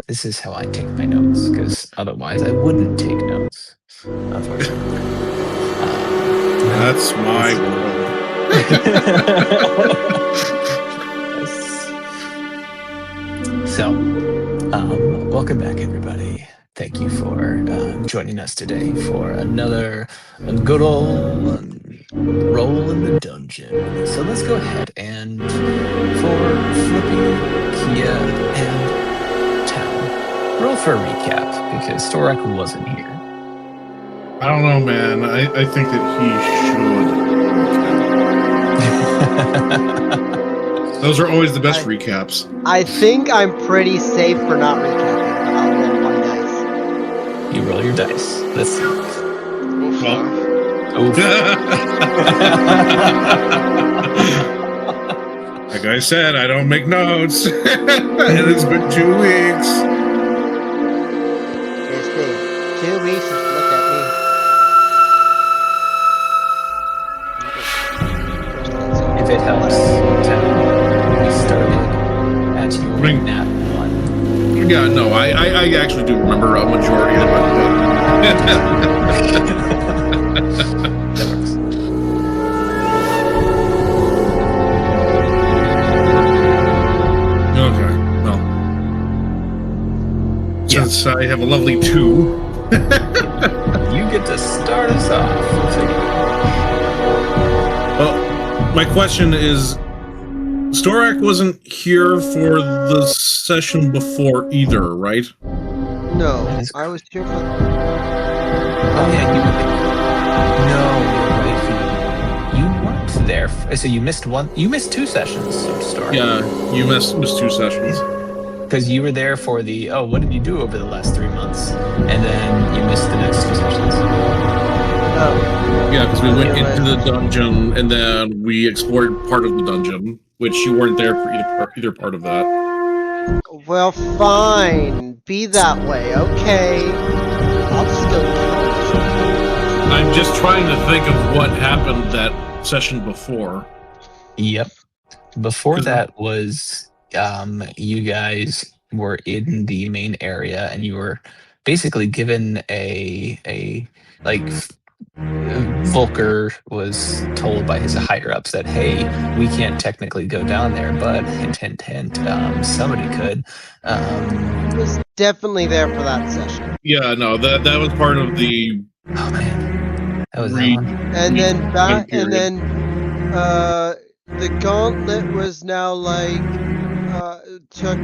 This is how I take my notes, because otherwise I wouldn't take notes, unfortunately. That's my world. So, welcome back, everybody. Thank you for joining us today for another good old roll in the dungeon. So let's go ahead and for Flippy, Kia, and Town, roll for a recap because Storak wasn't here. I don't know, man. I think that he should. Those are always the best recaps. I think I'm pretty safe for not recapping, but I'll roll my dice. You roll your dice. Let's see. Well, like I said, I don't make notes. And it's been 2 weeks. It's been 2 weeks since you looked at me. If it helps, Town, we started at your nat 1. Yeah, no, I actually do remember a majority of it. That works. Okay, well. Since I have a lovely 2. You get to start us off. Well, my question is, Storak wasn't here for the session before either, right? No, I was here for... Oh yeah, you weren't there. So you missed one. You missed 2 sessions of Storak. Yeah, you missed 2 sessions. Because you were there for the, what did you do over the last 3 months? And then you missed the next 2 sessions. Yeah, because we went into the dungeon and then we explored part of the dungeon, which you weren't there for either part of that. Well, fine. Be that way, okay? I'll just go kill I'm just trying to think of what happened that session before. Yep. Before that was, you guys were in the main area and you were basically given a Volker was told by his higher ups that, hey, we can't technically go down there, but hint, hint, hint, somebody could. I was definitely there for that session. Yeah, no, that was part of the. Oh man, that was and then the gauntlet was now like took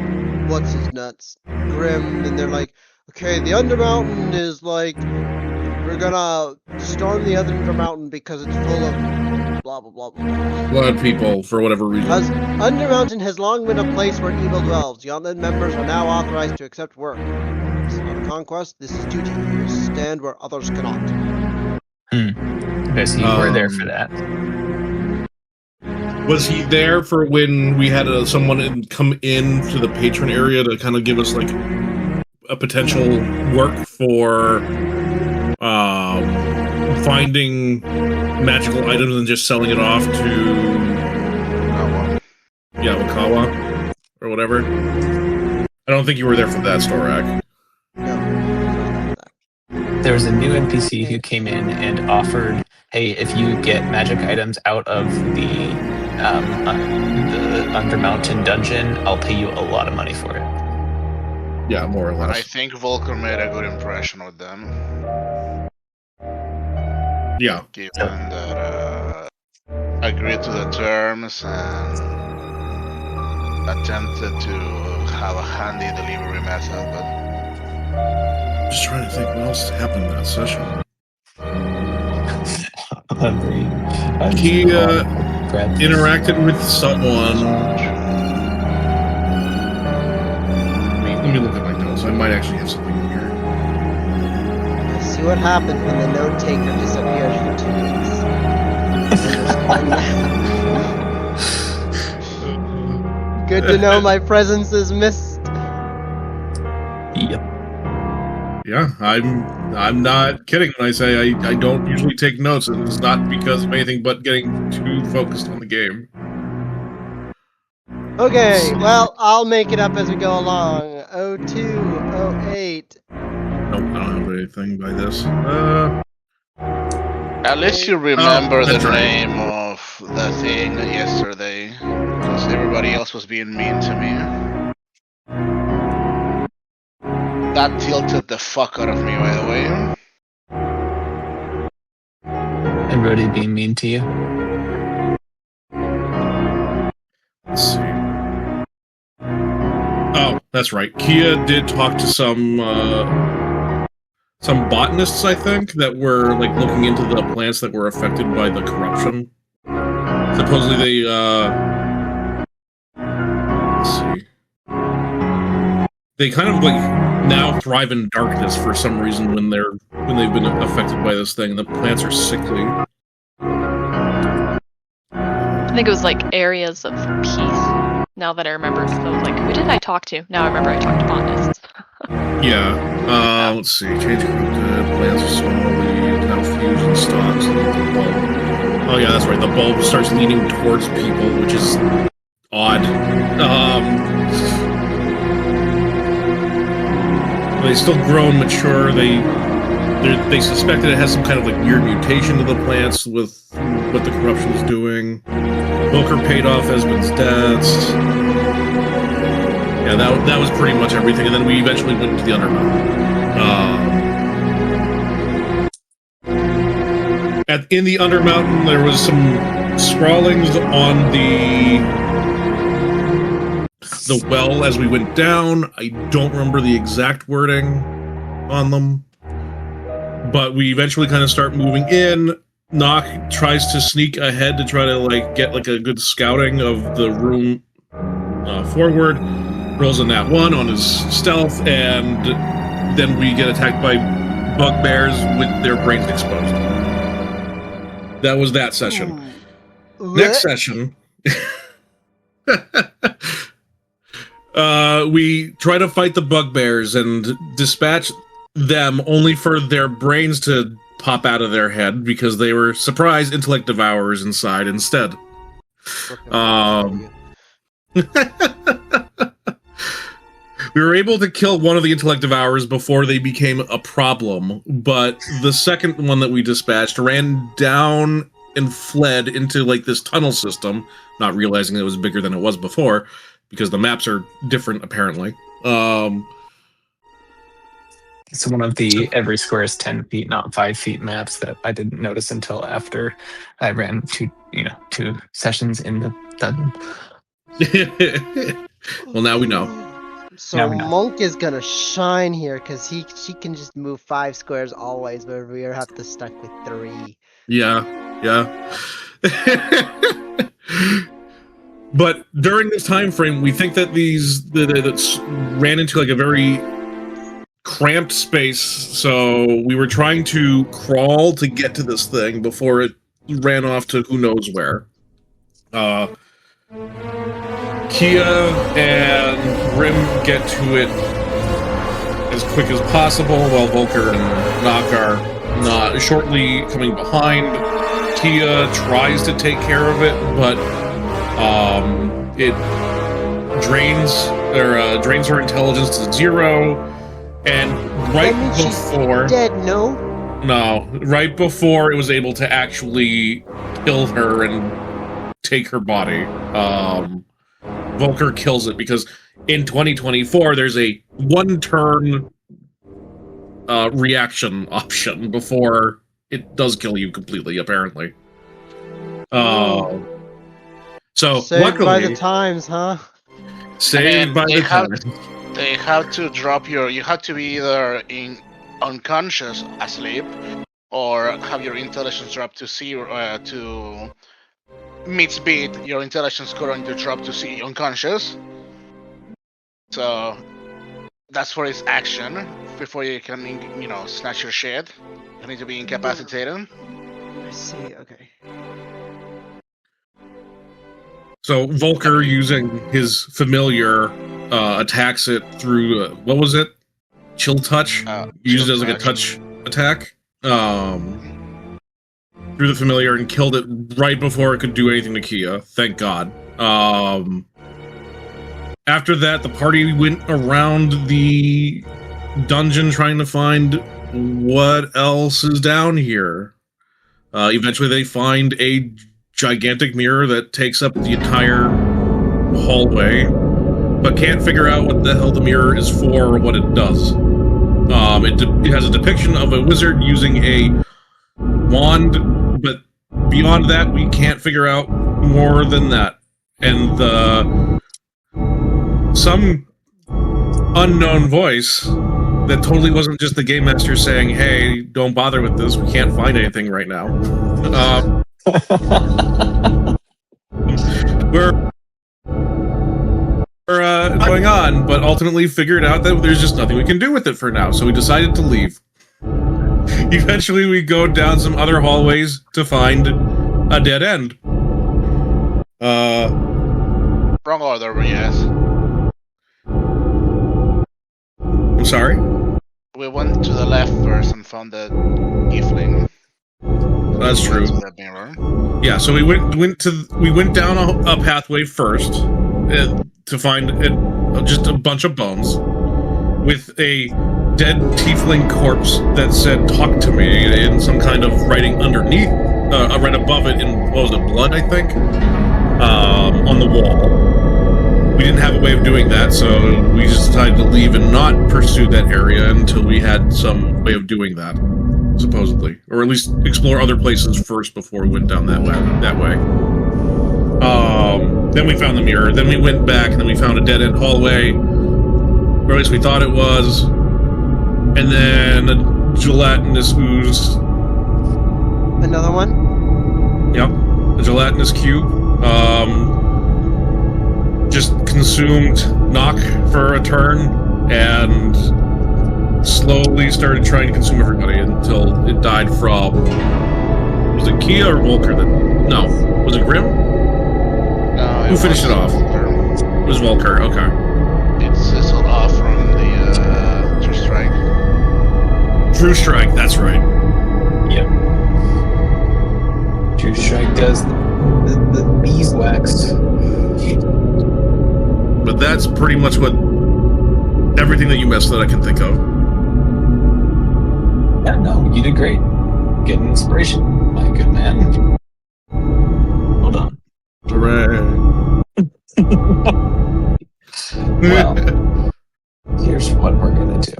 what's his nuts Grim, and they're like, okay, the Undermountain is like, we're gonna storm the Undermountain because it's full of blah blah blah blah. Blood people for whatever reason. Undermountain has long been a place where evil dwells. Gauntlet members are now authorized to accept work. It's not a conquest. This is duty. You stand where others cannot. Okay, so you were there for that. Was he there for when we had someone come in to the patron area to kind of give us like a potential work for finding magical items and just selling it off to Wakawa or whatever? I don't think you were there for that, Storak. There was a new NPC who came in and offered, hey, if you get magic items out of the Undermountain dungeon, I'll pay you a lot of money for it. Yeah, more or less. I think Volker made a good impression with them. Yeah. Given that agreed to the terms and attempted to have a handy delivery method, but just trying to think what else happened in that session. He interacted with someone. Let me look at my notes. I might actually have something in here. Let's see what happens when the note taker disappears for 2 weeks. Good to know my presence is missed. Yep. Yeah, I'm not kidding when I say I don't usually take notes, and it's not because of anything but getting too focused on the game. Okay, well, I'll make it up as we go along. 02, 08. Nope, I don't have anything by this. At least you remember the that's right. name of the thing yesterday. Because everybody else was being mean to me. That tilted the fuck out of me, by the way. Everybody being mean to you. Let's see. Oh, that's right. Kia did talk to some botanists, I think, that were like looking into the plants that were affected by the corruption. Supposedly they let's see. They kind of like now thrive in darkness for some reason when they've been affected by this thing. The plants are sickly. I think it was like areas of peace. Now that I remember, because I was like, who did I talk to? Now I remember I talked to botanists. Yeah. Let's see. Change corrupted. Plants are slowly now fusion stalks. Oh yeah, that's right. The bulb starts leaning towards people, which is odd. They still grow and mature. They suspect that it has some kind of like weird mutation to the plants with what the corruption is doing. Volker paid off Esmond's debts. Yeah, that was pretty much everything, and then we eventually went into the Undermount. In the Undermountain, there was some scrawlings on the well as we went down. I don't remember the exact wording on them, but we eventually kind of start moving in. Nock tries to sneak ahead to try to like get like a good scouting of the room forward. Rolls a nat 1 on his stealth, and then we get attacked by bugbears with their brains exposed. That was that session. Next session, we try to fight the bugbears and dispatch them, only for their brains to pop out of their head because they were surprise intellect devourers inside instead. We were able to kill one of the intellect devourers before they became a problem, but the second one that we dispatched ran down and fled into like this tunnel system, not realizing it was bigger than it was before, because the maps are different apparently. It's one of the every square is 10 feet, not 5 feet maps that I didn't notice until after I ran two sessions in the dungeon. Well, now we know. So Monk is gonna shine here because she can just move 5 squares always, where we have to stuck with 3. Yeah. But during this time frame, we think that that ran into like a very cramped space, so we were trying to crawl to get to this thing before it ran off to who knows where. Kia and Grim get to it as quick as possible, while Volker and Nock are not shortly coming behind. Kia tries to take care of it, but it drains her intelligence to 0, and right before she's dead, right before it was able to actually kill her and take her body, Volker kills it, because in 2024 there's a 1-turn reaction option before it does kill you completely, apparently. So saved luckily, by the times, huh? Saved by the times. They have to drop you have to be either unconscious asleep, or have your intelligence drop to 0 to mid speed. Your intelligence going to drop to unconscious. So that's for its action before you can, snatch your shit. You need to be incapacitated. I see. Okay. So Volker, using his familiar, attacks it through what was it? Chill touch. Used it as like a touch attack. Through the familiar and killed it right before it could do anything to Kia. Thank God. After that, the party went around the dungeon trying to find what else is down here. Eventually, they find a gigantic mirror that takes up the entire hallway, but can't figure out what the hell the mirror is for or what it does. It has a depiction of a wizard using a wand, but beyond that, we can't figure out more than that. And some unknown voice that totally wasn't just the game master saying, "Hey, don't bother with this. We can't find anything right now." We're going on, but ultimately figured out that there's just nothing we can do with it for now, so we decided to leave. Eventually, we go down some other hallways to find a dead end. Wrong order, yes. I'm sorry? We went to the left first and found the tiefling. That's true. To the mirror. Yeah, so we went down a pathway first to find just a bunch of bones with a dead tiefling corpse that said "talk to me" in some kind of writing underneath, right above it in, what was it, blood, I think, on the wall. We didn't have a way of doing that, so we just decided to leave and not pursue that area until we had some way of doing that, supposedly, or at least explore other places first before we went down that way. Then we found the mirror. Then we went back, and then we found a dead-end hallway, or at least we thought it was. And then a gelatinous ooze. Another one? Yep, a gelatinous cube. Just consumed Knock for a turn, and slowly started trying to consume everybody until it died from... Was it Kia or Volker? No. Was it Grim? No, Who finished it off? Volker. It was Volker, okay. It sizzled off from the True Strike. True Strike, that's right. Yep. True Strike does the beeswax. But that's pretty much what everything that you missed that I can think of. Yeah, no, you did great. Getting inspiration, my good man. Hold on. Hooray. Well, here's what we're gonna do.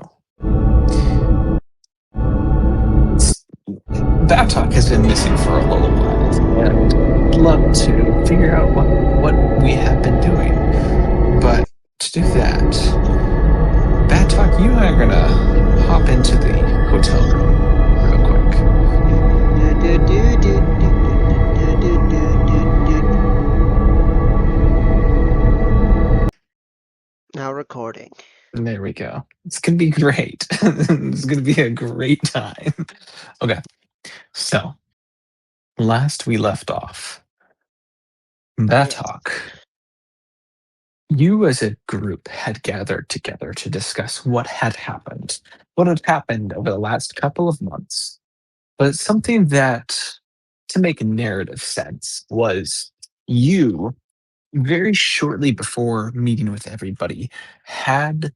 Batok has been missing for a little while, and I'd love to figure out what we have been doing. But to do that, Batok, you and I are gonna hop into the hotel room real quick. Now recording. And there we go. It's gonna be great. It's gonna be a great time. Okay, so last we left off, Batok, you as a group had gathered together to discuss what had happened over the last couple of months. But something that, to make narrative sense, was you, very shortly before meeting with everybody, had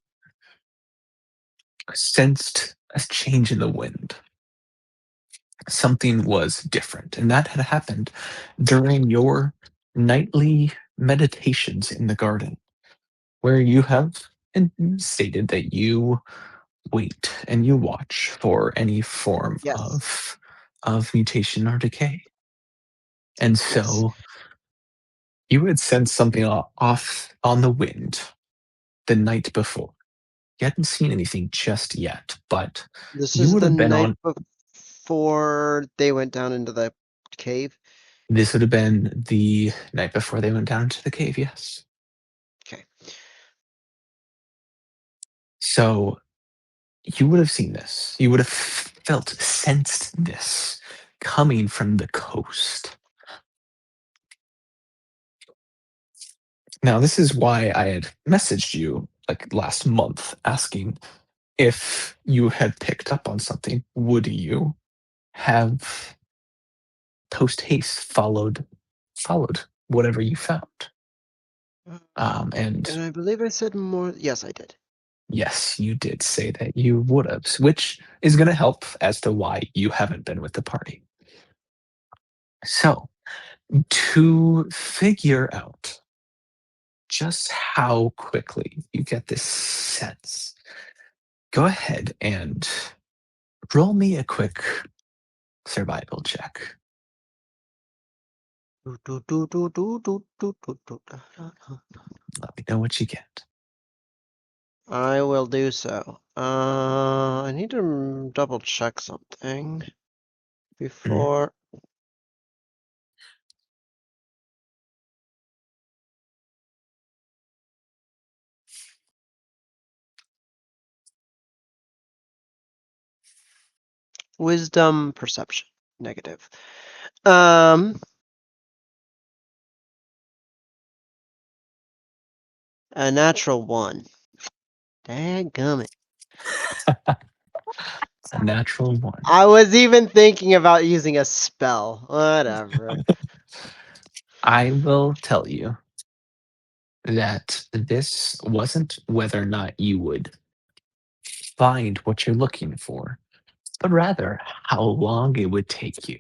sensed a change in the wind. Something was different, and that had happened during your nightly meditations in the garden, where you have stated that you wait and you watch for any form Yes. of mutation or decay. And so you had sensed something off on the wind the night before. You hadn't seen anything just yet, but This you is would the have been night before they went down into the cave. This would have been the night before they went down into the cave, yes. Okay. So you would have seen this. You would have sensed this coming from the coast. Now, this is why I had messaged you like last month asking if you had picked up on something. Would you have post haste followed whatever you found? And And I believe I said more. Yes, I did. yes, you did say that you would have, which is going to help as to why you haven't been with the party. So, to figure out just how quickly you get this sense, go ahead and roll me a quick survival check. Let me know what you get. I will do so. I need to double check something before. Wisdom perception. Negative. A natural 1. Dadgummit. A natural 1. I was even thinking about using a spell. Whatever. I will tell you that this wasn't whether or not you would find what you're looking for, but rather how long it would take you.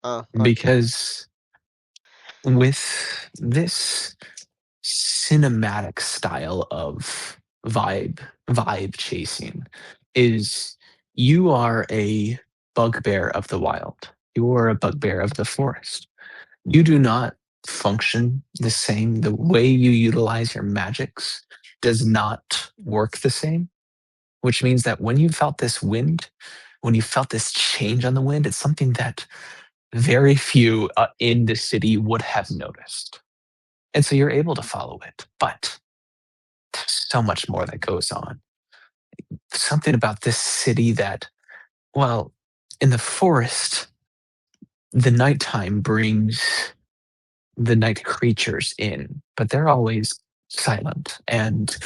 Oh, okay. Because with this cinematic style of vibe chasing is you are a bugbear of the wild. You are a bugbear of the forest. You do not function the same. The way you utilize your magics does not work the same, which means that when you felt this wind, when you felt this change on the wind, it's something that very few in the city would have noticed. And so you're able to follow it. But there's so much more that goes on. Something about this city that, well, in the forest, the nighttime brings the night creatures in, but they're always silent and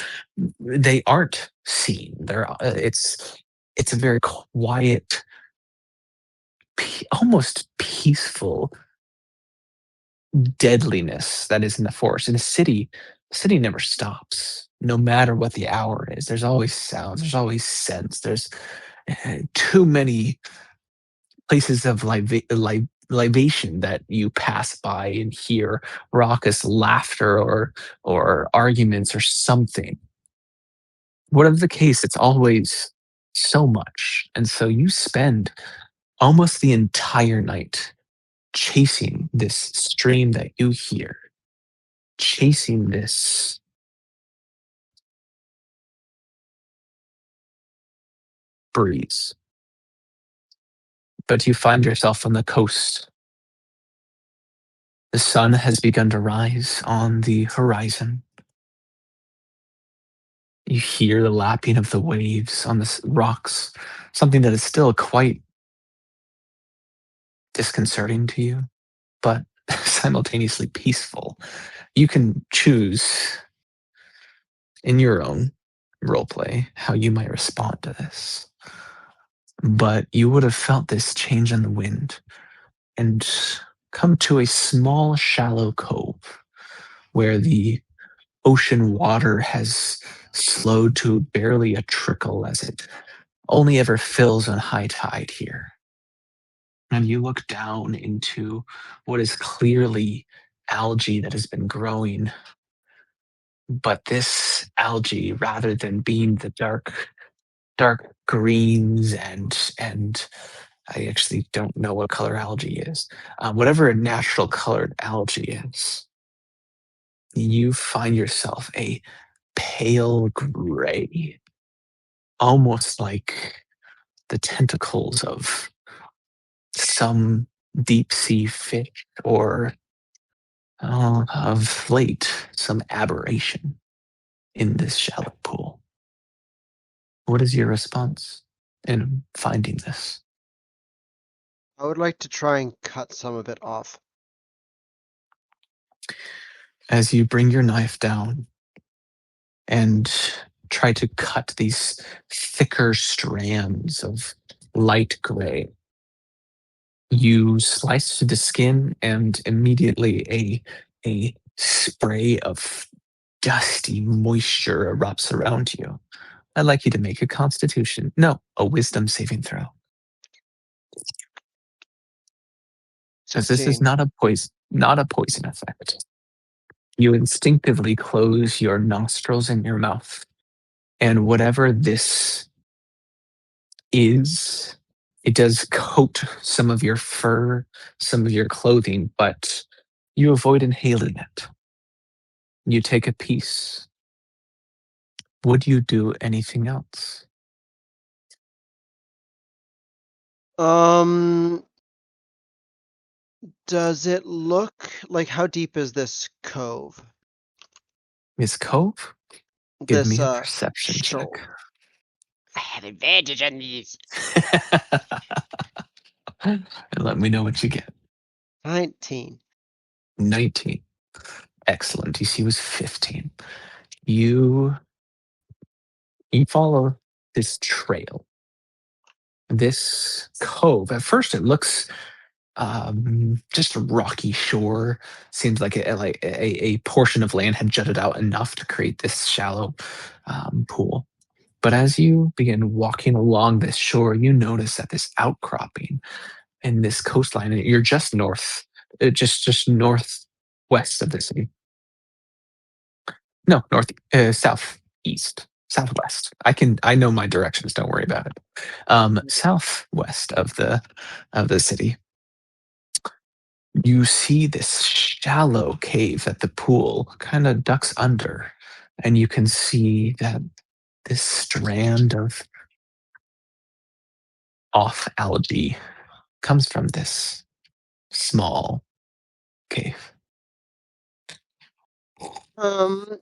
they aren't seen. It's a very quiet, almost peaceful deadliness that is in the forest. In the city never stops, no matter what the hour is. There's always sounds, there's always scents, there's too many places of libation that you pass by and hear raucous laughter or arguments or something. Whatever the case, it's always so much. And so you spend almost the entire night chasing this stream that you hear, chasing this breeze. But you find yourself on the coast. The sun has begun to rise on the horizon. You hear the lapping of the waves on the rocks, something that is still quite disconcerting to you, but simultaneously peaceful. You can choose in your own roleplay how you might respond to this. But you would have felt this change in the wind and come to a small, shallow cove where the ocean water has slowed to barely a trickle as it only ever fills on high tide here. And you look down into what is clearly algae that has been growing. But this algae, rather than being the dark greens and I actually don't know what color algae is. Whatever a natural colored algae is, you find yourself a pale gray, almost like the tentacles of some deep sea fish or of late some aberration in this shallow pool. What is your response in finding this? I would like to try and cut some of it off. As you bring your knife down and try to cut these thicker strands of light gray, you slice through the skin and immediately a spray of dusty moisture erupts around you. I'd like you to make a wisdom saving throw. Because this is 16. not a poison effect. You instinctively close your nostrils and your mouth, and whatever this is, it does coat some of your fur, some of your clothing, but you avoid inhaling it. You take a piece. Would you do anything else? Does it look like, how deep is this cove? Miss Cove, give This me a perception check. shoal. I have advantage on these. And let me know what you get. 19. 19. Excellent. DC was 15. You follow this trail. This cove. At first, it looks just a rocky shore. Seems like a portion of land had jutted out enough to create this shallow pool. But as you begin walking along this shore, you notice that this outcropping in this coastline, and you're just just northwest of the city. No, southeast, southwest. I know my directions. Don't worry about it. Southwest of the city, you see this shallow cave that the pool kind of ducks under, and you can see that this strand of off algae comes from this small cave.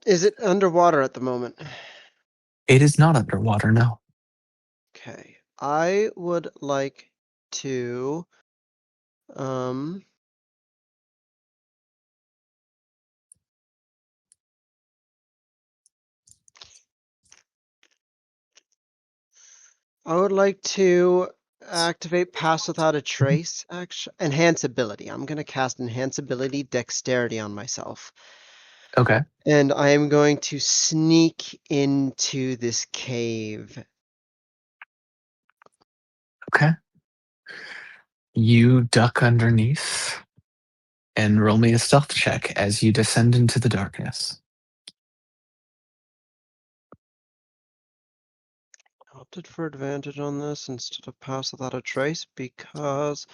Is it underwater at the moment? It is not underwater, no. Okay. I would like to activate Pass Without a Trace. Enhance ability. I'm gonna cast Enhance ability Dexterity on myself. Okay. And I am going to sneak into this cave. Okay. You duck underneath and roll me a stealth check as you descend into the darkness. I opted for advantage on this instead of Pass Without a Trace because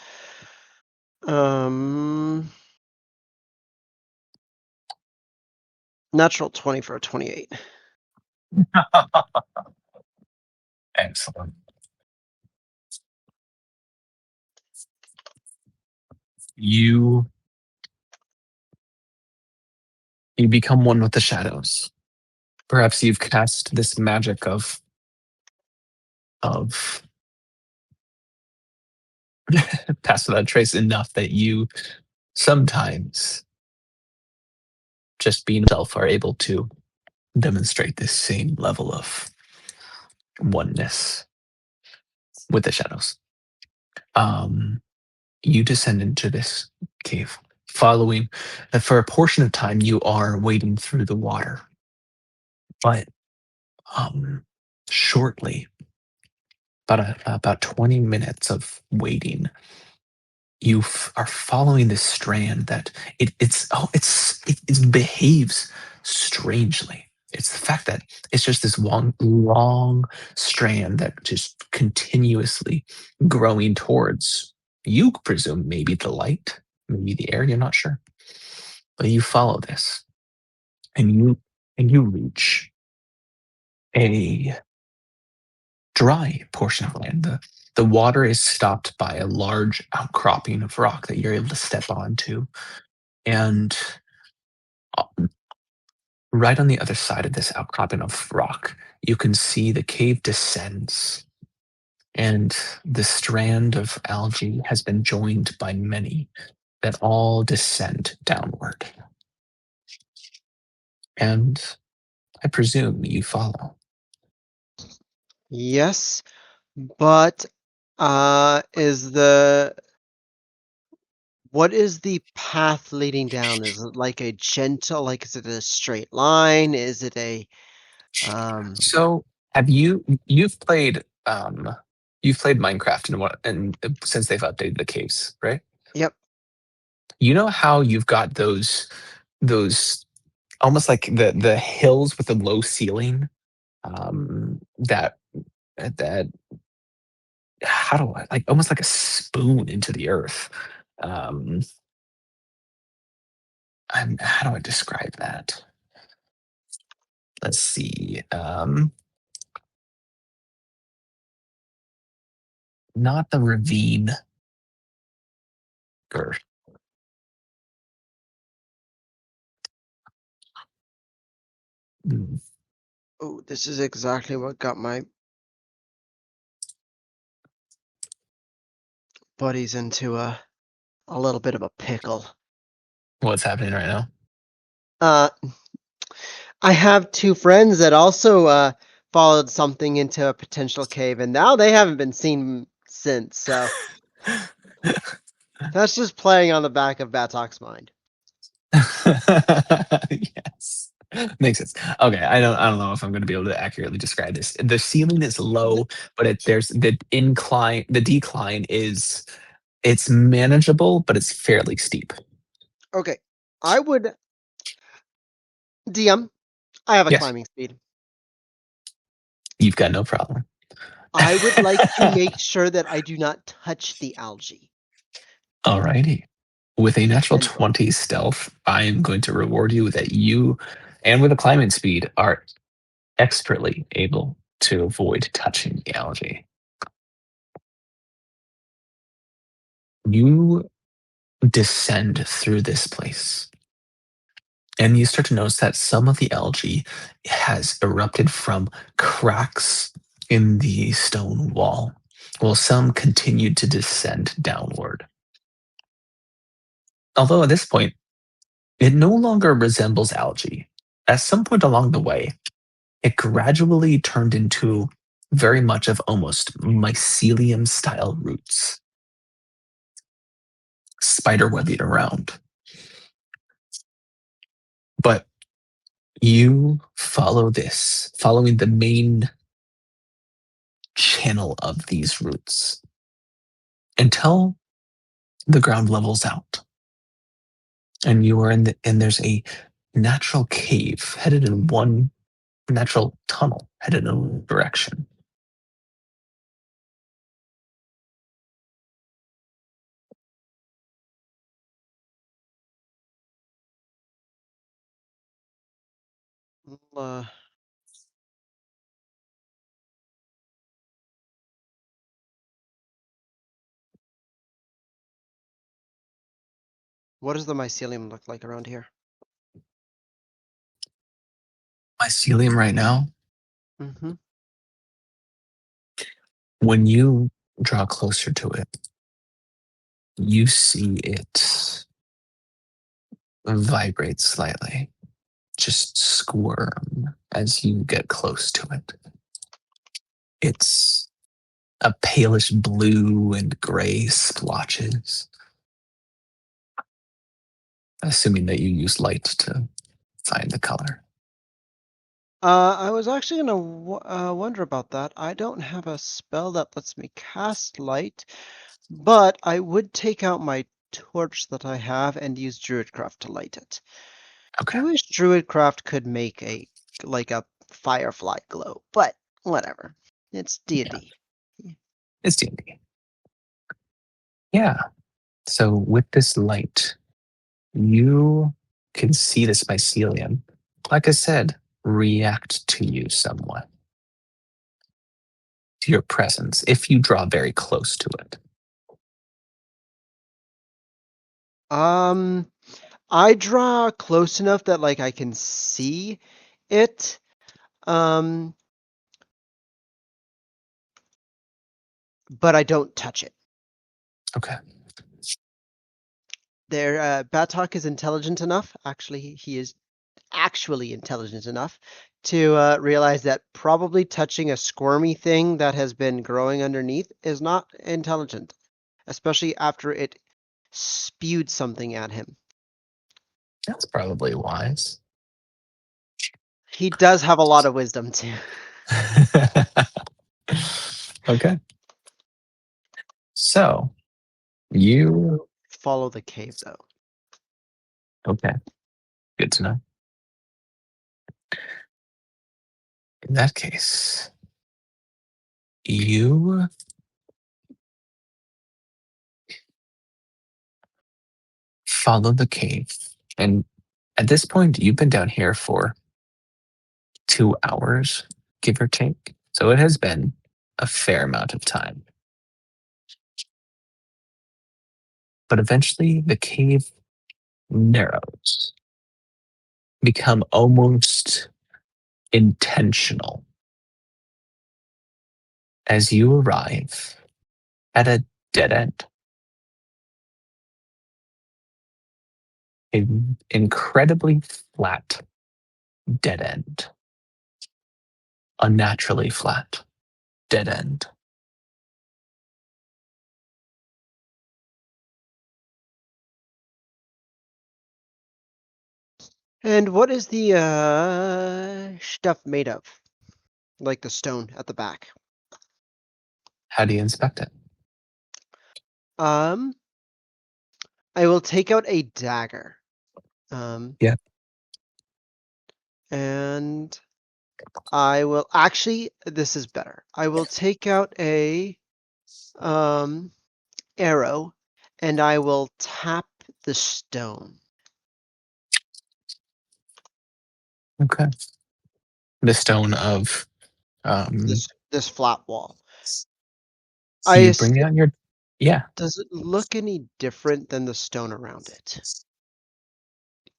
natural 20 for a 28. Excellent. You become one with the shadows. Perhaps you've cast this magic of Pass Without Trace enough that you sometimes, just being yourself, are able to demonstrate this same level of oneness with the shadows. You descend into this cave, following that for a portion of time you are wading through the water. But shortly, about 20 minutes of wading, you are following this strand that it behaves strangely. It's the fact that it's just this long strand that just continuously growing towards, you presume, maybe the light, maybe the air, you're not sure. But you follow this and you reach a dry portion of land. The water is stopped by a large outcropping of rock that you're able to step onto. And right on the other side of this outcropping of rock, you can see the cave descends. And the strand of algae has been joined by many that all descend downward. And I presume you follow. Yes, but is the What is the path leading down? Is it like a gentle, like is it a straight line? Is it a So have you've played Minecraft and since they've updated the caves, right? Yep. You know how you've got those almost like the hills with a low ceiling, that that how do I like almost like a spoon into the earth. Um, how do I describe that? Let's see. Not the ravine. Or, hmm, Oh, this is exactly what got my buddies into a little bit of a pickle. what's happening right now? Uh, I have two friends that also followed something into a potential cave, and now they haven't been seen since. So that's just playing on the back of Batalk's mind. Yes. Makes sense. Okay, I don't know if I'm going to be able to accurately describe this. The ceiling is low, but there's the decline is it's manageable, but it's fairly steep. Okay, I would DM. I have a Yes, climbing speed. you've got no problem. I would like to make sure that I do not touch the algae. Alrighty. With a The natural tendrils. 20 stealth, I am going to reward you that you, and with a climbing speed, are expertly able to avoid touching the algae. You descend through this place, and you start to notice that some of the algae has erupted from cracks in the stone wall, while some continued to descend downward. Although at this point, it no longer resembles algae. At some point along the way, it gradually turned into very much of almost mycelium style roots, spiderwebbing around. But you follow this, following the main channel of these roots until the ground levels out. And you are and there's a natural cave headed in one natural tunnel headed in one direction. Uh, what does the mycelium look like around here? Mycelium right now, Mm-hmm. when you draw closer to it, you see it vibrate slightly, just squirm as you get close to it. It's a palish blue and gray splotches, assuming that you use light to find the color. I was actually gonna wonder about that. I don't have a spell that lets me cast light, but I would take out my torch that I have and use Druidcraft to light it. Okay. I wish Druidcraft could make like a firefly glow, but whatever. It's D&D. It's D&D. Yeah. So with this light, you can see this mycelium, like I said, react to you somewhat, to your presence, if you draw very close to it. I draw close enough that like I can see it. Um, but I don't touch it. Okay. Batok is intelligent enough. Actually, he is actually intelligent enough to realize that probably touching a squirmy thing that has been growing underneath is not intelligent, especially after it spewed something at him. That's probably wise. He does have a lot of wisdom too. Okay. So you Follow the cave though. okay. Good to know. In that case, you follow the cave. And at this point, you've been down here for 2 hours, give or take. So it has been a fair amount of time. But eventually, the cave narrows, become almost intentional as you arrive at a dead end. An incredibly flat dead end. Unnaturally flat dead end. And what is the stuff made of? Like the stone at the back. How do you inspect it? I will take out a dagger. Yeah. And I will actually, this is better. I will take out a arrow and I will tap the stone. Okay. The stone of This flat wall. so I you bring out your Does it look any different than the stone around it?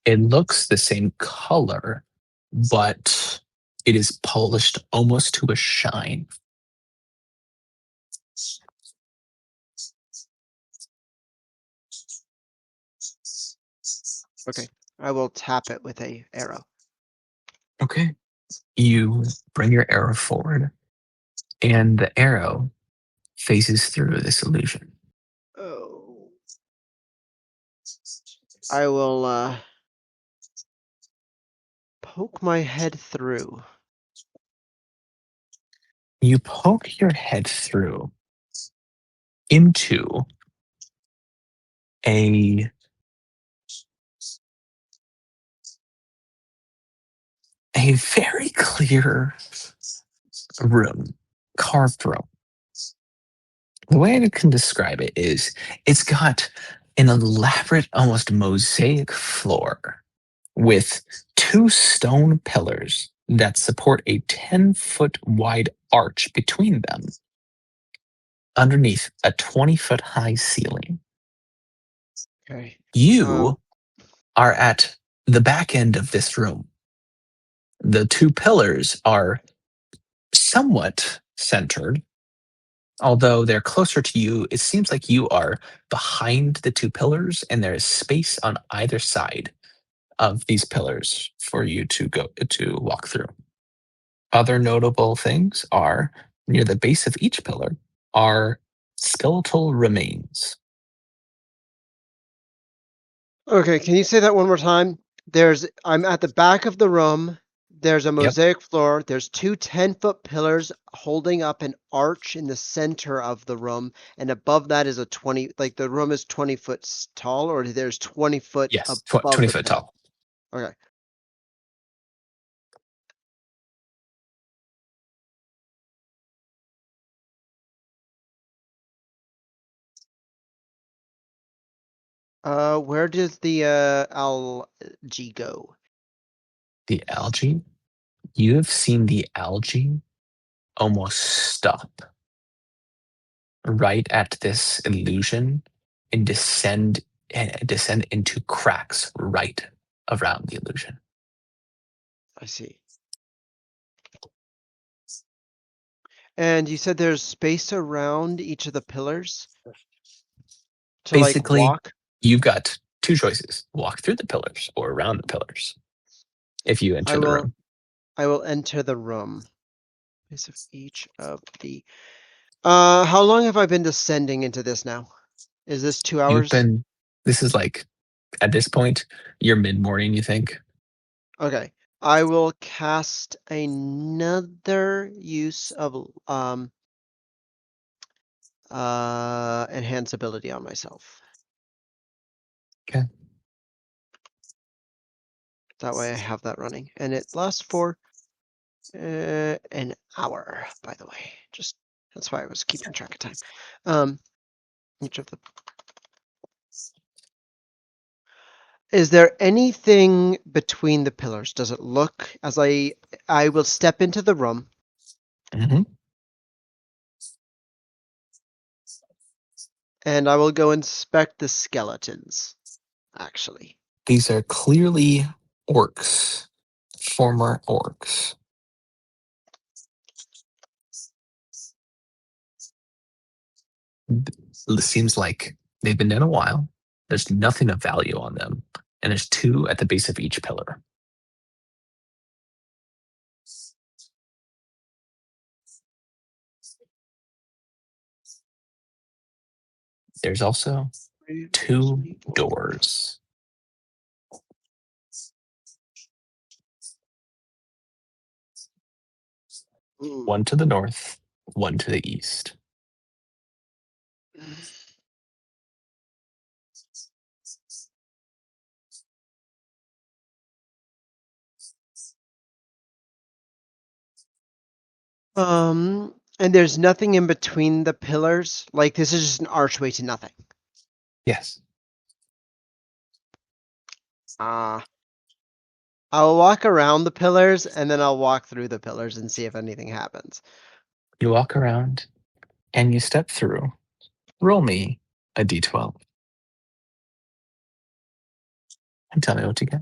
it looks the same color, but it is polished almost to a shine. Okay. I will tap it with a arrow. Okay. You bring your arrow forward, and the arrow phases through this illusion. Oh. I will poke my head through. You poke your head through into a very clear room, carved room. The way I can describe it is it's got an elaborate, almost mosaic floor with two stone pillars that support a 10-foot wide arch between them, underneath a 20-foot high ceiling. Okay. You are at the back end of this room. The two pillars are somewhat centered, although they're closer to you. It seems like you are behind the two pillars, and there is space on either side of these pillars for you to walk through. Other notable things are near the base of each pillar are skeletal remains. Okay, can you say that one more time? I'm at the back of the room. There's a Yep. mosaic floor. There's two 10-foot pillars holding up an arch in the center of the room. And above that is a 20, like the room is 20 foot tall, or there's 20 foot Yes, above 20 the foot pillar. tall. Okay. Where does the algae go? The algae, you have seen the algae almost stop right at this illusion and descend into cracks right around the illusion. I see. And you said there's space around each of the pillars to Basically, like walk? you've got two choices: walk through the pillars or around the pillars if you enter the room. I will enter the room. Space of each of the how long have I been descending into this now? Is this 2 You've hours? been This is like, at this point, you're mid-morning, you think? Okay. I will cast another use of enhance ability on myself. Okay. That way I have that running. And it lasts for an hour, by the way. Just that's why I was keeping track of time. Each of the Is there anything between the pillars? Does it look as I will step into the room? Mm-hmm. And I will go inspect the skeletons, actually. These are clearly orcs, former orcs. It seems like they've been in a while. There's nothing of value on them, and there's 2 at the base of each pillar. There's also 2 doors. One to the north, one to the east. And there's nothing in between the pillars? Like, this is just an archway to nothing? Yes. I'll walk around the pillars, and then I'll walk through the pillars and see if anything happens. You walk around, and you step through. Roll me a d12. And tell me what you get.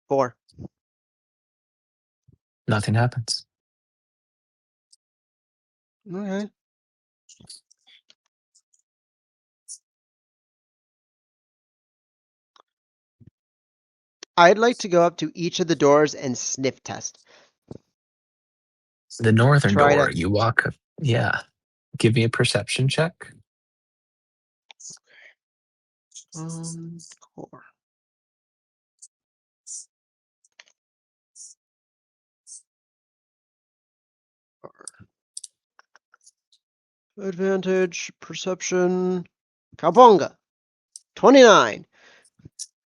4. Nothing happens. Okay. I'd like to go up to each of the doors and sniff test. The northern Try door, to- you walk. Yeah. Give me a perception check. Core. Advantage, perception, Cowabunga. 29.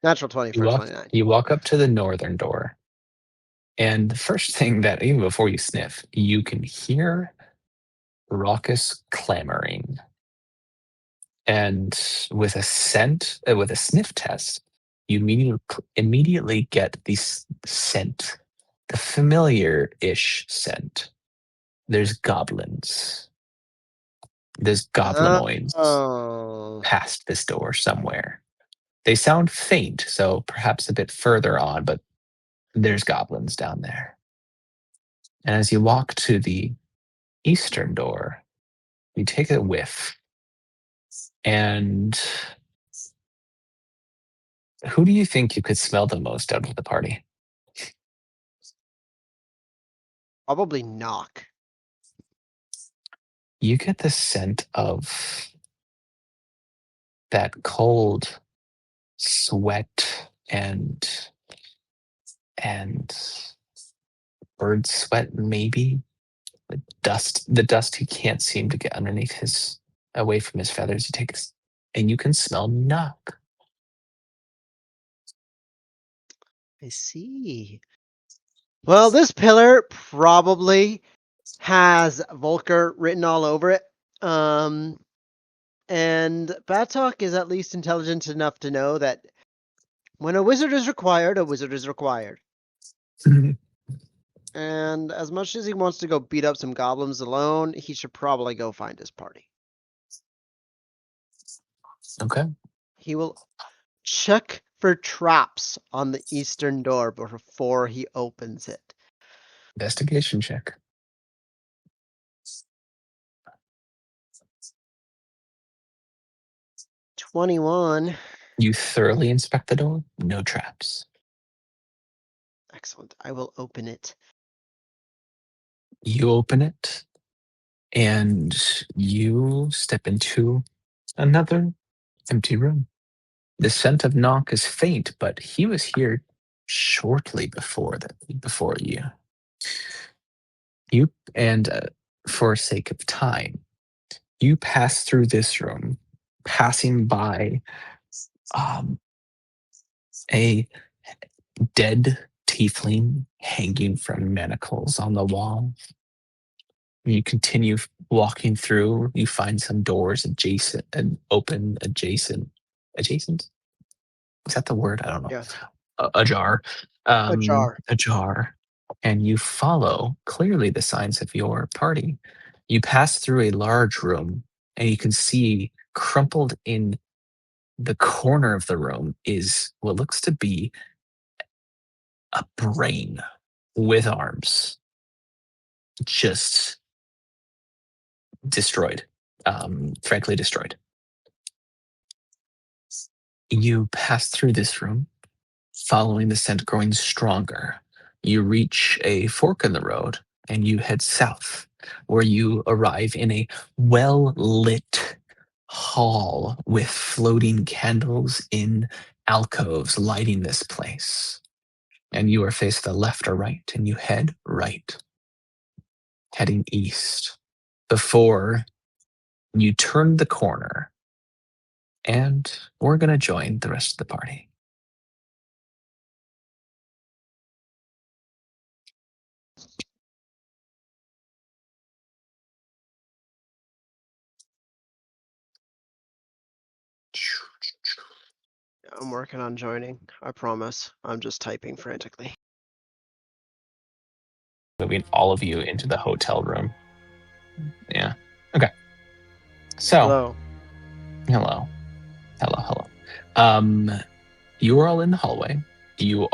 Natural 20 You for walk. 29. You walk up to the northern door, and the first thing that, even before you sniff, you can hear raucous clamoring. And with a sniff test, you immediately get the scent, the familiar-ish scent. There's goblins. There's goblinoids Oh. past this door somewhere. They sound faint, so perhaps a bit further on, but there's goblins down there. And as you walk to the eastern door, you take a whiff. And who do you think you could smell the most out of the party? Probably knock. You get the scent of that cold sweat and bird sweat, maybe the dust he can't seem to get away from his feathers. And you can smell knock. I see. Well, this pillar probably has Volker written all over it. And Batok is at least intelligent enough to know that when a wizard is required, a wizard is required. And as much as he wants to go beat up some goblins alone, he should probably go find his party. Okay. He will check for traps on the eastern door before he opens it. Investigation check. 21. You thoroughly inspect the door. No traps. Excellent. I will open it. You open it, and you step into Another empty room. The scent of Knock is faint, but he was here shortly before you. You and for sake of time, you pass through this room, passing by a dead tiefling hanging from manacles on the wall. You continue walking through. You find some doors adjacent and open adjacent. Adjacent? Is that the word? I don't know. Yes. Ajar. Ajar. Ajar. And you follow clearly the signs of your party. You pass through a large room, and you can see crumpled in the corner of the room is what looks to be a brain with arms, just destroyed, frankly destroyed. You pass through this room, following the scent growing stronger. You reach a fork in the road and you head south, where you arrive in a well-lit hall with floating candles in alcoves lighting this place. And you are faced to the left or right, and you head right, heading east, before you turn the corner, and we're going to join the rest of the party. I'm working on joining. I promise. I'm just typing frantically. Moving all of you into the hotel room. Yeah. Okay. So, Hello. hello. You are all in the hallway. You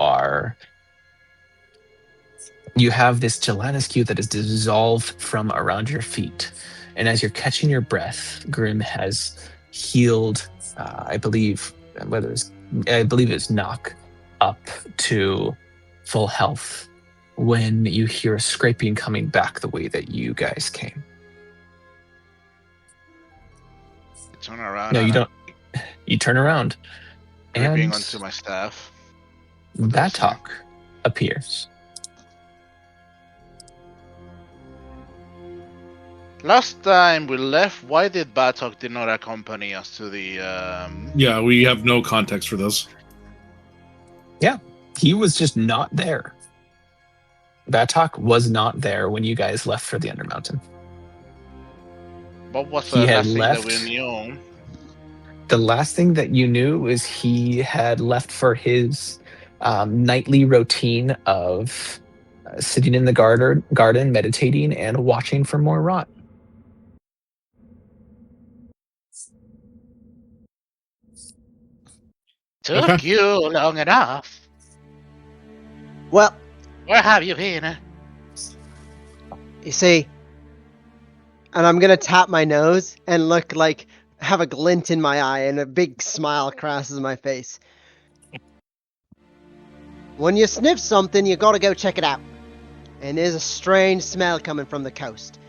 have this gelatinous cube that is dissolved from around your feet. And as you're catching your breath, Grim has healed, I believe it's Knock up to full health when you hear a scraping coming back the way that you guys came. Turn around. No, you don't. You turn around, Gripping and onto my staff. Batok appears. Last time we left, why did Batok not accompany us to the? Yeah, we have no context for this. Yeah, he was just not there. Batok was not there when you guys left for the Undermountain. What was He the had last thing left. that we knew? The last thing that you knew is he had left for his nightly routine of sitting in the garden, meditating, and watching for more rot. Took Okay. you long enough. Well, Where have you been? you see, and I'm gonna tap my nose and look like have a glint in my eye and a big smile crosses my face. When you sniff something, you gotta go check it out. And there's a strange smell coming from the coast.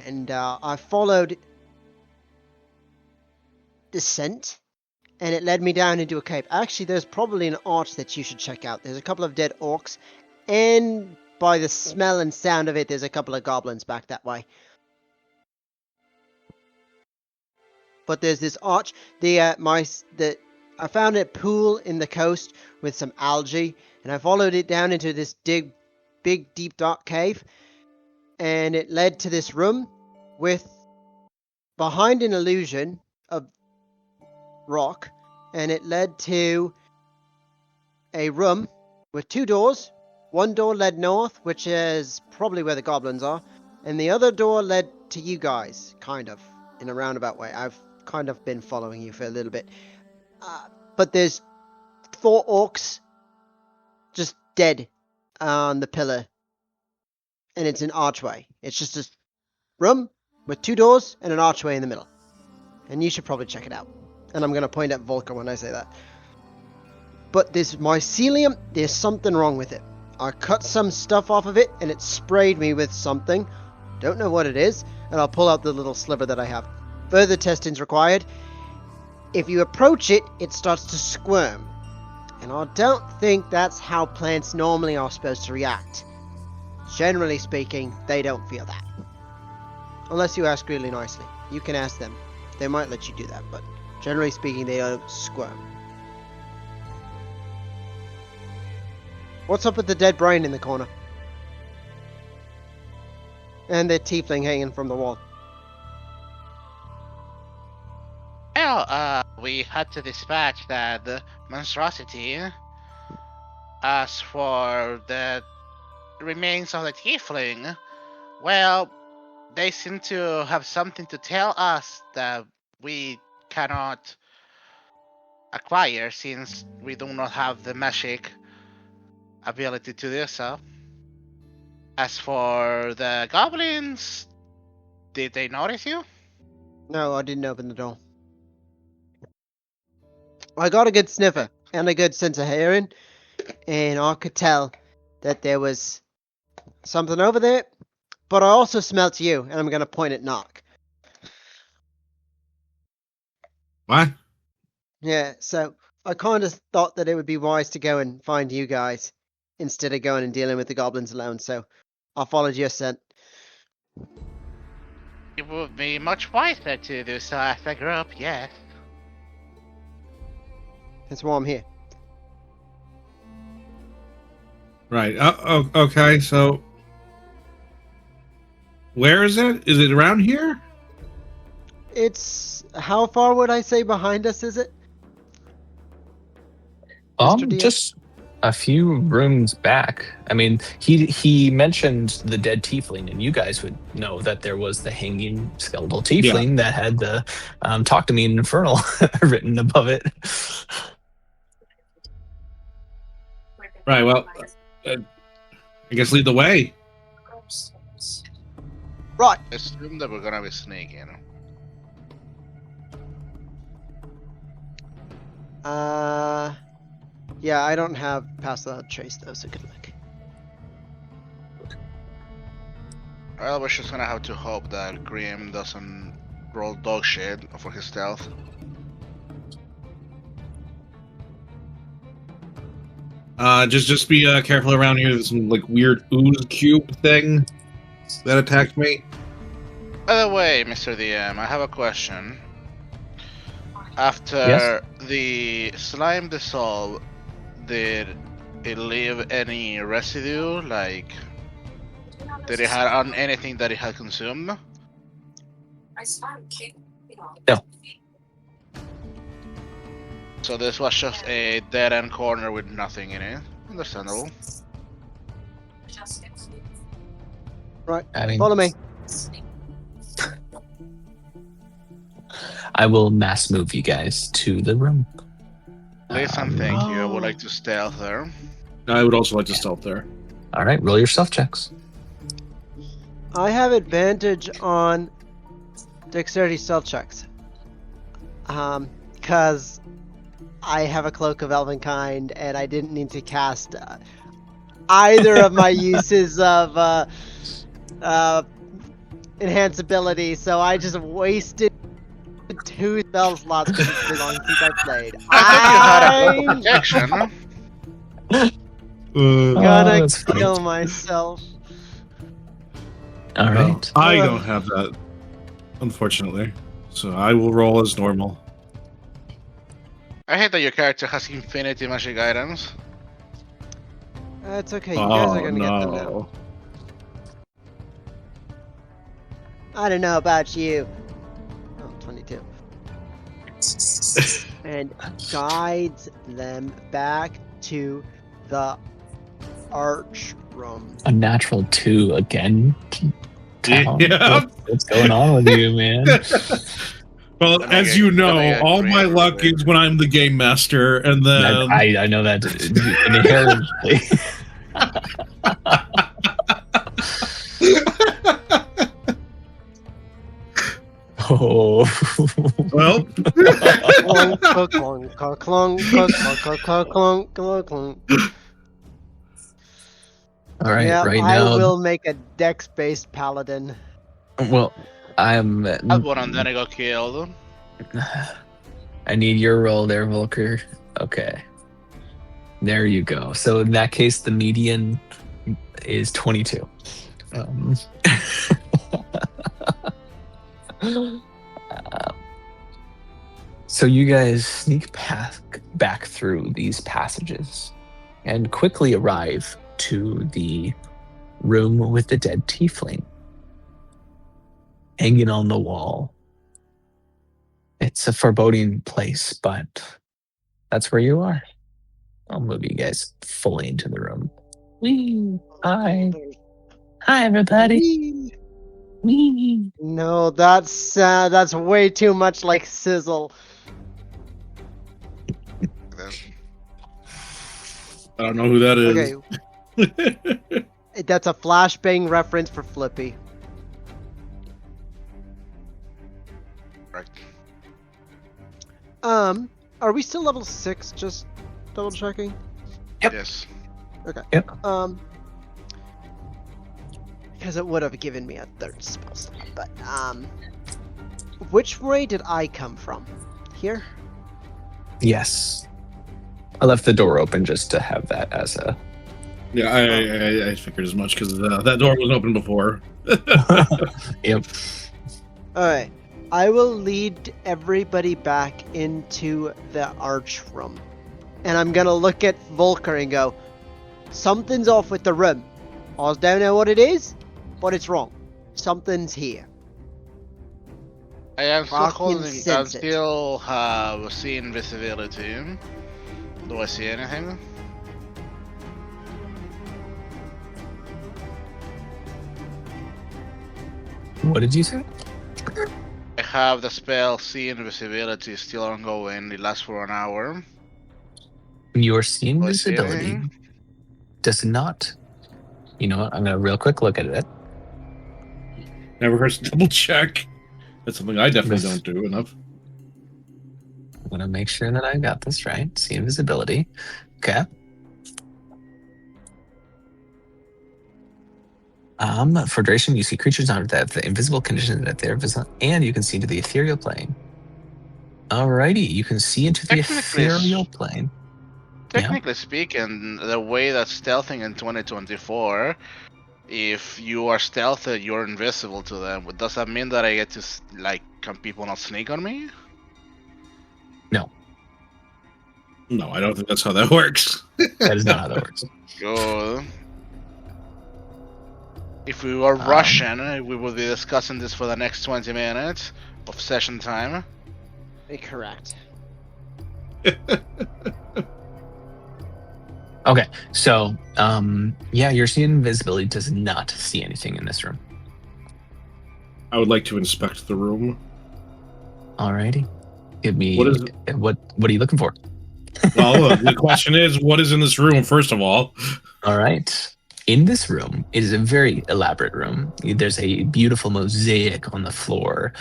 And I followed the scent, and it led me down into a cave. Actually, there's probably an arch that you should check out. There's a couple of dead orcs, and by the smell and sound of it, there's a couple of goblins back that way. But there's this arch. I found a pool in the coast with some algae, and I followed it down into this big, deep, dark cave, and it led to this room with behind an illusion of rock, and it led to a room with two doors. One door led north, which is probably where the goblins are, and the other door led to you guys, kind of, in a roundabout way. I've kind of been following you for a little bit. But there's 4 orcs just dead on the pillar, and it's an archway. It's just a room with 2 doors and an archway in the middle. And you should probably check it out. And I'm going to point at Volker when I say that. But this mycelium, there's something wrong with it. I cut some stuff off of it, and it sprayed me with something. Don't know what it is. And I'll pull out the little sliver that I have. further testing's required. If you approach it, it starts to squirm. And I don't think that's how plants normally are supposed to react. Generally speaking, they don't feel that. Unless you ask really nicely. You can ask them. They might let you do that, but generally speaking, they don't squirm. What's up with the dead brain in the corner? And the tiefling hanging from the wall. Well, we had to dispatch that monstrosity. As for the remains of the tiefling, well, they seem to have something to tell us that we cannot acquire since we do not have the magic ability to do so. As for the goblins, did they notice you? No, I didn't open the door. I got a good sniffer and a good sense of hearing, and I could tell that there was something over there, but I also smelt you, and I'm going to point at Knock. What? Yeah, so I kind of thought that it would be wise to go and find you guys instead of going and dealing with the goblins alone, so I followed your scent. It would be much wiser to do so as a group, yes. That's why I'm here. Right. Okay, so where is it? Is it around here? It's... how far would I say behind us is it? Mr. DM? Just a few rooms back. I mean, he mentioned the dead tiefling, and you guys would know that there was the hanging skeletal tiefling that had the "Talk to Me in Infernal" written above it. Right. Well, I guess lead the way. Right. Assume that we're gonna be sneaking. Yeah, I don't have Pass Without Trace though, so good luck. Well, we're just gonna have to hope that Grim doesn't roll dog shit for his stealth. Just be careful around here. There's some like weird ooze cube thing that attacked me. By the way, Mr. DM, I have a question. After Yes? the slime dissolve, did it leave any residue? Like, did it have on anything that it had consumed? No. So this was just a dead-end corner with nothing in it. Understandable. Right, I mean, follow me. I will mass move you guys to the room. Listen, thank you. I would like to stealth there. I would also like to stealth there. All right, roll your stealth checks. I have advantage on dexterity stealth checks. Cause I have a cloak of elvenkind and I didn't need to cast either of my uses of enhanceability, so I just wasted 2 spell slots because it's been long since I played. I thought you had a protection. Gonna that's funny. kill myself. All right. I don't have that, unfortunately. So I will roll as normal. I hate that your character has infinity magic items. It's okay, you guys are gonna get them now. no. I don't know about you. Oh, 22. And guides them back to the arch room. A natural 2 again. Tom, Yeah. what's going on with you, man? Well, Gonna as get- you gonna know, get all green my luck everywhere. is when I'm the game master, and then I know that inherently. Oh. well, Clunk, clunk, clunk, clunk, clunk, clunk, clunk, clunk, clunk, clunk. All right, Yeah, right I now. will make a dex-based paladin. Well, I'm. Had one and then I got killed. I need your roll there, Volker. Okay. There you go. So in that case, the median is 22. So you guys sneak back through these passages and quickly arrive to the room with the dead tiefling hanging on the wall. It's a foreboding place, but that's where you are. I'll move you guys fully into the room. Wee. Hi. Hi, everybody. Whee! Wee. No, that's way too much like sizzle. I don't know who that is. Okay, that's a flashbang reference for Flippy. Right. Are we still level 6? Just double checking. Yep. Yes. Okay. Yep. Because it would have given me a third spell slot, but which way did I come from? Here? Yes. I left the door open just to have that as a... Yeah, I figured as much because that door was open before. Yep. Alright. I will lead everybody back into the arch room. And I'm gonna look at Volker and go, something's off with the room. I don't know what it is, but it's wrong. Something's here. I am still Fucking holding. I sense it. still have see invisibility. Do I see anything? What did you say? I have the spell see invisibility still ongoing. It lasts for an hour. Your seeing Do I see visibility anything? does not... You know what? I'm going to real quick look at it. Never hurts to double check. That's something I definitely don't do enough. I'm going to make sure that I got this right. See invisibility. Okay. For duration, you see creatures under the invisible condition that they're visible, and you can see into the ethereal plane. Alrighty, you can see into the Technically, ethereal plane. Technically speaking, the way that's stealthing in 2024, if you are stealthy, you're invisible to them. Does that mean that I get to, can people not sneak on me? No, I don't think that's how that works. That is not how that works. Good. If we were Russian, we would be discussing this for the next 20 minutes of session time. Correct. Okay, so, yeah, your seeing invisibility does not see anything in this room. I would like to inspect the room. Alrighty. Give me... What is What are you looking for? Well, the question is, what is in this room, first of all? All right. In this room, it is a very elaborate room. There's a beautiful mosaic on the floor.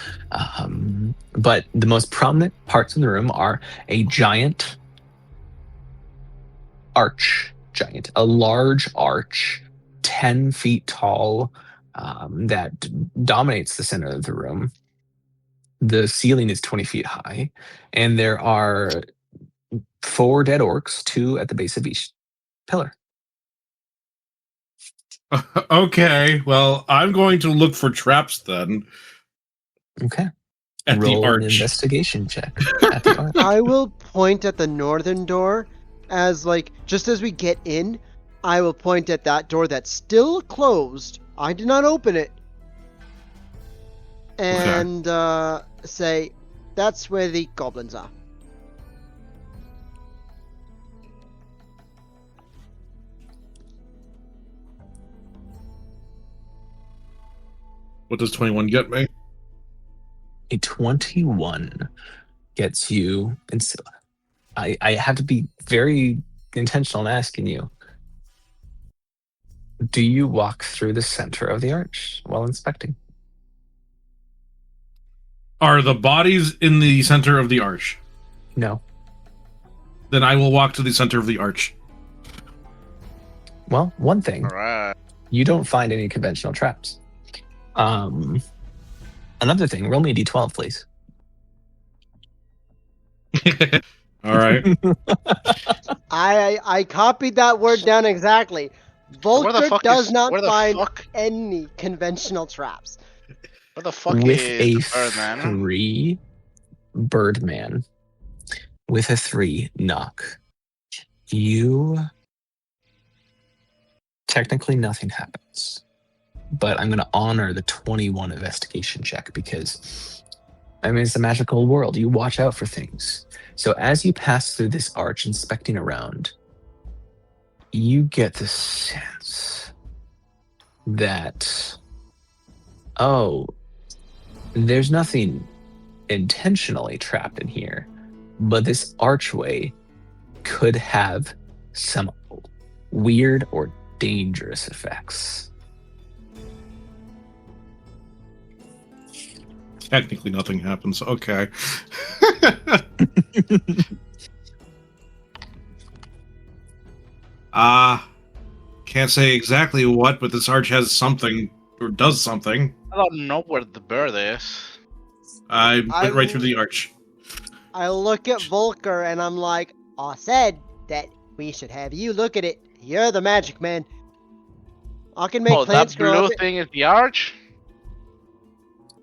But the most prominent parts of the room are a giant arch. A large arch, 10 feet tall, that dominates the center of the room. The ceiling is 20 feet high, and there are 4 dead orcs, 2 at the base of each pillar. Okay, well, I'm going to look for traps then. Okay. At Roll the an arch. investigation check at the arch. I will point at the northern door as just as we get in, I will point at that door that's still closed. I did not open it. And say, that's where the goblins are. What does 21 get me? A 21 gets you, and so I have to be very intentional in asking you, do you walk through the center of the arch while inspecting? Are the bodies in the center of the arch? No. Then I will walk to the center of the arch. Well, one thing, Alright. you don't find any conventional traps. Another thing, roll me a d12, please. All right. I copied that word down exactly. Where the Volker fuck does is not where the find fuck any conventional traps. where the fuck With is a the Birdman? 3, Birdman. With a 3, knock. You technically nothing happens, but I'm going to honor the 21 investigation check because I mean it's a magical world. You watch out for things. So as you pass through this arch, inspecting around, you get the sense that there's nothing intentionally trapped in here, but this archway could have some weird or dangerous effects. Technically, nothing happens. Okay. Can't say exactly what, but this arch has something or does something. I don't know where the bird is. I I went right through the arch. I look at Volker and I'm like, I said that we should have you look at it. You're the magic man. I can make Oh, plants that grow blue up. thing is the arch?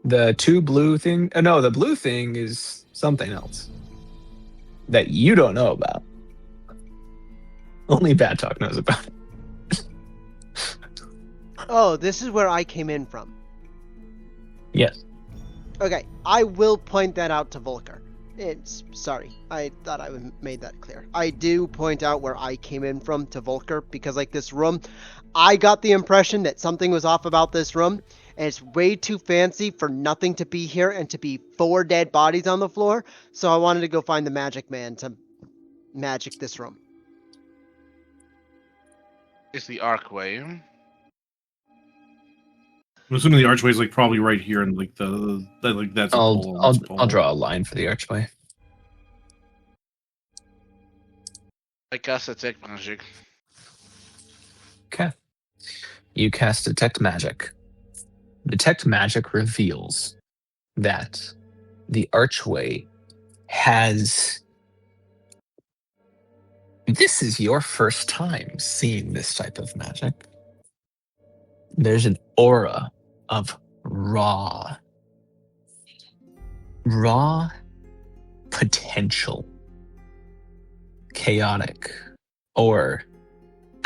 The 2 blue thing, no, the blue thing is something else that you don't know about. Only Bad Talk knows about it. Oh, this is where I came in from. Yes. Okay, I will point that out to Volker. Sorry, I thought I made that clear. I do point out where I came in from to Volker because, like, this room, I got the impression that something was off about this room, and it's way too fancy for nothing to be here and to be 4 dead bodies on the floor. So I wanted to go find the magic man to magic this room. It's the archway. I'm assuming the archway is like probably right here, and like that's. I'll draw a line for the archway. I cast detect magic. Okay. You cast Detect Magic. Detect Magic reveals that the archway has... This is your first time seeing this type of magic. There's an aura of raw potential, chaotic, or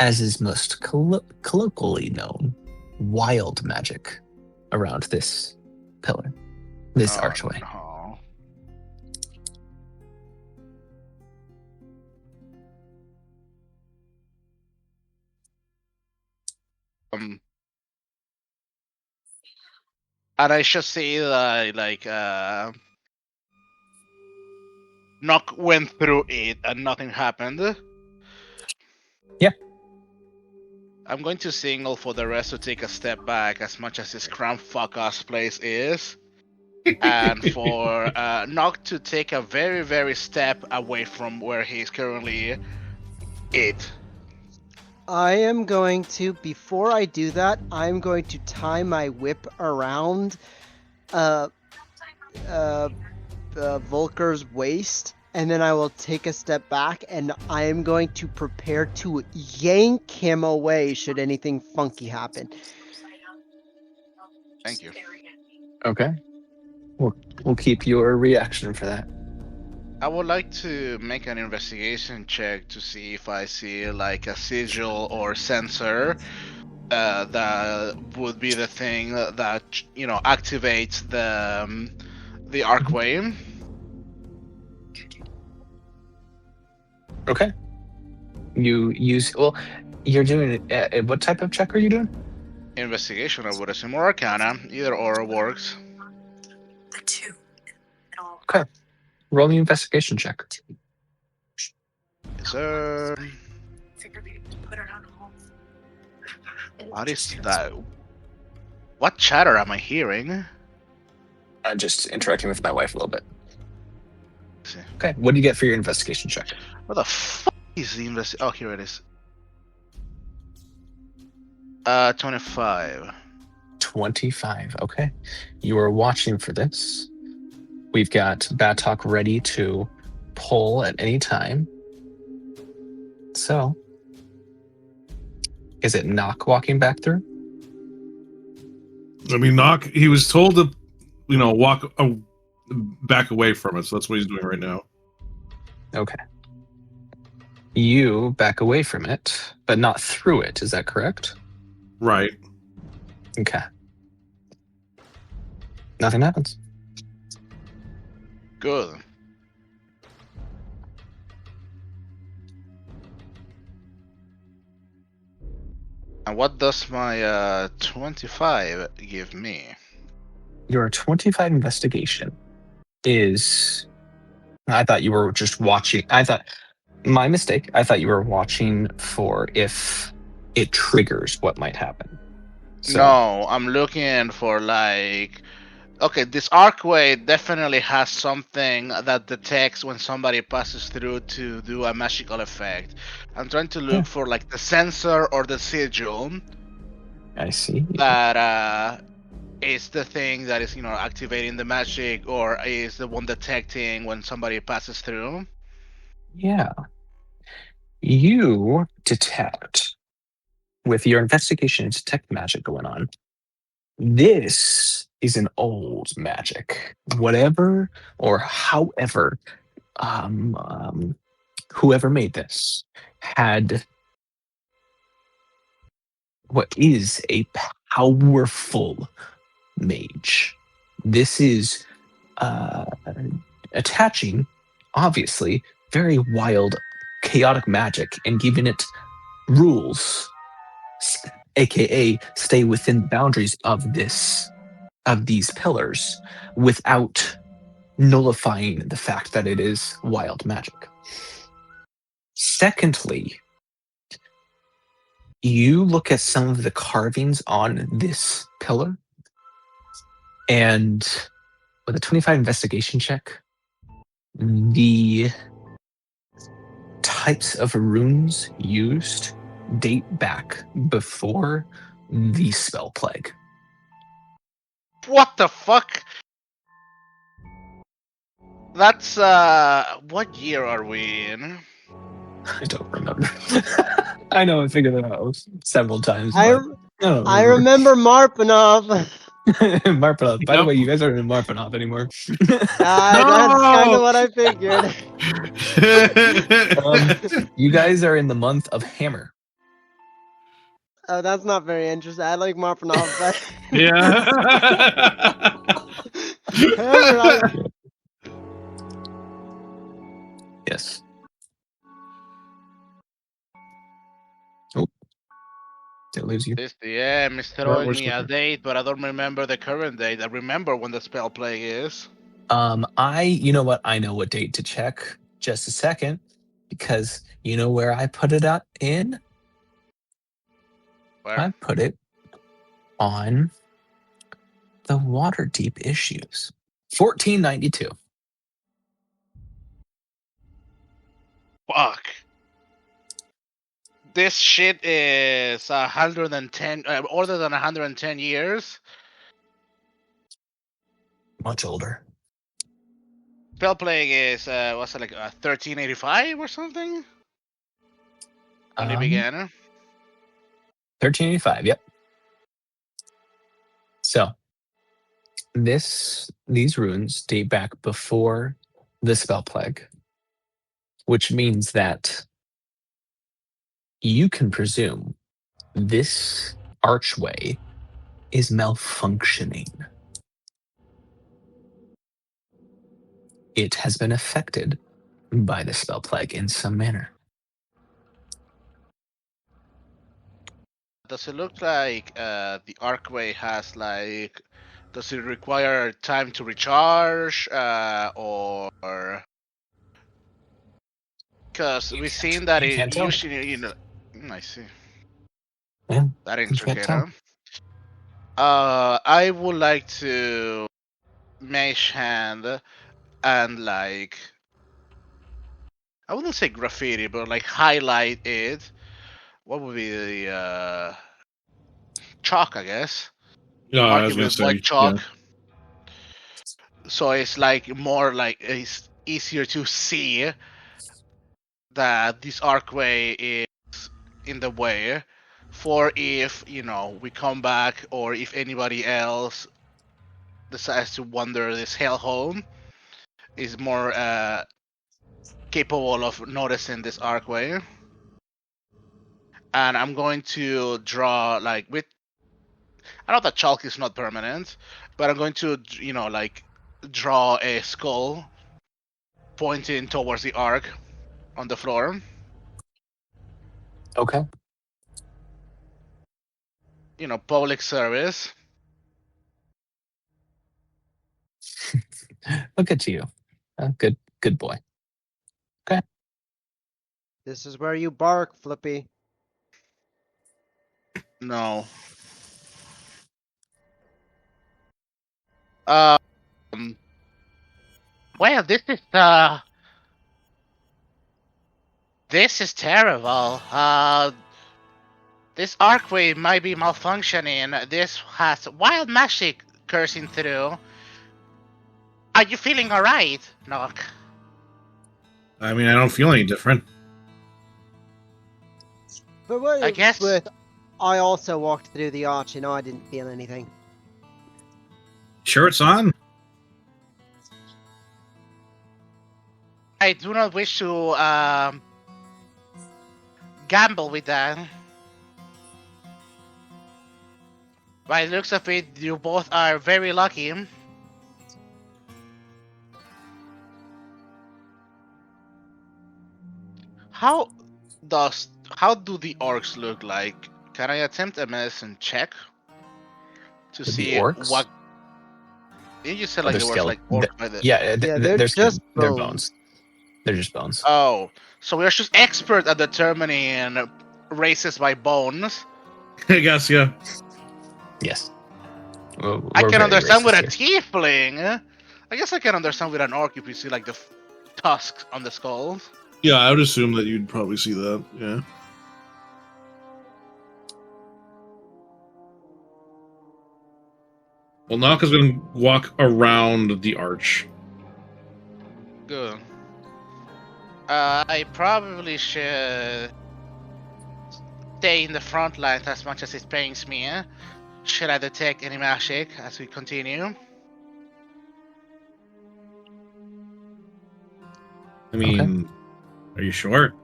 as is most colloquially known, wild magic around this pillar, this archway. No. And I should say that Nock went through it and nothing happened. Yeah. I'm going to signal for the rest to take a step back, as much as this cram fuck ass place is, and for Nock to take a very, very step away from where he's currently it. I am going to, before I do that, I'm going to tie my whip around Volker's waist, and then I will take a step back, and I am going to prepare to yank him away should anything funky happen. Thank you. Okay. We'll keep your reaction for that. I would like to make an investigation check to see if I see like a sigil or sensor that would be the thing that activates the archway. Okay. You use you're doing it. What type of check are you doing? Investigation, I would assume, or Arcana. Either or works. The 2. Okay. Roll the investigation check. Yes, sir. Put it on hold. What is that? What chatter am I hearing? I'm just interacting with my wife a little bit. Let's see. Okay. What do you get for your investigation check? What the fuck is the Oh, here it is. 25. 25. Okay. You are watching for this. We've got Batok ready to pull at any time. So, is it Knock walking back through? I mean, Knock, he was told to, walk back away from it, so that's what he's doing right now. Okay. You back away from it, but not through it. Is that correct? Right. Okay. Nothing happens. Good. And what does my 25 give me? Your 25 investigation is. I thought you were just watching. My mistake. I thought you were watching for if it triggers what might happen. So, No, I'm looking for like. Okay, this archway definitely has something that detects when somebody passes through to do a magical effect. I'm trying to look for like the sensor or the sigil I see. that is the thing that is activating the magic, or is the one detecting when somebody passes through. Yeah. You detect, with your investigation, detect magic going on. This is an old magic. Whatever or however, whoever made this had what is a powerful mage. This is attaching, obviously, very wild, chaotic magic and giving it rules, aka stay within the boundaries of these pillars without nullifying the fact that it is wild magic. Secondly, you look at some of the carvings on this pillar, and with a 25 investigation check, the types of runes used date back before the spell plague. What the fuck? That's what year are we in? I don't remember. I know I figured it out several times. I But I remember Marpanov. Marpanov. By the Yep. way, you guys aren't in Marpanov anymore. That's kind of what I figured. You guys are in the month of Hammer. Oh, that's not very interesting. I like Marpanov, but Yeah. Hammer, Yes. Oh, that leaves you. Yeah, Mr. throwing me a date, but I don't remember the current date. I remember when the spell plague is. You know what? I know what date to check. Just a second, because you know where I put it up in? Where? I put it on the Waterdeep issues. 1492. Fuck. This shit is 110, older than 110 years. Much older. Spell plague is what's it like 1385 or something? When it began. 1385. Yep. So these runes date back before the spell plague, which means that you can presume this archway is malfunctioning. It has been affected by the spell plague in some manner. Does it look like the archway has like? Does it require time to recharge, or? Because we've seen that it can't tell. usually, I see. Yeah, That you can't intricate, tell. huh? I would like to Mage hand and like, I wouldn't say graffiti, but like highlight it. What would be the chalk, I guess? Yeah, I mark was it gonna with say. white chalk. Yeah. So it's like more like it's easier to see that this archway is in the way for if we come back or if anybody else decides to wander this hellhole is more capable of noticing this archway. And I'm going to draw like with I know that chalk is not permanent, but I'm going to like draw a skull pointing towards the arc on the floor. Okay. Public service. Look at you. Good boy. Okay. This is where you bark, Flippy. No. Um. Well, this is terrible. This archway might be malfunctioning. This has wild magic coursing through. Are you feeling alright, Nook? I mean, I don't feel any different. But what I if guess- with I also walked through the arch and I didn't feel anything. Sure, it's on. I do not wish to gamble with that. By the looks of it, you both are very lucky. How do the orcs look like? Can I attempt a medicine check to The see orcs? what? You said Oh, like they're they were skele- like orc by the. Yeah, Yeah, they're they're skin- just they're bones. bones. They're just bones. Oh, so we're just expert at determining races by bones. I guess, yeah. Yes. I We're can very understand with a racist here. tiefling. I guess I can understand with an orc if you see like the tusks on the skulls. Yeah, I would assume that you'd probably see that, yeah. Well, Naka's gonna walk around the arch. Good. I probably should stay in the front line as much as it pains me. Should I detect any magic as we continue? I mean, are you sure?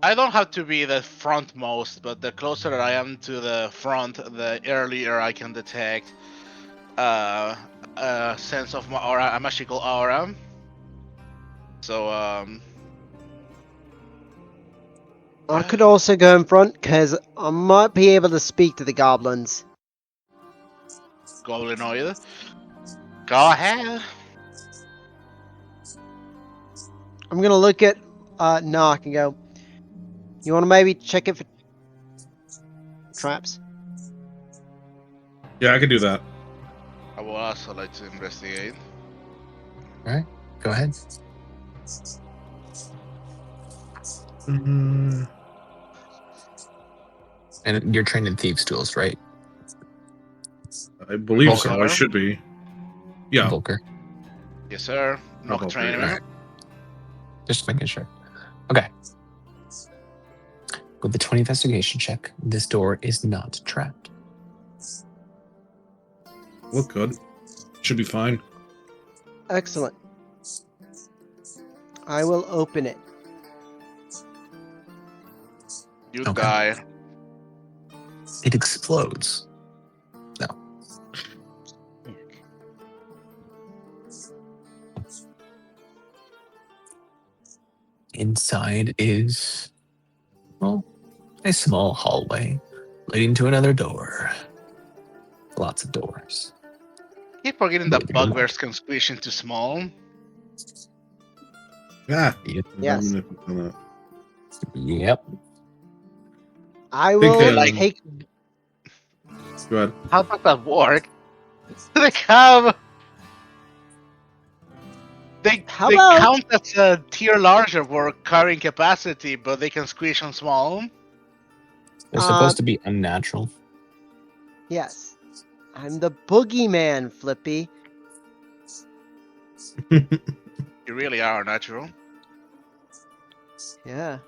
I don't have to be the frontmost, but the closer I am to the front, the earlier I can detect a sense of my aura, a magical aura. So, I could also go in front because I might be able to speak to the goblins. Goblinoid. Go ahead. I'm gonna look at Knock and go, you want to maybe check it for traps? Yeah, I could do that. I would also like to investigate. All right, go ahead. And you're trained in thieves' tools, right? I believe so. Volker? I should be. Yeah. Volker. Yes, sir. Knock Okay, trainer. alright. Just making sure. Okay. With the 20 investigation check, this door is not trapped. Look good. Should be fine. Excellent. I will open it. You Okay. die. It explodes. No. Inside is, well, a small hallway leading to another door. Lots of doors. Keep forgetting that Believe it or not. bugbears can squish into small. Yeah. Yes. Yep. I Think will that- take. Go ahead. How does that work? They have. They How they about- count as a tier larger for carrying capacity, but they can squish on small. They're supposed to be unnatural. Yes. I'm the boogeyman, Flippy. You really are natural. Yeah.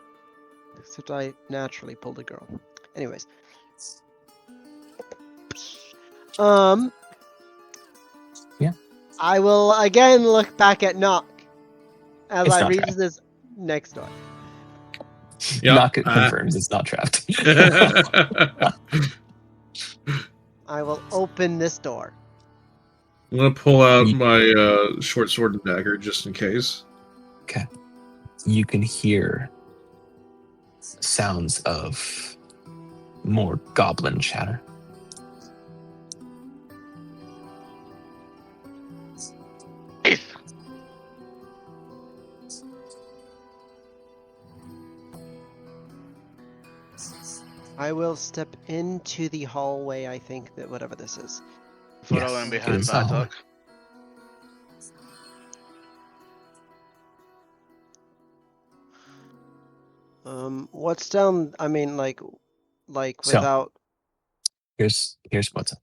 Except I naturally pulled a girl. Anyways. Yeah. I will again look back at Knock as It's I not reach trapped. this next door. Yep. Knock it confirms it's not trapped. I will open this door. I'm gonna pull out my short sword and dagger just in case. Okay. You can hear sounds of more goblin chatter. I will step into the hallway, I think, that whatever this is. Following Get behind inside. Batok. What's down, I mean, like So- without... Here's what's up.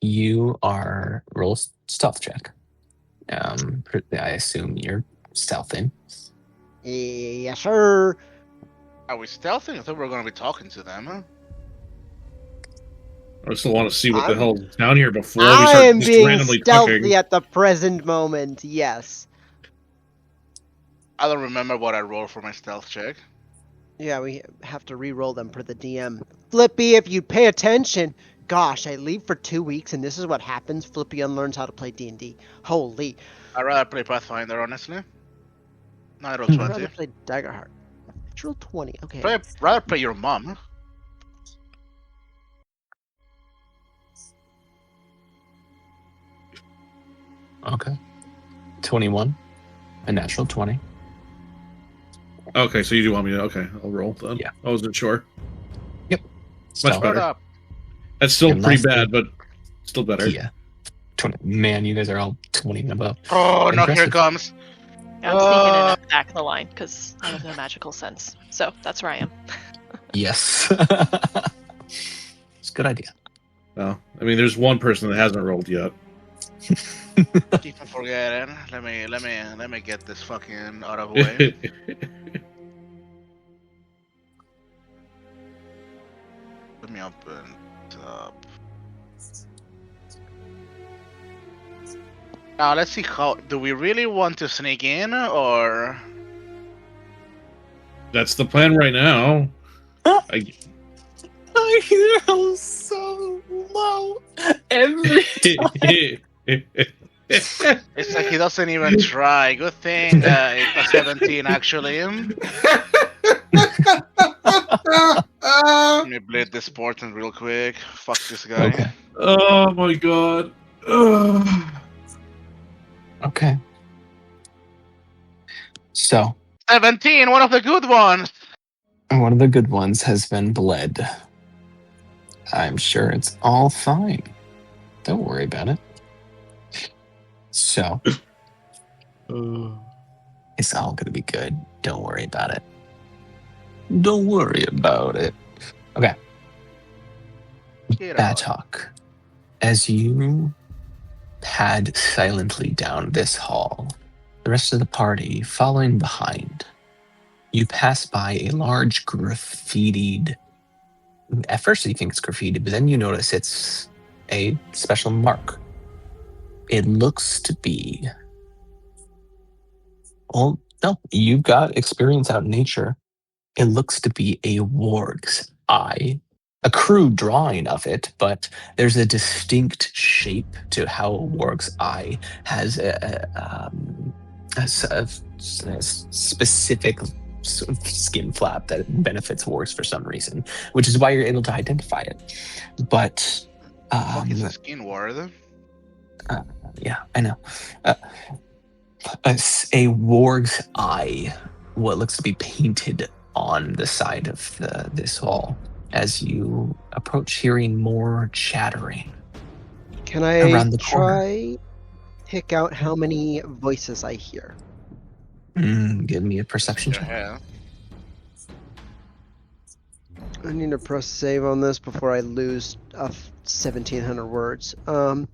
You are roll stealth check. I assume you're stealthing. Yes, sir. Are we stealthing? I thought we were going to be talking to them. Huh? I still want to see what the I'm- hell is down here before we I start am just being randomly stealthy talking. at the present moment, yes. I don't remember what I rolled for my stealth check. Yeah, we have to re-roll them per the DM. Flippy, if you pay attention... Gosh, I leave for 2 weeks and this is what happens. Flippy unlearns how to play D&D. Holy. I'd rather play Pathfinder, honestly. No, I roll I'd 20. rather play Daggerheart. Natural 20, okay. Rather play your mom. Okay. 21. A natural 20. Okay, so you do want me to? Okay, I'll roll then. Yeah. I wasn't sure. Stealth. better. Shut up. That's still And pretty lastly- bad, but still better. Yeah. 20. Man, you guys are all 20 and above. Oh, no, here Impressive. it comes. I'm sneaking in at the back of the line because I have no magical sense. So that's where I am. Yes. It's a good idea. Well, I mean, there's one person that hasn't rolled yet. Keep on forgetting. Let me get this fucking out of the way. Let me open it up. Now let's see how. Do we really want to sneak in or? That's the plan right now. I I roll so low every It's like he doesn't even try. Good thing it's a 17 actually. Let me bleed this portent real quick. Fuck this guy. Okay. Oh my god. Ugh. Okay. So, 17, one of the good ones. one of the good ones has been bled. I'm sure it's all fine. Don't worry about it. So, it's all going to be good. Don't worry about it. Don't worry about it. Okay. Get out. Batok, as you pad silently down this hall, the rest of the party following behind, you pass by a large graffitied. At first, you think it's graffiti, but then you notice it's a special mark. It looks to be. Well, no, you've got experience out in nature. It looks to be a warg's eye. A crude drawing of it, there's a distinct shape to how a warg's eye has a specific sort of skin flap that benefits wargs for some reason, which is why you're able to identify it. But Fuck is the skin ward? yeah, I know. A warg's eye, what looks to be painted on the side of this hall. As you approach, hearing more chattering. Can I Around the corner. try pick out how many voices I hear? Give me a perception check. Yeah. I need to press save on this before I lose 1,700 words. That's a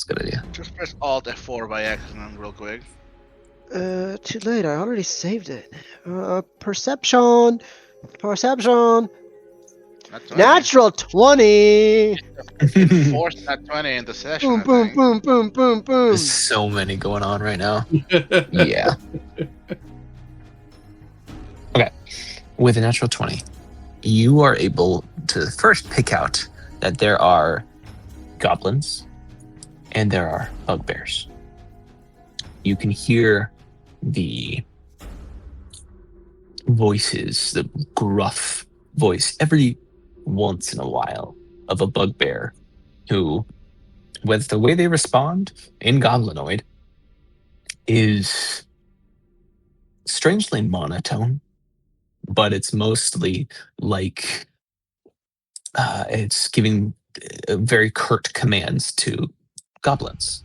good idea. Just press Alt F4 by accident, real quick. Too late. I already saved it. Perception. Not 20. Natural 20. Force that 20 in the session. Boom, boom, boom, boom, boom, boom. There's so many going on right now. Yeah. Okay. With a natural 20, you are able to first pick out that there are goblins and there are bugbears. You can hear the voices, the gruff voice every once in a while of a bugbear who, with the way they respond in Goblinoid, is strangely monotone, but it's mostly like it's giving very curt commands to goblins.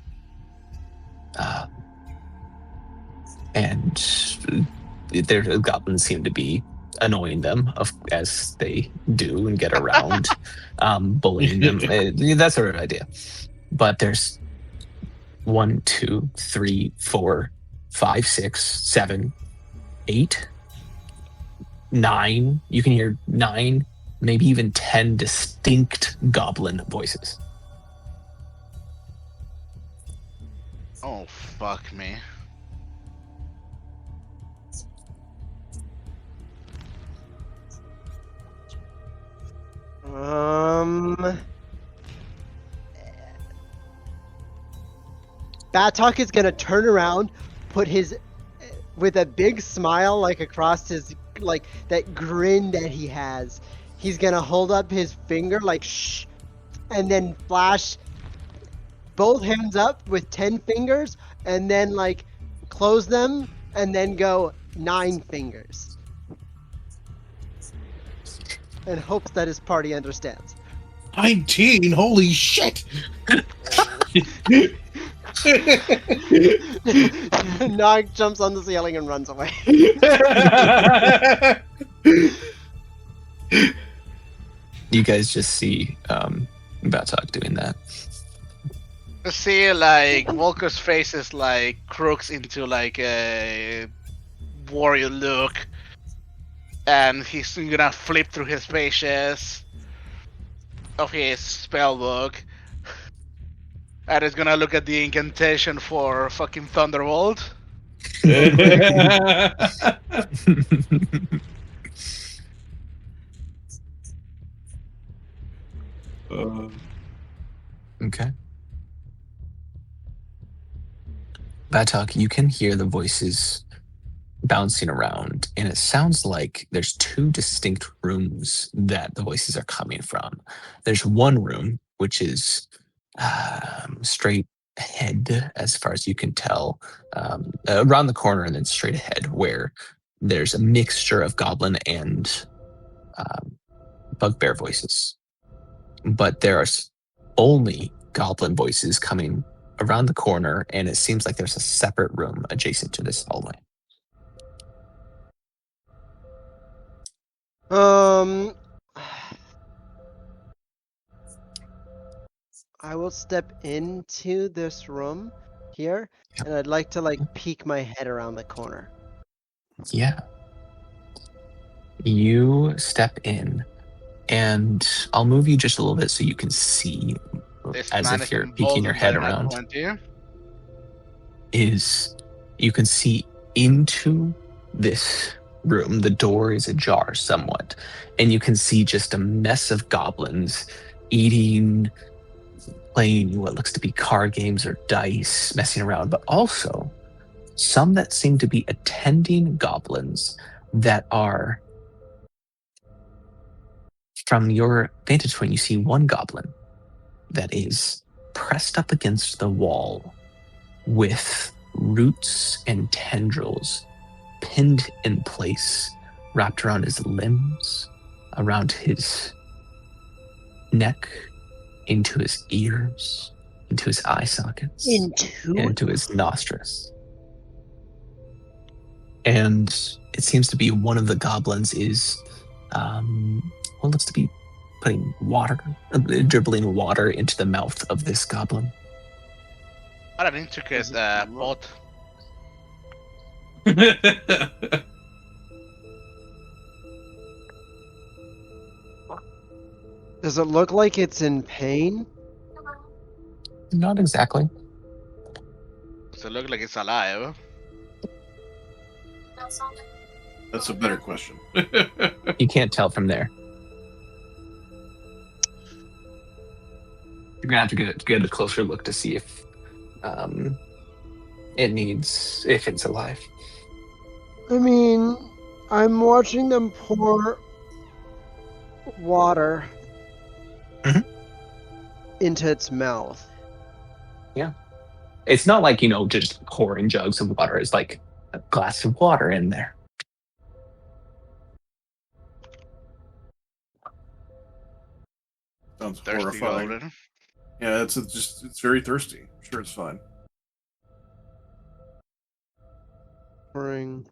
And their goblins seem to be annoying them, as they do and get around, bullying them, that sort of idea. But there's 1, 2, 3, 4, 5, 6, 7, 8, 9. You can hear 9, maybe even 10 distinct goblin voices. Oh, fuck me. Batok is gonna turn around, put his with a big smile like across his like that grin that he has. He's gonna hold up his finger like shh, and then flash both hands up with 10 fingers, and then like close them, and then go 9 fingers, and hopes that his party understands. 19? Holy shit! Nog jumps on the ceiling and runs away. You guys just see Batok doing that. You see, like, Volker's face is like crooks into like a warrior look, and he's gonna flip through his pages of his spell book, and is gonna look at the incantation for fucking Thunderbolt. Okay. Batok, you can hear the voices bouncing around, and it sounds like there's 2 distinct rooms that the voices are coming from. There's one room, which is straight ahead, as far as you can tell, around the corner and then straight ahead, where there's a mixture of goblin and bugbear voices. But there's only goblin voices coming around the corner, and it seems like there's a separate room adjacent to this hallway. I will step into this room here, and I'd like to like peek my head around the corner. Yeah. You step in, and I'll move you just a little bit so you can see, This as man if is you're peeking your emboldened head by my around. 20. Is you can see into this room. The door is ajar somewhat, and you can see just a mess of goblins eating, playing what looks to be card games or dice, messing around, but also some that seem to be attending goblins that are, from your vantage point, you see one goblin that is pressed up against the wall with roots and tendrils pinned in place, wrapped around his limbs, around his neck, into his ears, into his eye sockets, into his nostrils. And it seems to be one of the goblins is What looks to be putting water, dribbling water into the mouth of this goblin. What an intricate Does it pot. Does it look like it's in pain? Not exactly. Does it look like it's alive? That's a better question. You can't tell from there. You're gonna have to get a closer look to see if if it's alive. I mean, I'm watching them pour water Mhm. into its mouth. It's not like, just pouring jugs of water. It's like a glass of water in there. Sounds Thirsty horrifying. goblin. Yeah, it's very thirsty. I'm sure it's fine. Pouring.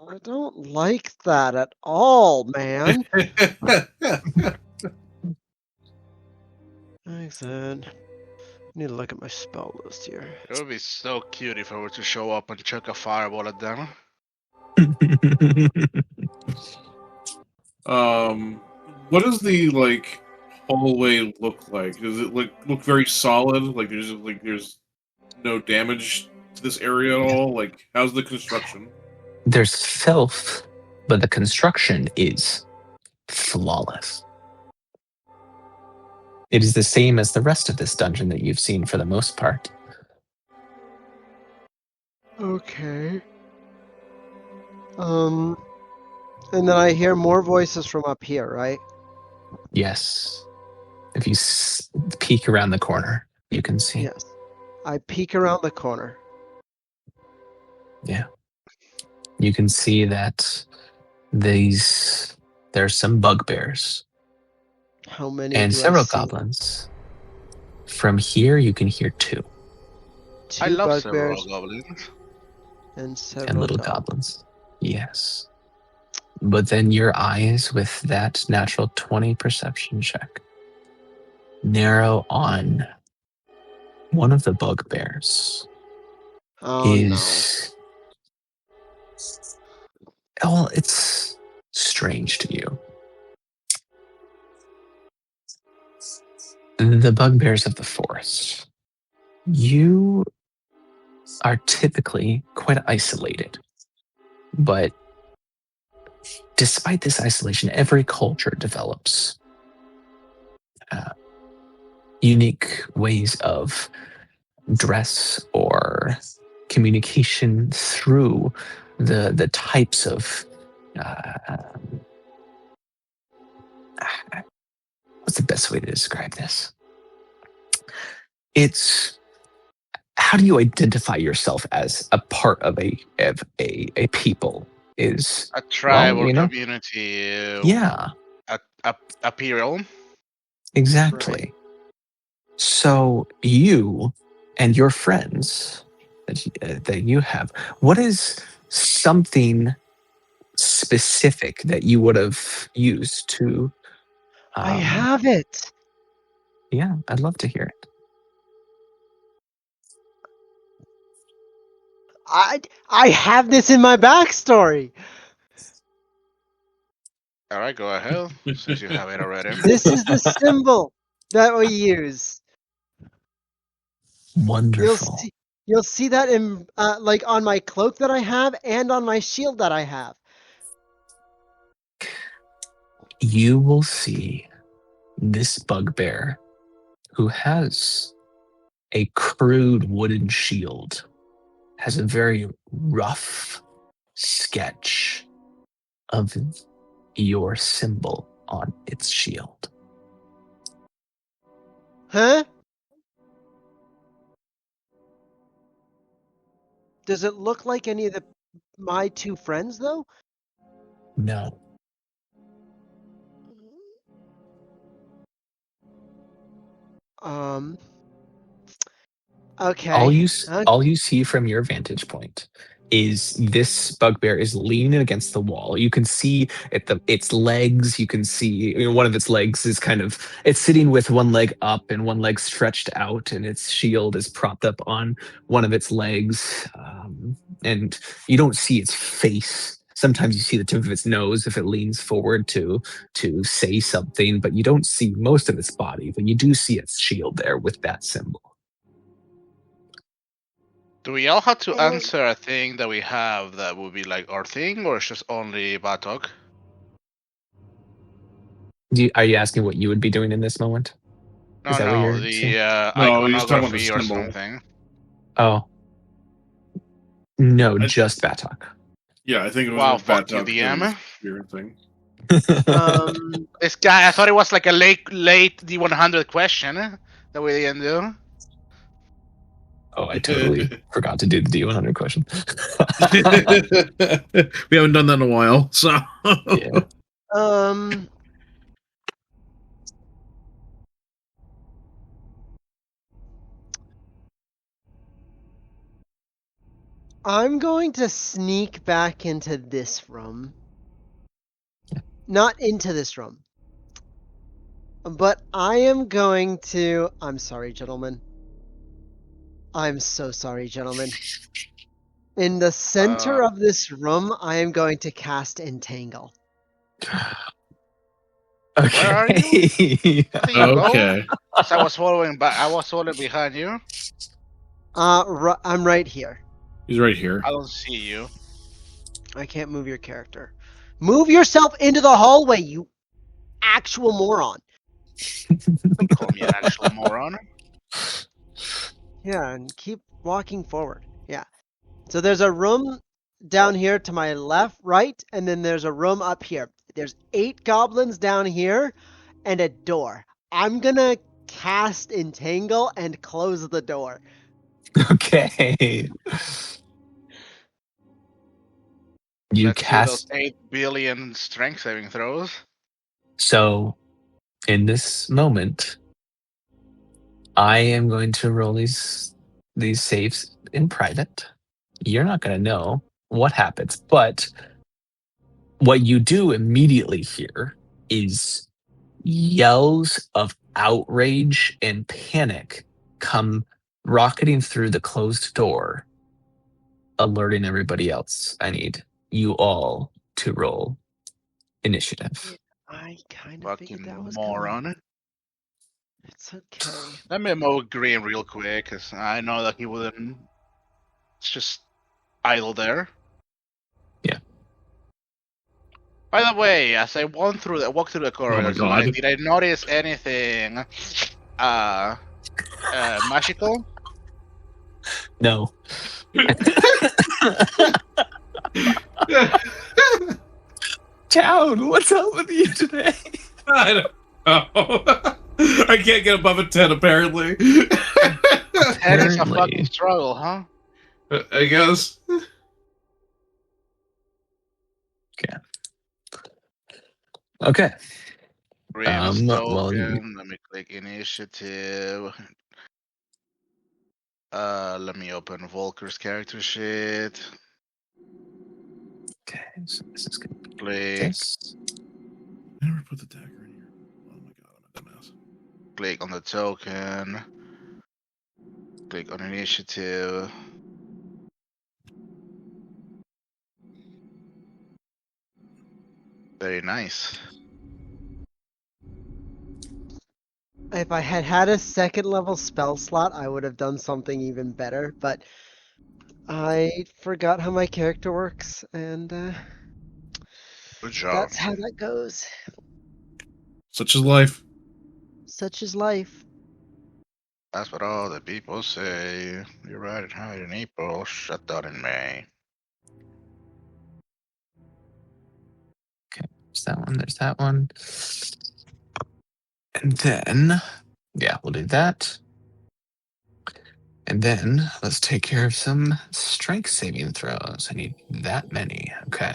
I don't like that at all, man. I said, I need to look at my spell list here. It would be so cute if I were to show up and chuck a fireball at them. What does the hallway look like? Does it look very solid? Like there's no damage to this area at all? Like how's the construction? There's filth, but the construction is flawless. It is the same as the rest of this dungeon that you've seen for the most part. Okay. And then I hear more voices from up here, right? Yes. If you peek around the corner, you can see. Yes. I peek around the corner. Yeah. You can see that there's some bugbears How many and do several I see? goblins. From here, you can hear two I Two love several bugbears goblins. and several and little goblins. Yes. But then your eyes, with that natural 20 perception check, narrow on one of the bugbears. Oh Well, it's strange to you. The bugbears of the forest. You are typically quite isolated, but despite this isolation, every culture develops unique ways of dress or communication through the types of what's the best way to describe this? It's how do you identify yourself as a part of a people? Is A tribe or you know, community. yeah, A period. exactly. Right. So you and your friends that you have, what is something specific that you would have used to? I have it. Yeah, I'd love to hear it. I have this in my backstory. All right, go ahead. Since you have it already. This is the symbol that we use. Wonderful. You'll see that in like on my cloak that I have and on my shield that I have. You will see this bugbear who has a crude wooden shield, has a very rough sketch of your symbol on its shield. Huh? Does it look like any of my two friends though? No. Um. Okay. All you see from your vantage point is this bugbear is leaning against the wall. You can see its legs. You can see one of its legs is it's sitting with one leg up and one leg stretched out, and its shield is propped up on one of its legs. And you don't see its face. Sometimes you see the tip of its nose if it leans forward to say something, but you don't see most of its body. But you do see its shield there with that symbol. Do we all have to Um, answer a thing that we have that would be like our thing, or it's just only Batok? Are you asking what you would be doing in this moment? Is that what No, you're saying? the No, he's talking about the iconography or symbol. something. Oh. No, just Batok. Yeah, I think it was Wow, a fuck you, Batok DM. spirit thing. This guy, I thought it was like a late D100 question that we didn't do. Oh, I totally forgot to do the D100 question. We haven't done that in a while, so Yeah. I'm going to sneak back into this room. Not into this room. But I am going to. I'm sorry, gentlemen. I'm so sorry, gentlemen. In the center of this room, I am going to cast Entangle. Okay. Where are you? Where do you okay. go? 'Cause I was following back. I was following behind you. I'm right here. He's right here. I don't see you. I can't move your character. Move yourself into the hallway, you actual moron. Don't call me an actual moron. Yeah, and keep walking forward. Yeah. So there's a room down here to my left, right, and then there's a room up here. There's 8 goblins down here and a door. I'm gonna cast Entangle and close the door. Okay. You Let's see those cast. 8 billion strength saving throws. So, in this moment, I am going to roll these saves in private. You're not going to know what happens, but what you do immediately hear is yells of outrage and panic come rocketing through the closed door, alerting everybody else. I need you all to roll initiative. I kind of figured that was coming. Moron. It's okay. Let me move green real quick, because I know that he wouldn't. It's just idle there. Yeah. By the way, as I walk through the corridor, God. did I notice anything magical? No. Town, what's up with you today? I don't know. I can't get above a 10, apparently. That is a Apparently. fucking struggle, huh? I guess. Okay. Green's well, token. Let me click initiative. Let me open Volker's character sheet. Okay, so this is gonna be Click, this. I never put the dagger in here. Oh my god, I'm a dumbass. click on the token. Click on initiative. Very nice. If I had had a 2nd level spell slot, I would have done something even better, but I forgot how my character works, and Good job. that's how that goes. Such is life. Such is life. That's what all the people say. You're right and high in April, shut down in May. There's that one. There's that one. And then, yeah, we'll do that. And then let's take care of some strength saving throws. I need that many. Okay.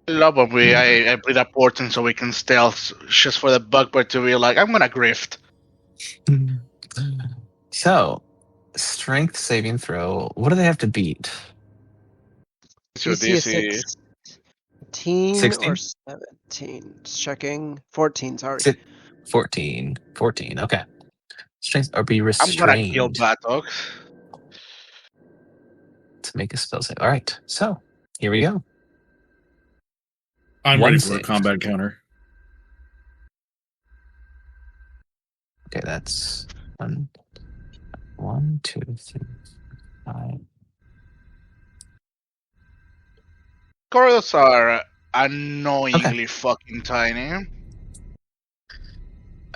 I love when I breed a portent so we can stealth just for the bugbear to be like, I'm gonna grift. So, strength saving throw. What do they have to beat? It's your DC is DC. 16 or 16? 17. Just checking. 14, sorry. 14. 14. Okay. Strength or be I'm gonna kill restrained Batok. to make a spell save. All right. So, here we go. I'm One ready for a save. combat counter. Okay, that's one, 2, 3, 5. Corridors are Okay. annoyingly fucking tiny.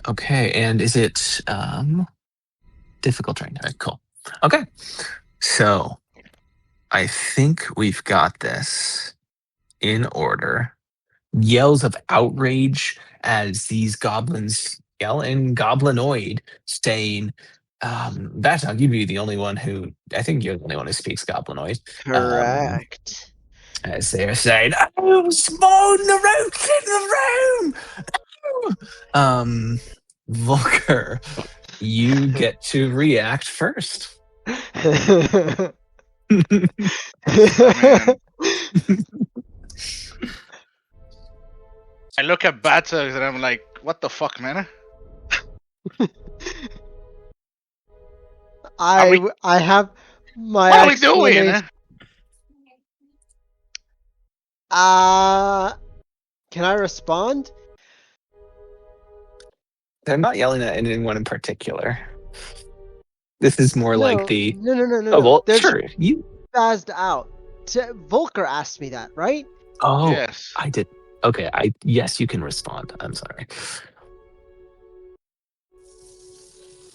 Okay, and is it difficult terrain? All right, cool. Okay. So, I think we've got this in order. Yells of outrage as these goblins yell in goblinoid, saying, Baton, you'd be the only one who, I think you're the only one who speaks goblinoid. Correct. As they're saying, oh, spawn the roach in the room! Oh! Volker, you get to react first. I mean, I look at Batok and I'm like, what the fuck, man? I have my What are we doing? explanation. Can I respond? They're not yelling at anyone in particular. This is more like the, No. oh, well, They're sure. You, spazzed out. Volker asked me that, right? oh, Yes. I did. Okay, yes, you can respond. I'm sorry.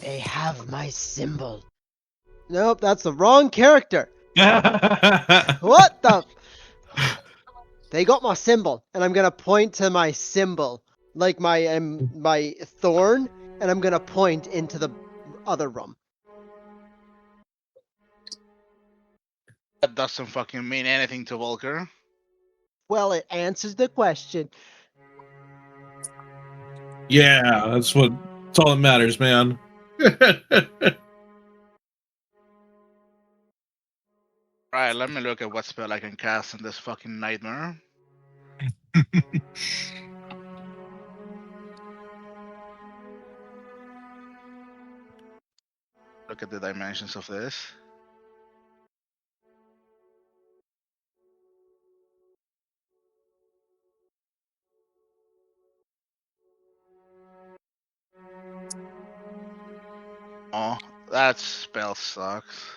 They have my symbol. Nope, that's the wrong character. What the? They got my symbol, and I'm gonna point to my symbol, like my thorn, and I'm gonna point into the other room. That doesn't fucking mean anything to Volker. Well, it answers the question. Yeah, that's all that matters, man. Right, let me look at what spell I can cast in this fucking nightmare. Look at the dimensions of this. Oh, that spell sucks.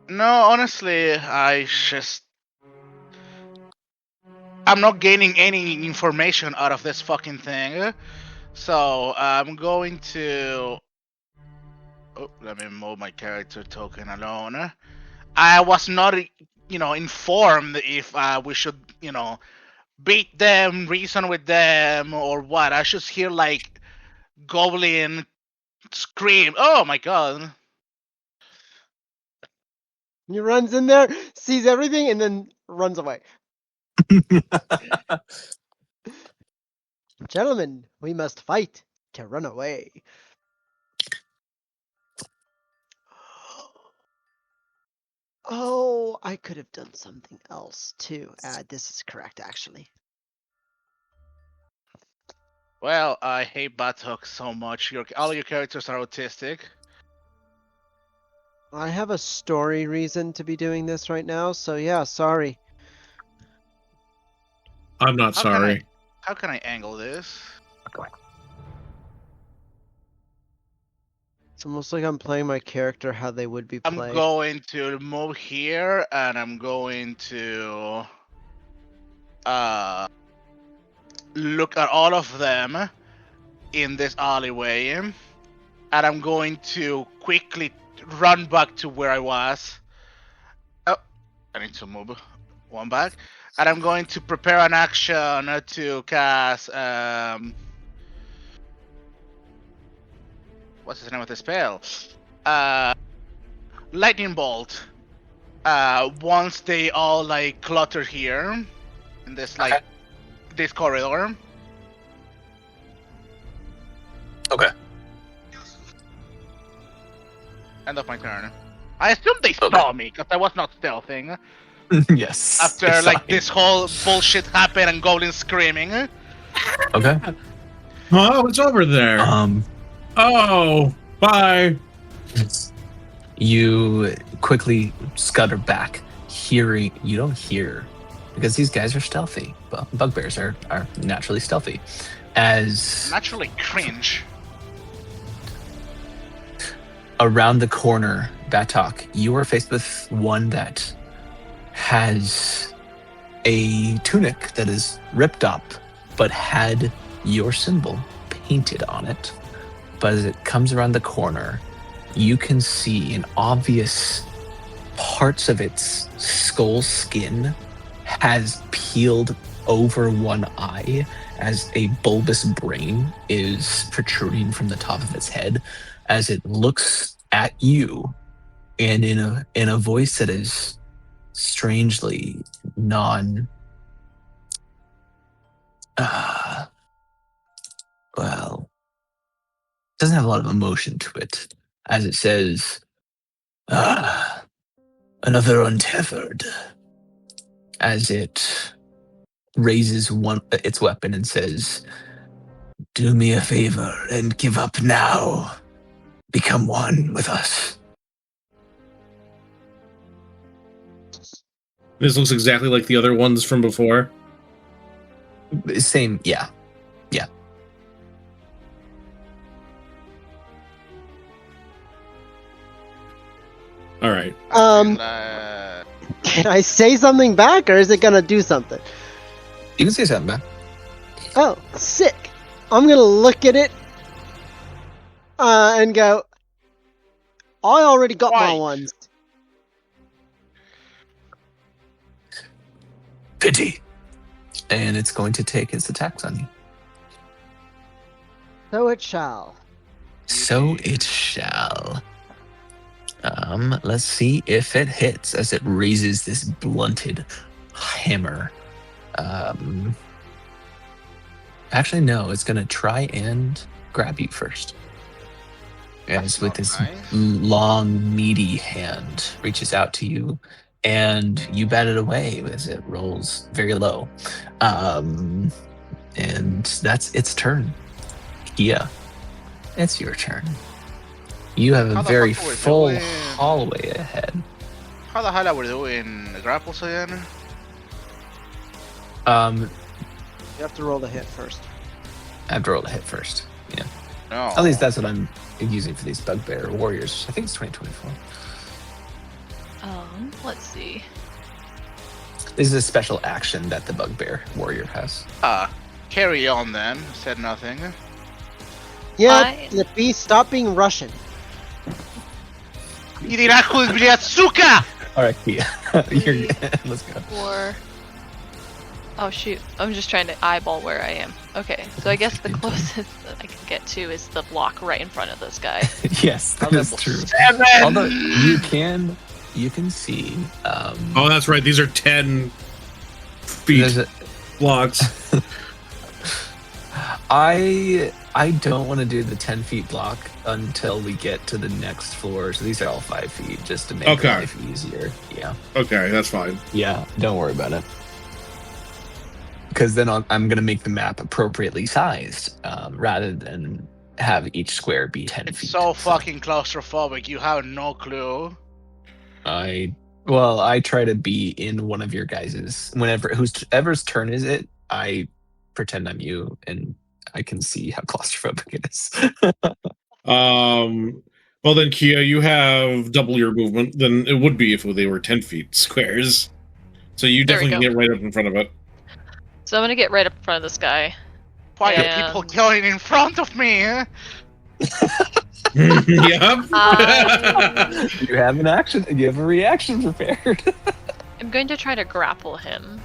No, honestly, I'm not gaining any information out of this fucking thing. So I'm going to. Oh, let me move my character token alone. I was not, informed if we should, beat them, reason with them, or what. I just hear like goblin scream. Oh my god! He runs in there, sees everything, and then runs away. Gentlemen, we must fight to run away. Oh, I could have done something else too. This is correct, actually. Well, I hate Batok so much. All your characters are autistic. I have a story reason to be doing this right now, so yeah, sorry. I'm not How can sorry. How can I angle this? It's almost like I'm playing my character how they would be I'm played. going to move here, and I'm going to look at all of them in this alleyway, and I'm going to quickly run back to where I was. Oh, I need to move one back, and I'm going to prepare an action to cast what's the name of the spell? Lightning bolt. once they all like clutter here in this like this corridor. Okay. End of my turn. I assume they saw me because I was not stealthing. Yes. After I like saw you. this whole bullshit happened and goblins screaming. Okay. Oh, it's over there. Oh, bye. You quickly scutter back, hearing. You don't hear because these guys are stealthy. Well, bugbears are naturally stealthy. As Naturally cringe. around the corner, Batok, you are faced with one that has a tunic that is ripped up, but had your symbol painted on it. But as it comes around the corner, you can see in obvious parts of its skull skin has peeled over one eye as a bulbous brain is protruding from the top of its head as it looks at you, and in a voice that is strangely well, doesn't have a lot of emotion to it, as it says, another untethered, as it raises its weapon and says, do me a favor and give up now. Become one with us. This looks exactly like the other ones from before. Same, yeah. All right. Can I say something back, or is it gonna do something? You can say something back. Oh, sick! I'm gonna look at it and go, I already got my Right. ones. Pity. And it's going to take its attacks on you. So it shall. So it shall. Let's see if it hits as it raises this blunted hammer. Actually, no, it's going to try and grab you first. As with this long, meaty hand reaches out to you, and you bat it away as it rolls very low. And that's its turn. Kia, it's your turn. You have a How the very fuck are we full doing? hallway ahead. How the hell are we doing grapples again? You have to roll the hit first. I have to roll a hit first. Yeah. No. At least that's what I'm using for these bugbear warriors. I think it's 2024. Let's see. This is a special action that the bugbear warrior has. Carry on then. Said nothing. Yeah, Flippy, stop being Russian. Idiraku Bliatsuka! All right, Kia. Let's go. Or oh shoot, I'm just trying to eyeball where I am. Okay, so I guess the closest that I can get to is the block right in front of this guy. Yes, that is true. 7! Although you can see. Oh, that's right. These are 10 there's feet a, blocks. I don't want to do the 10 feet block until we get to the next floor. So these are all 5 feet, just to make life easier. Yeah. Okay, that's fine. Yeah, don't worry about it. Because then I'm going to make the map appropriately sized, rather than have each square be 10 It's feet. so fucking claustrophobic, you have no clue. I try to be in one of your guys's. Whoever's turn is it, I pretend I'm you, and I can see how claustrophobic it is. Well then, Kia, you have double your movement than it would be if they were 10 feet squares. So you There we definitely can go. get right up in front of it. So I'm gonna get right up in front of this guy. Why And- are people going in front of me? Yep. You have an action. You have a reaction prepared. I'm going to try to grapple him.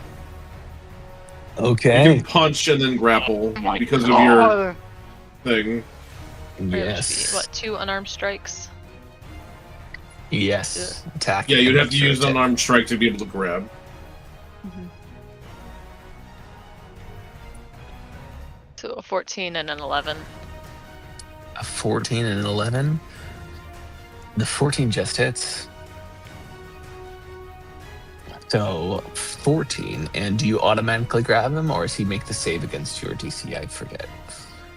You Okay. can punch and then grapple Oh my because of God. your thing. Or let's Yes. see, what, 2 unarmed strikes? Yes. Attack. Yeah, and you'd have to extra use an attack. unarmed strike to be able to grab. So a 14 and an 11. A 14 and an 11. The 14 just hits. So 14, and do you automatically grab him, or does he make the save against your DC? I forget,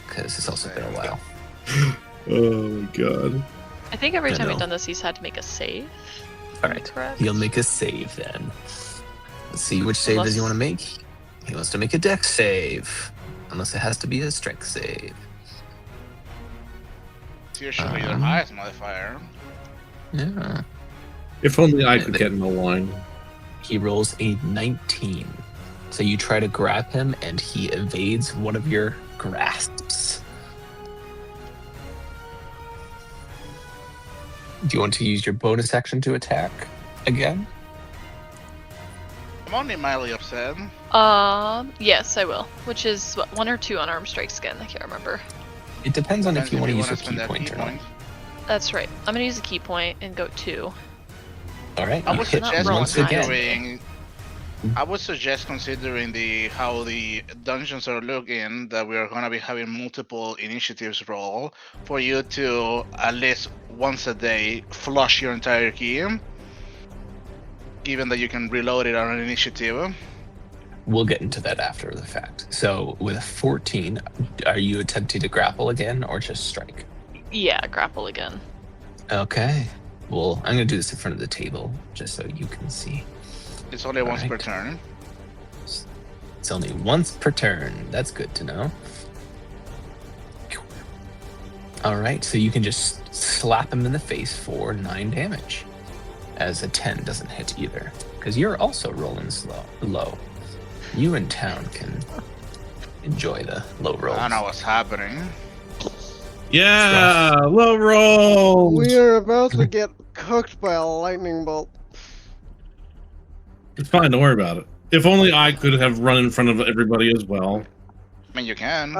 because it's also been a while. Oh my god. I think every No, time no. we've done this, he's had to make a save. All right, Correct. he'll make a save then. Let's see, which save does he want to make? He wants to make a dex save, unless it has to be a strength save. It's usually your highest modifier. Yeah. If only I could get in the line. He rolls a 19. So you try to grab him, and he evades one of your grasps. Do you want to use your bonus action to attack again? I'm only mildly upset. Yes, I will. Which is what, 1 or 2 unarmed strikes again. I can't remember. It depends on if you want to use wanna your spend key that point or not. That's right. I'm gonna use a key point and go 2. All right, I you would hit suggest once again. considering. I would suggest considering how the dungeons are looking, that we are gonna be having multiple initiatives roll for you to at least once a day flush your entire key. Given that you can reload it on an initiative. We'll get into that after the fact. So with a 14, are you attempting to grapple again or just strike? Yeah, grapple again. Okay. Well, I'm going to do this in front of the table just so you can see. It's only once per Alright. turn. It's only once per turn. That's good to know. All right, so you can just slap him in the face for 9 damage, as a 10 doesn't hit either, because you're also rolling low. You in town can enjoy the low rolls. I don't know what's happening. Yeah, low roll. We are about to get cooked by a lightning bolt. It's fine. Don't worry about it. If only I could have run in front of everybody as well. I mean, you can.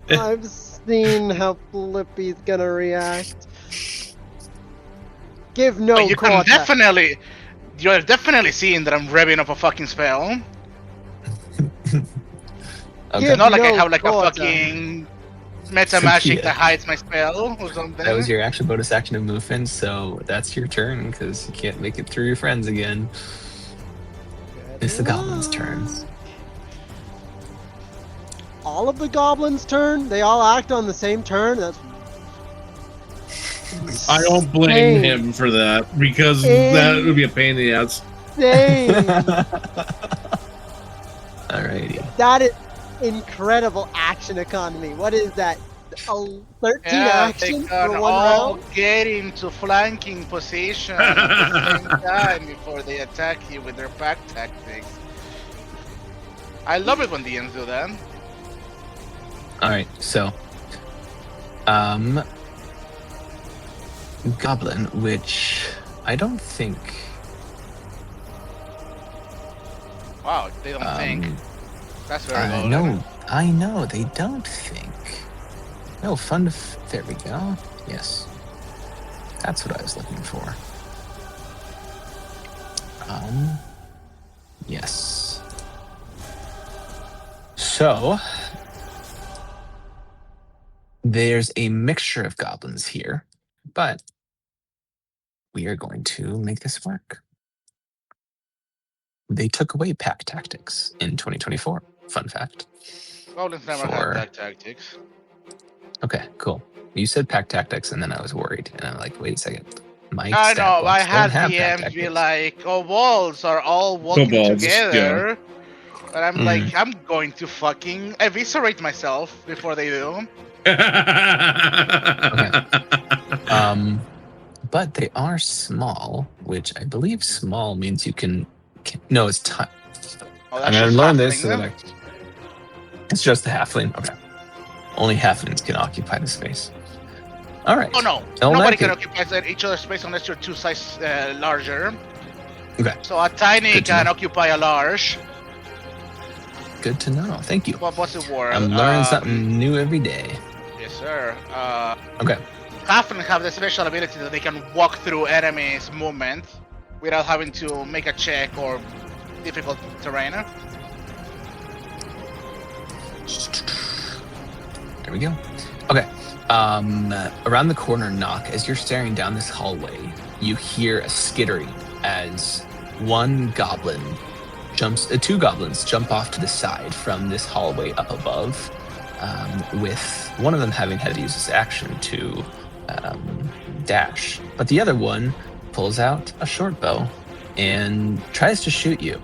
I've seen how Blippi's gonna react. Give no But you can context. you're definitely seeing that I'm revving up a fucking spell. Okay. Give Not like I no have like a context. fucking meta magic Yeah. that hides my spell or something. That was your action bonus action of movement, so that's your turn because you can't make it through your friends again. It's the goblins' turns. All of the goblins' turn? They all act on the same turn? That's I don't blame Hey. him for that because Hey. that would be a pain in the ass. insane! Alrighty. That is incredible action economy. What is that? A 13 Yeah, action they for can one all round? get into flanking position at the same time before they attack you with their pack tactics. I love it when DMs do that. Alright, so Goblin, which I don't think Wow, they don't think. That's very low. no, I know, they don't think. No, fun to there we go. Yes. That's what I was looking for. Yes. So there's a mixture of goblins here, but we are going to make this work. They took away pack tactics in 2024. Fun fact. Goblins never For- had pack tactics. Okay, cool. You said pack tactics, and then I was worried, and I'm like, wait a second. My I stat know, I blocks had don't have pack DMs be tactics. like, oh, walls are all walking Kobolds, together. And I'm Mm. like, I'm going to fucking eviscerate myself before they do. But they are small, which I believe small means you can no, it's Oh, I'm that's gonna just learn this. So halfling that it's just the halfling. Okay. Only halflings can occupy the space. All right. Oh no, Don't nobody like can it. occupy each other's space unless you're 2 sizes larger. Okay. So a tiny Good to can know. occupy a large. Good to know. Thank you. What's the word? I'm learning something new every day. Yes, sir. Okay. Halflings have the special ability that they can walk through enemies' movement without having to make a check or difficult terrain. There we go. Okay. Around the corner, Knock, as you're staring down this hallway, you hear a skittering as two goblins jump off to the side from this hallway up above, with one of them having had to use his action to dash. But the other one pulls out a short bow and tries to shoot you.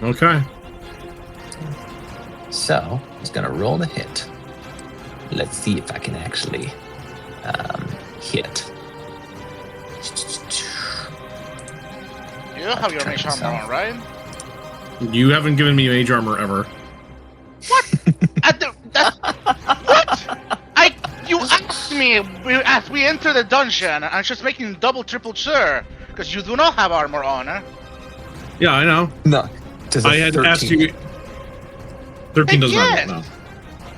Okay. So he's gonna roll the hit. Let's see if I can actually hit. You don't have your mage armor on, right? You haven't given me mage armor ever. What? You asked me as we enter the dungeon. I'm just making double, triple sure because you do not have armor on. Yeah, I know. No. I had 13. Asked you. 13 does not. No.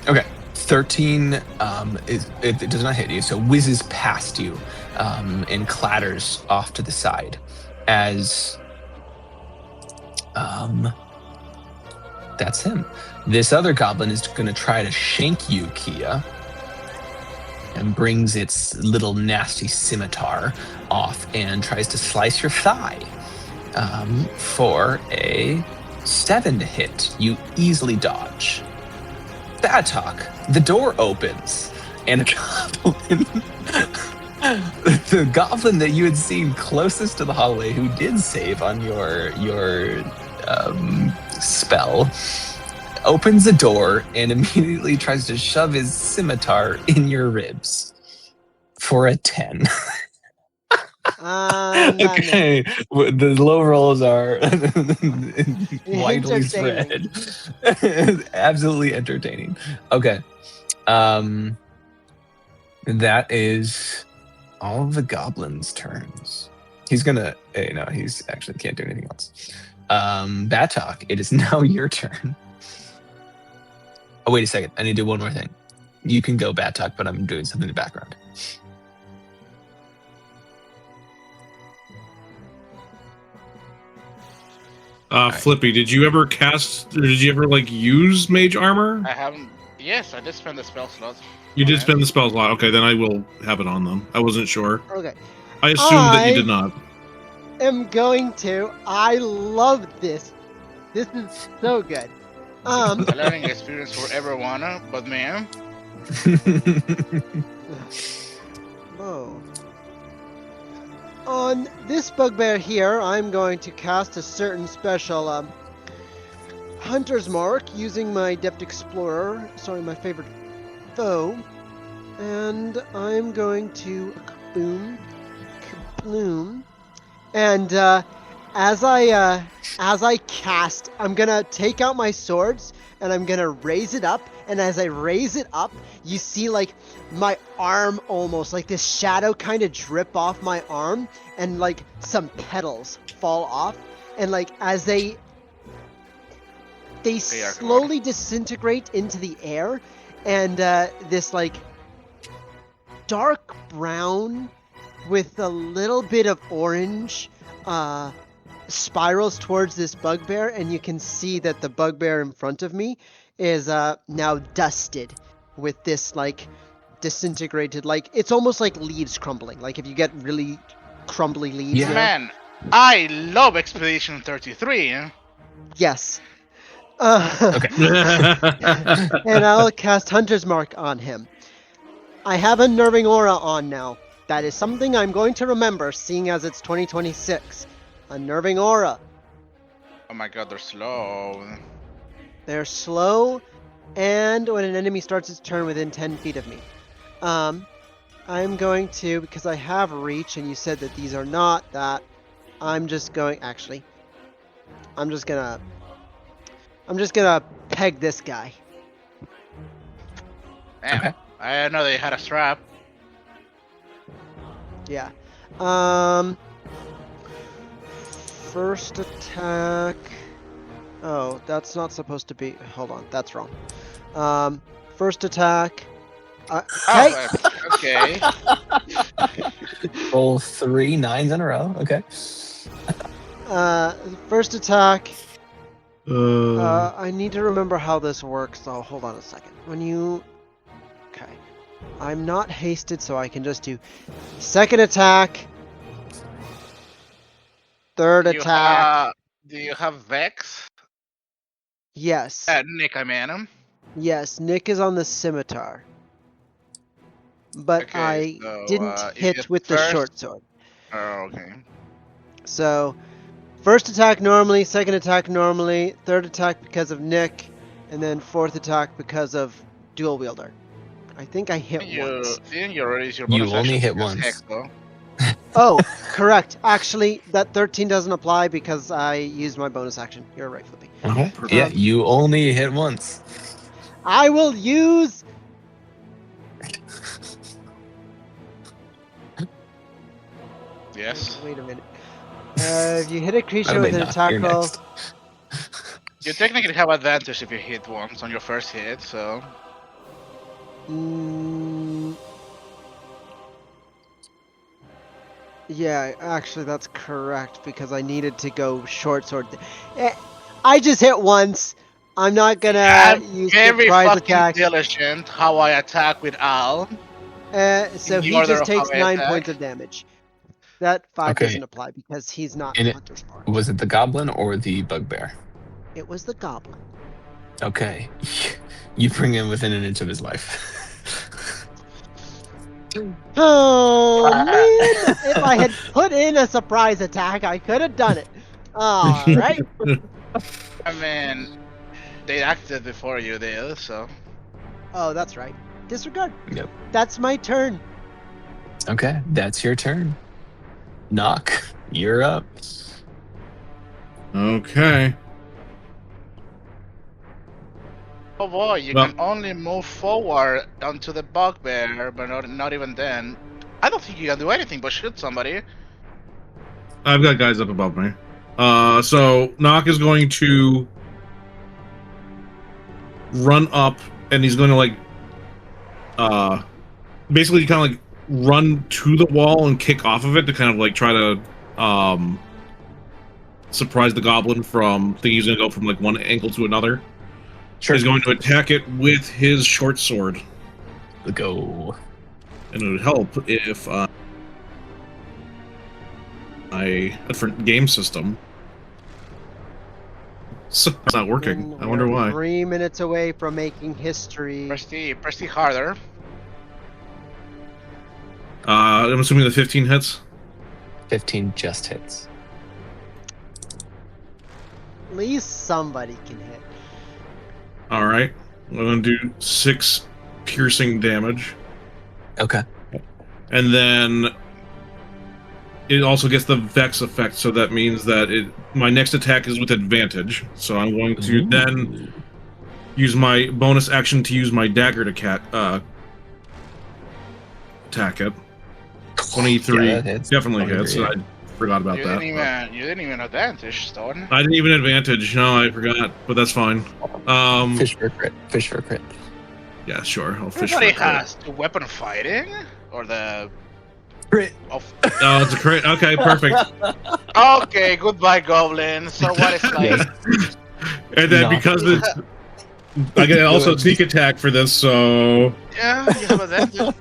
Okay. 13 it does not hit you, so whizzes past you and clatters off to the side as that's him. This other goblin is going to try to shank you, Kia, and brings its little nasty scimitar off and tries to slice your thigh for a 7 to hit. You easily dodge. Bad talk. The door opens, and a goblin, the goblin that you had seen closest to the hallway, who did save on your spell, opens the door and immediately tries to shove his scimitar in your ribs for a 10. Okay, the low rolls are widely spread. Absolutely entertaining. Okay, that is all of the goblins' turns. He's gonna, he's actually can't do anything else. Batok, it is now your turn. Oh, wait a second. I need to do one more thing. You can go, Batok, but I'm doing something in the background. Flippy, did you ever use mage armor? I haven't. Yes, I did spend the spell slot. You did spend the spell slot. Okay, then I will have it on them. I wasn't sure. Okay. I assumed that you did not. I love this. This is so good. A learning experience for everyone, but man. Oh. On this bugbear here, I'm going to cast a certain special Hunter's Mark using my Deft Explorer, my favorite foe, and I'm going to kabloom, and as I cast, I'm gonna take out my swords and I'm gonna raise it up, and as I raise it up, you see like my arm almost like this shadow kind of drip off my arm, and like some petals fall off, and like as they slowly disintegrate into the air, and this like dark brown with a little bit of orange spirals towards this bugbear, and you can see that the bugbear in front of me is now dusted with this like disintegrated, like it's almost like leaves crumbling, like if you get really crumbly leaves. Yeah. Man, I love Expedition 33. Yes. Okay. And I'll cast Hunter's Mark on him. I have Unnerving Aura on now. That is something I'm going to remember, seeing as it's 2026. Unnerving Aura. Oh my god, they're slow. They're slow, and when an enemy starts its turn within 10 feet of me. I'm going to, because I have reach, and you said that these are not that, I'm just gonna peg this guy. Damn, Okay. I didn't know they had a strap. Yeah. First attack. Oh, that's not supposed to be. Hold on, that's wrong. First attack Hey, Okay. Roll 3 9s in a row. Okay. first attack. Uh, I need to remember how this works, so hold on a second. Okay. I'm not hasted, so I can just do second attack, third attack. Do you have Vex? Yes. Nick, I mean. Yes, Nick is on the scimitar. But Okay, I so, didn't is hit it with the first? short sword. Oh, okay. So, first attack normally, second attack normally, third attack because of Nick, and then fourth attack because of dual wielder. I think I hit once. Didn't you already use your You bonus only action hit because once. Hex, though? Oh, correct. Actually, that 13 doesn't apply because I used my bonus action. You're right, Flippy. Okay. Yeah, you only hit once. I will use. Yes. Wait a minute. If you hit a creature Bada with bing, an nah, attack you're roll, next. You technically have advantage if you hit once on your first hit, so... mm, yeah, actually that's correct because I needed to go short sword. I just hit once. I'm not gonna I'm use very surprise fucking attack. diligent how I attack with Al. So in the he order just of how takes I 9 attack. points of damage. That 5 Okay. doesn't apply because he's not And Hunter's Mark. Was it the goblin or the bugbear? It was the goblin. Okay. You bring him within an inch of his life. Oh man! If I had put in a surprise attack, I could have done it. All right. I mean, they acted before you did, so... Oh, that's right. Disregard. Yep. That's my turn. Okay, that's your turn. Knock, you're up. okay. Oh boy, you Well- can only move forward onto the bugbear, but not even then. I don't think you can do anything but shoot somebody. I've got guys up above me. So Nock is going to run up, and he's going to basically kind of like run to the wall and kick off of it to kind of like try to surprise the goblin from thinking he's going to go from like one angle to another. Sure. He's going to attack it with his short sword, Go. and it would help if a different game system. So it's not working. I wonder We're why. 3 minutes away from making history. Press the harder. I'm assuming the 15 hits. 15 just hits. At least somebody can hit. All right, I'm going to do 6 piercing damage, Okay. and then it also gets the Vex effect. So that means that my next attack is with advantage. So I'm going to then use my bonus action to use my dagger to attack it. 23 Yeah, that hits. definitely 23, hits. yeah. I forgot about You that. didn't even advantage, Stone. I didn't even advantage. No, I forgot, but that's fine. Fish for a crit. Fish for a crit. Yeah, sure. I'll fish for Everybody a crit. has the weapon fighting or the. Crit. Oh, Oh, it's a crit. Okay, perfect. okay, goodbye, goblin. So what is like? Yes. And then No. because it's, I get also sneak attack for this, so Yeah, you have advantage.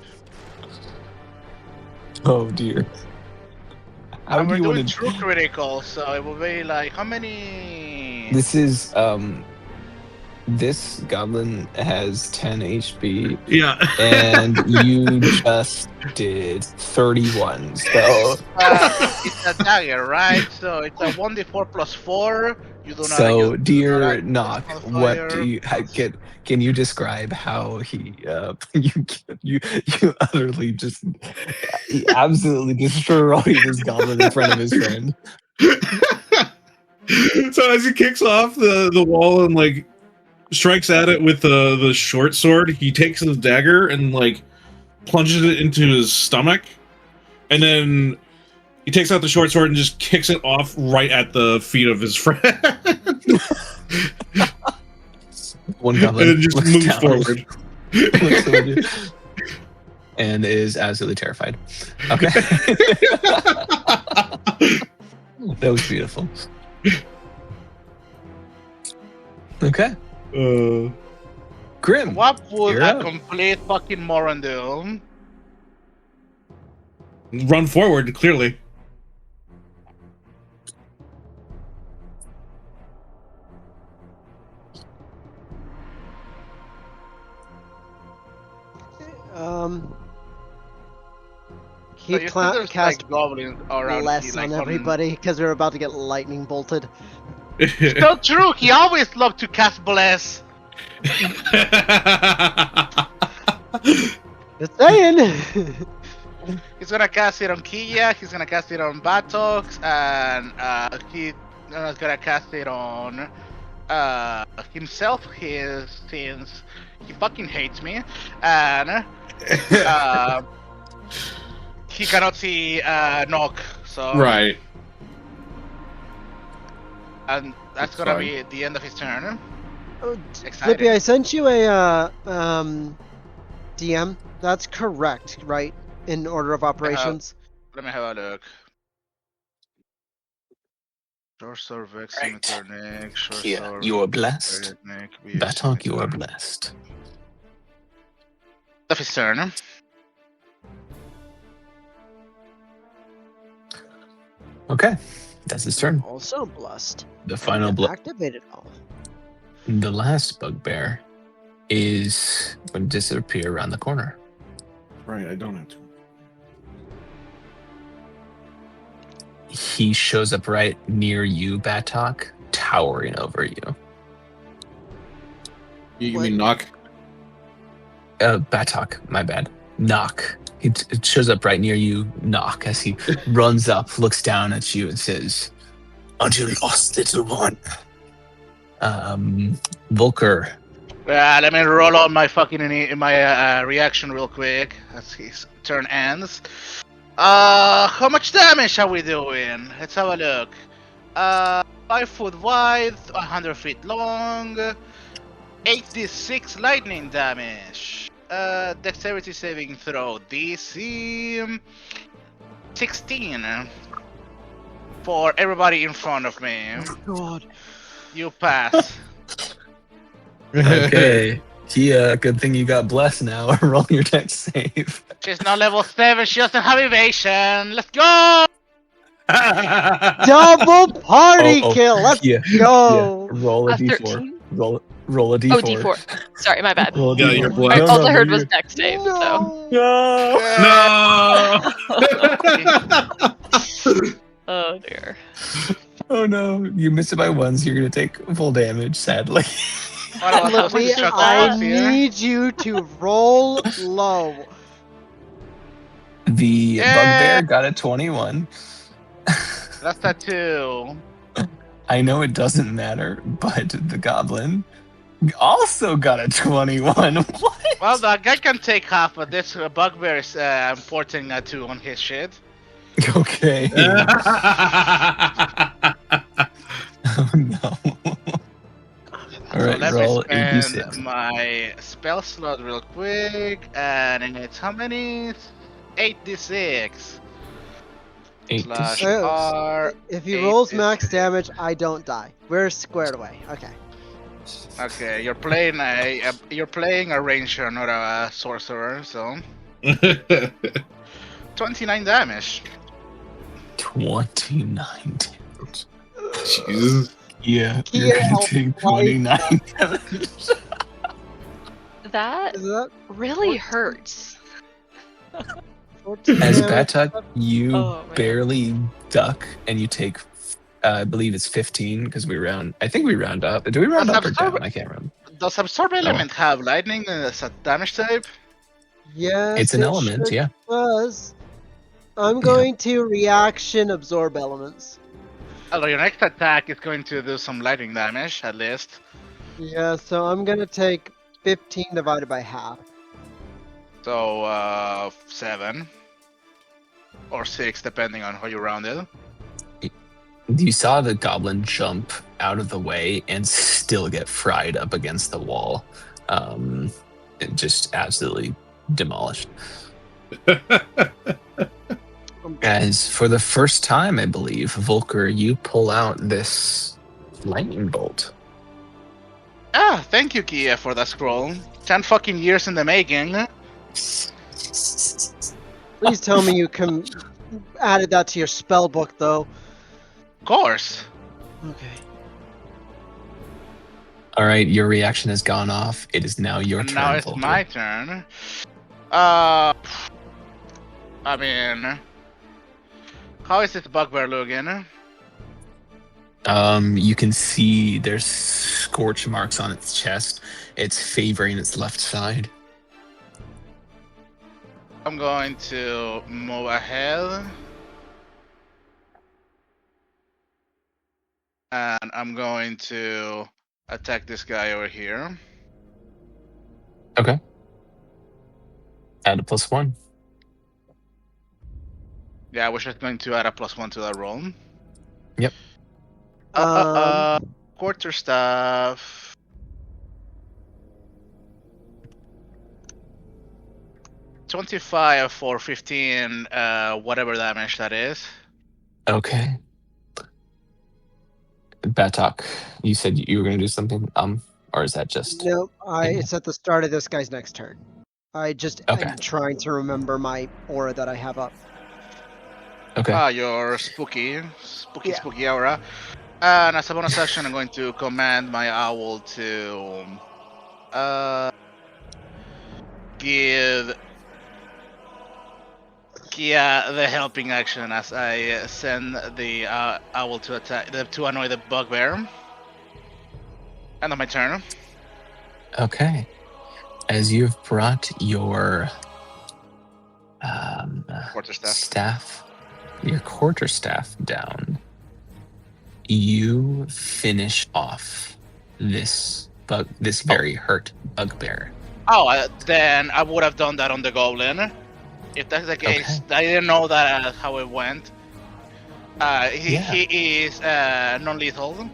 Oh dear. How And do we're you doing want to? true critical, so it will be like how many? This is This goblin has 10 HP, yeah. and you just did 31. So, It's a dagger, right? So it's a 1d4 plus 4. You do not. so you do dear not Knock, modifier. what do you can you describe how he you utterly just he absolutely destroyed this goblin in front of his friend? So as he kicks off the wall and like strikes at it with the short sword, he takes his dagger and like plunges it into his stomach, and then he takes out the short sword and just kicks it off right at the feet of his friend. One goblin And it just looks moves down, forward. looks over you. and is absolutely terrified. Okay. That was beautiful. Okay. Grim. What would You're a up. complete fucking moron do? Run forward, clearly. So you Keep think there's cast like goblins around less here, like on everybody because we're about to get lightning bolted. So true. He always loved to cast bless. Just saying. He's gonna cast it on Kia. He's gonna cast it on Batox, and he's gonna cast it on himself. Since he fucking hates me, and he cannot see Knock. So Right. and that's gonna be the end of his turn. Oh, Exciting. Flippy, I sent you a DM. That's correct, right? In order of operations. Let me have a look. Sorcerer, Veximeter, Nick, Kia, Sorcerer, you are blessed. Nick, Batok, you are blessed. Of his turn. Okay. That's his turn. Also blessed. The final blow. Activated all. The last bugbear is going to disappear around the corner. Right, I don't have to. He shows up right near you, Batok, towering over you. You mean knock? Batok, my bad. Knock. It shows up right near you, Knock, as he runs up, looks down at you, and says, "Aren't you lost, little one?" Volker. Let me roll on my fucking my reaction real quick as his turn ends. How much damage are we doing? Let's have a look. 5 foot wide, 100 feet long, 8d6 lightning damage. Dexterity saving throw DC 16 for everybody in front of me. God. You pass. Okay. Kia, good thing you got blessed now. Roll your dex save. She's not level 7, she doesn't have evasion. Let's go! Double party Oh, kill. Let's Kia, go. Kia, roll a d4. 13? Roll a d4. Oh, D4. Sorry, my bad. Roll a Yeah, D4. you're I, blessed. all I heard no, was you're- dex save, so. No! Oh dear. Oh no, you missed it by one, so you're gonna take full damage, sadly. What about Flippy, Chuck I Norris here? need you to roll low. The Yeah. bugbear got a 21. That's a 2. I know it doesn't matter, but the goblin also got a 21. What? Well, that guy can take half, but this bugbear is porting a 2 on his shit. Okay. Oh no. All right, so roll let me spend 86. my spell slot real quick, and it's how many? 8d6 slash 86. R. If he 8 rolls is- max damage, I don't die. We're squared away. Okay. Okay, you're playing a ranger, not a sorcerer, so 29 damage. 29 damage. Jesus. Yeah, Kia you're gonna helped take twice. 29 damage. That Is that really hurts. 14 As damage? Batuk, you Oh, man. barely duck, and you take, I believe it's 15 because I think we round up. Do we round up or down? I can't remember. Does absorb element have lightning as a damage type? Yes, It's an it element, sure yeah. does. I'm going to reaction absorb elements. Although your next attack is going to do some lightning damage, at least. Yeah, so I'm gonna take 15 divided by half. So, 7. Or 6, depending on how you round it. You saw the goblin jump out of the way and still get fried up against the wall. Just absolutely demolished. As for the first time, I believe, Volker, you pull out this lightning bolt. Ah, thank you, Kia, for that scroll. 10 fucking years in the making. Please tell me you added that to your spell book, though. Of course. Okay. All right, your reaction has gone off. It is now your turn, Now it's Volker. my turn. I mean, how is this bugbear looking? You can see there's scorch marks on its chest. It's favoring its left side. I'm going to move ahead. And I'm going to attack this guy over here. Okay. Add a +1. Yeah, I was just going to add a +1 to that roll. Yep. Quarterstaff. $25 for 15, whatever damage that is. Okay. Batok, you said you were going to do something, or is that just... No, Yeah. it's at the start of this guy's next turn. I just Okay. am trying to remember my aura that I have up. Okay. Your spooky Yeah. aura. And as a bonus action, I'm going to command my owl to give Kia the helping action as I send the owl to attack to annoy the bugbear. End of my turn. Okay. As you've brought your Quarterstaff. your quarterstaff down, you finish off this very hurt bugbear. Oh, then I would have done that on the goblin. If that's the case, I didn't know that how it went. He is non-lethal.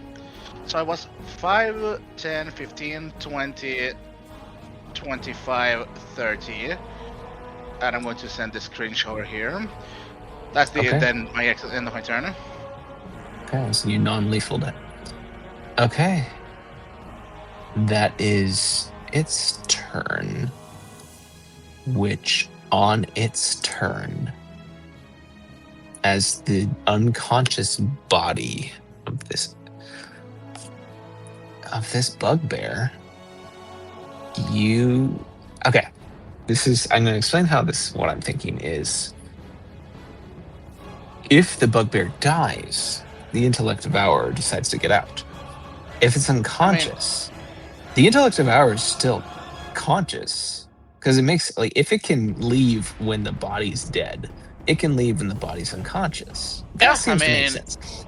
So I was 5, 10, 15, 20, 25, 30. And I'm going to send this cringe over here. That's then my end of my turn. Okay, so you non-lethal it. Okay. That is its turn. Which, on its turn, as the unconscious body of this bugbear, okay. I'm going to explain how what I'm thinking is, if the bugbear dies, the intellect devourer decides to get out. If it's unconscious, the intellect devourer is still conscious, because it makes, if it can leave when the body's dead, it can leave when the body's unconscious. That seems to make sense.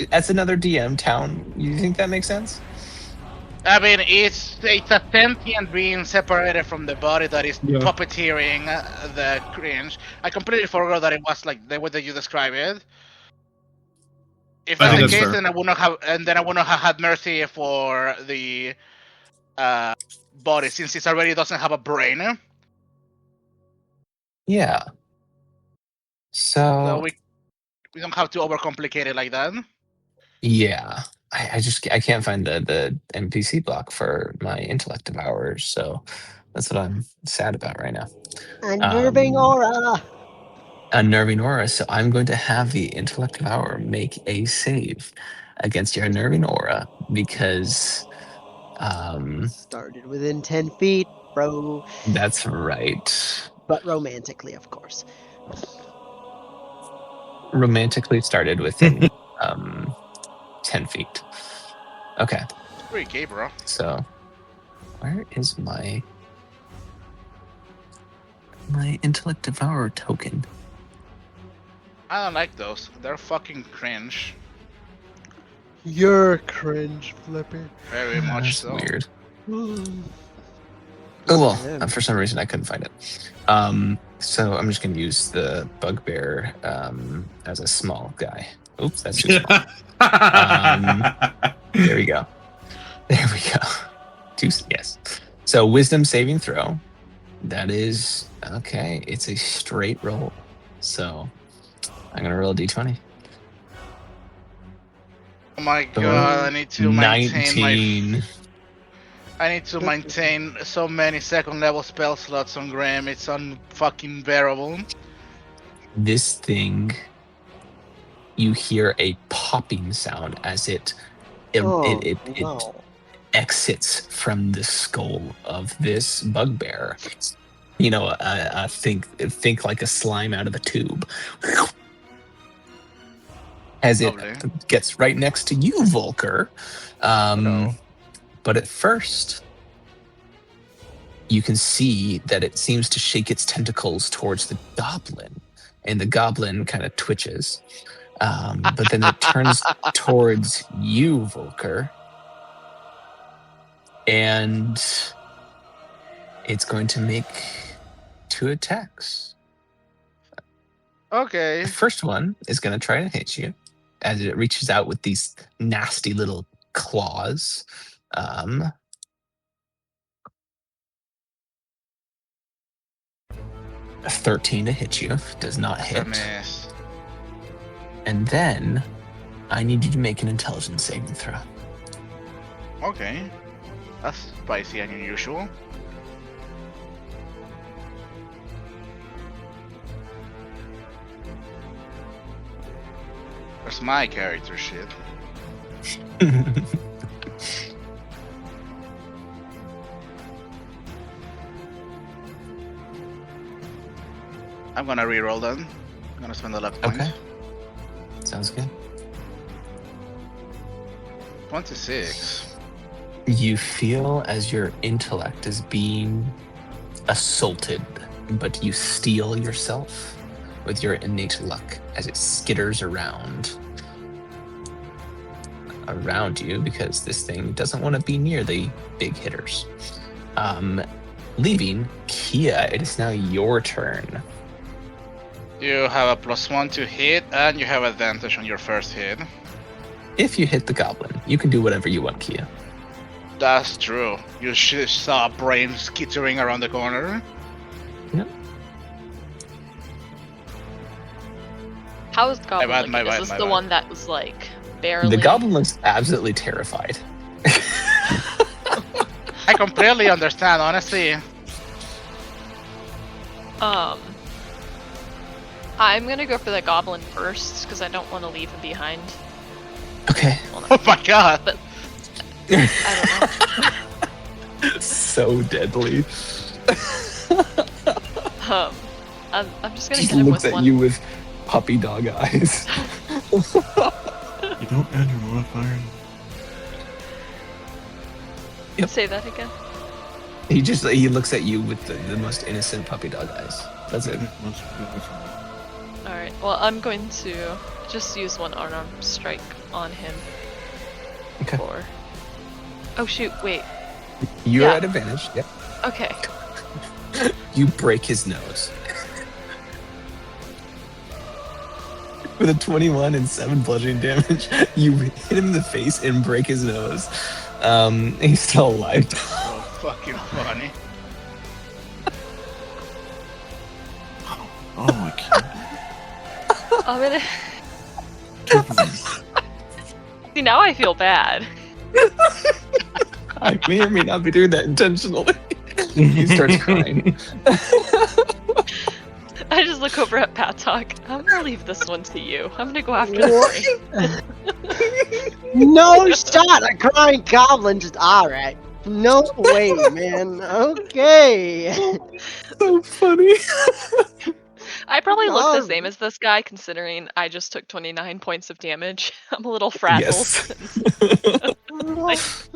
That's another DM town. You think that makes sense? I mean, it's a sentient being separated from the body that is puppeteering the cringe. I completely forgot that it was like the way that you describe it. If that's the case, then I would not have had mercy for the body, since it already doesn't have a brain. Yeah. So we don't have to overcomplicate it like that. Yeah. I can't find the NPC block for my intellect devourers, so that's what I'm sad about right now. Unnerving aura. Unnerving aura. So I'm going to have the intellect devourer make a save against your unnerving aura, because started within 10 feet, bro. That's right. But romantically, of course. Romantically started within 10 feet. Okay. It's pretty gay, bro. So, where is my intellect devourer token? I don't like those. They're fucking cringe. You're cringe, Flippy. Very much That's so. Weird. Oh well, for some reason I couldn't find it. So I'm just gonna use the bugbear as a small guy. Oops, that's too small. There we go. Yes. So wisdom saving throw. That is okay. It's a straight roll. So I'm gonna roll a d20. Oh my Boom. god, I need to maintain 19. I need to maintain so many second level spell slots on Graham. It's unfucking bearable. This thing, you hear a popping sound as it no. exits from the skull of this bugbear. You know, think like a slime out of a tube. As it Lovely. gets right next to you, Volker. Hello. But at first, you can see that it seems to shake its tentacles towards the goblin, and the goblin kind of twitches. But then it turns towards you, Volker, and it's going to make 2 attacks. Okay. The first one is going to try to hit you as it reaches out with these nasty little claws. 13 to hit you. Does not That's a hit. miss. And then I need you to make an intelligence saving throw. Okay. That's spicy and unusual. Where's my character shit? I'm gonna reroll then. I'm gonna spend the luck point. Okay. Sounds good. 26. You feel as your intellect is being assaulted, but you steel yourself with your innate luck as it skitters around you because this thing doesn't want to be near the big hitters. Leaving Kia, it is now your turn. You have a +1 to hit, and you have advantage on your first hit. If you hit the goblin, you can do whatever you want, Kia. That's true. You saw a brain skittering around the corner. Yep. How is Goblin bad, looking? my Is bad, this my the bad. one that was like barely? The goblin looks absolutely terrified. I completely understand, honestly. I'm gonna go for the goblin first because I don't want to leave him behind. Okay. Well, no, Oh my god. but I don't know. So deadly. I'm just gonna Just hit him looks with at one. you with puppy dog eyes. You don't add your modifier. Yep. Say that again. He looks at you with the most innocent puppy dog eyes. That's it. All right. Well, I'm going to just use one unarmed strike on him. Okay. For... Oh shoot! Wait. You're Yeah. at advantage. Yep. Okay. You break his nose. With a 21 and 7 bludgeoning damage, you hit him in the face and break his nose. He's still alive. So fucking funny. Oh my god. I'm gonna. See, now I feel bad. I may or may not be doing that intentionally. He starts crying. I just look over at Patok. I'm gonna leave this one to you. I'm gonna go after the brain. No shot! A crying goblin just alright. No way, man. Okay. So funny. I probably look the Love. same as this guy, considering I just took 29 points of damage. I'm a little frazzled. Yes.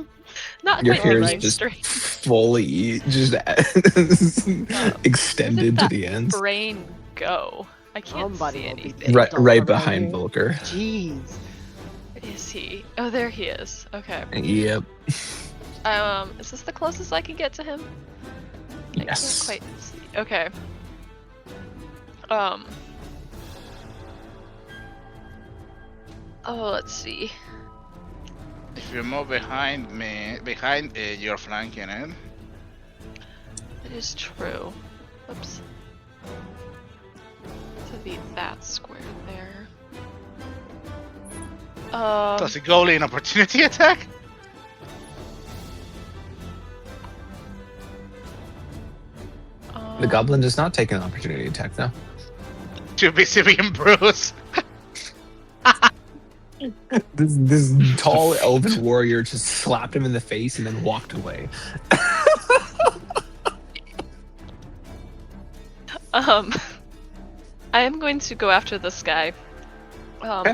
Not Your quite hair is thinking just straight. fully just extended to that the ends. Brain go. I can't Somebody see will be anything. Right, Don't right worry, behind man. Volker. Jeez. Where is he? Oh, there he is. Okay. Yep. Is this the closest I can get to him? Yes. I can't quite see. Okay. Oh, let's see. If you move behind me, you're flanking it. It is true. Oops. To be that square there. Does it go in opportunity attack? The goblin does not take an opportunity attack, no. Too busy being bruised. This tall elven warrior just slapped him in the face and then walked away. I am going to go after this guy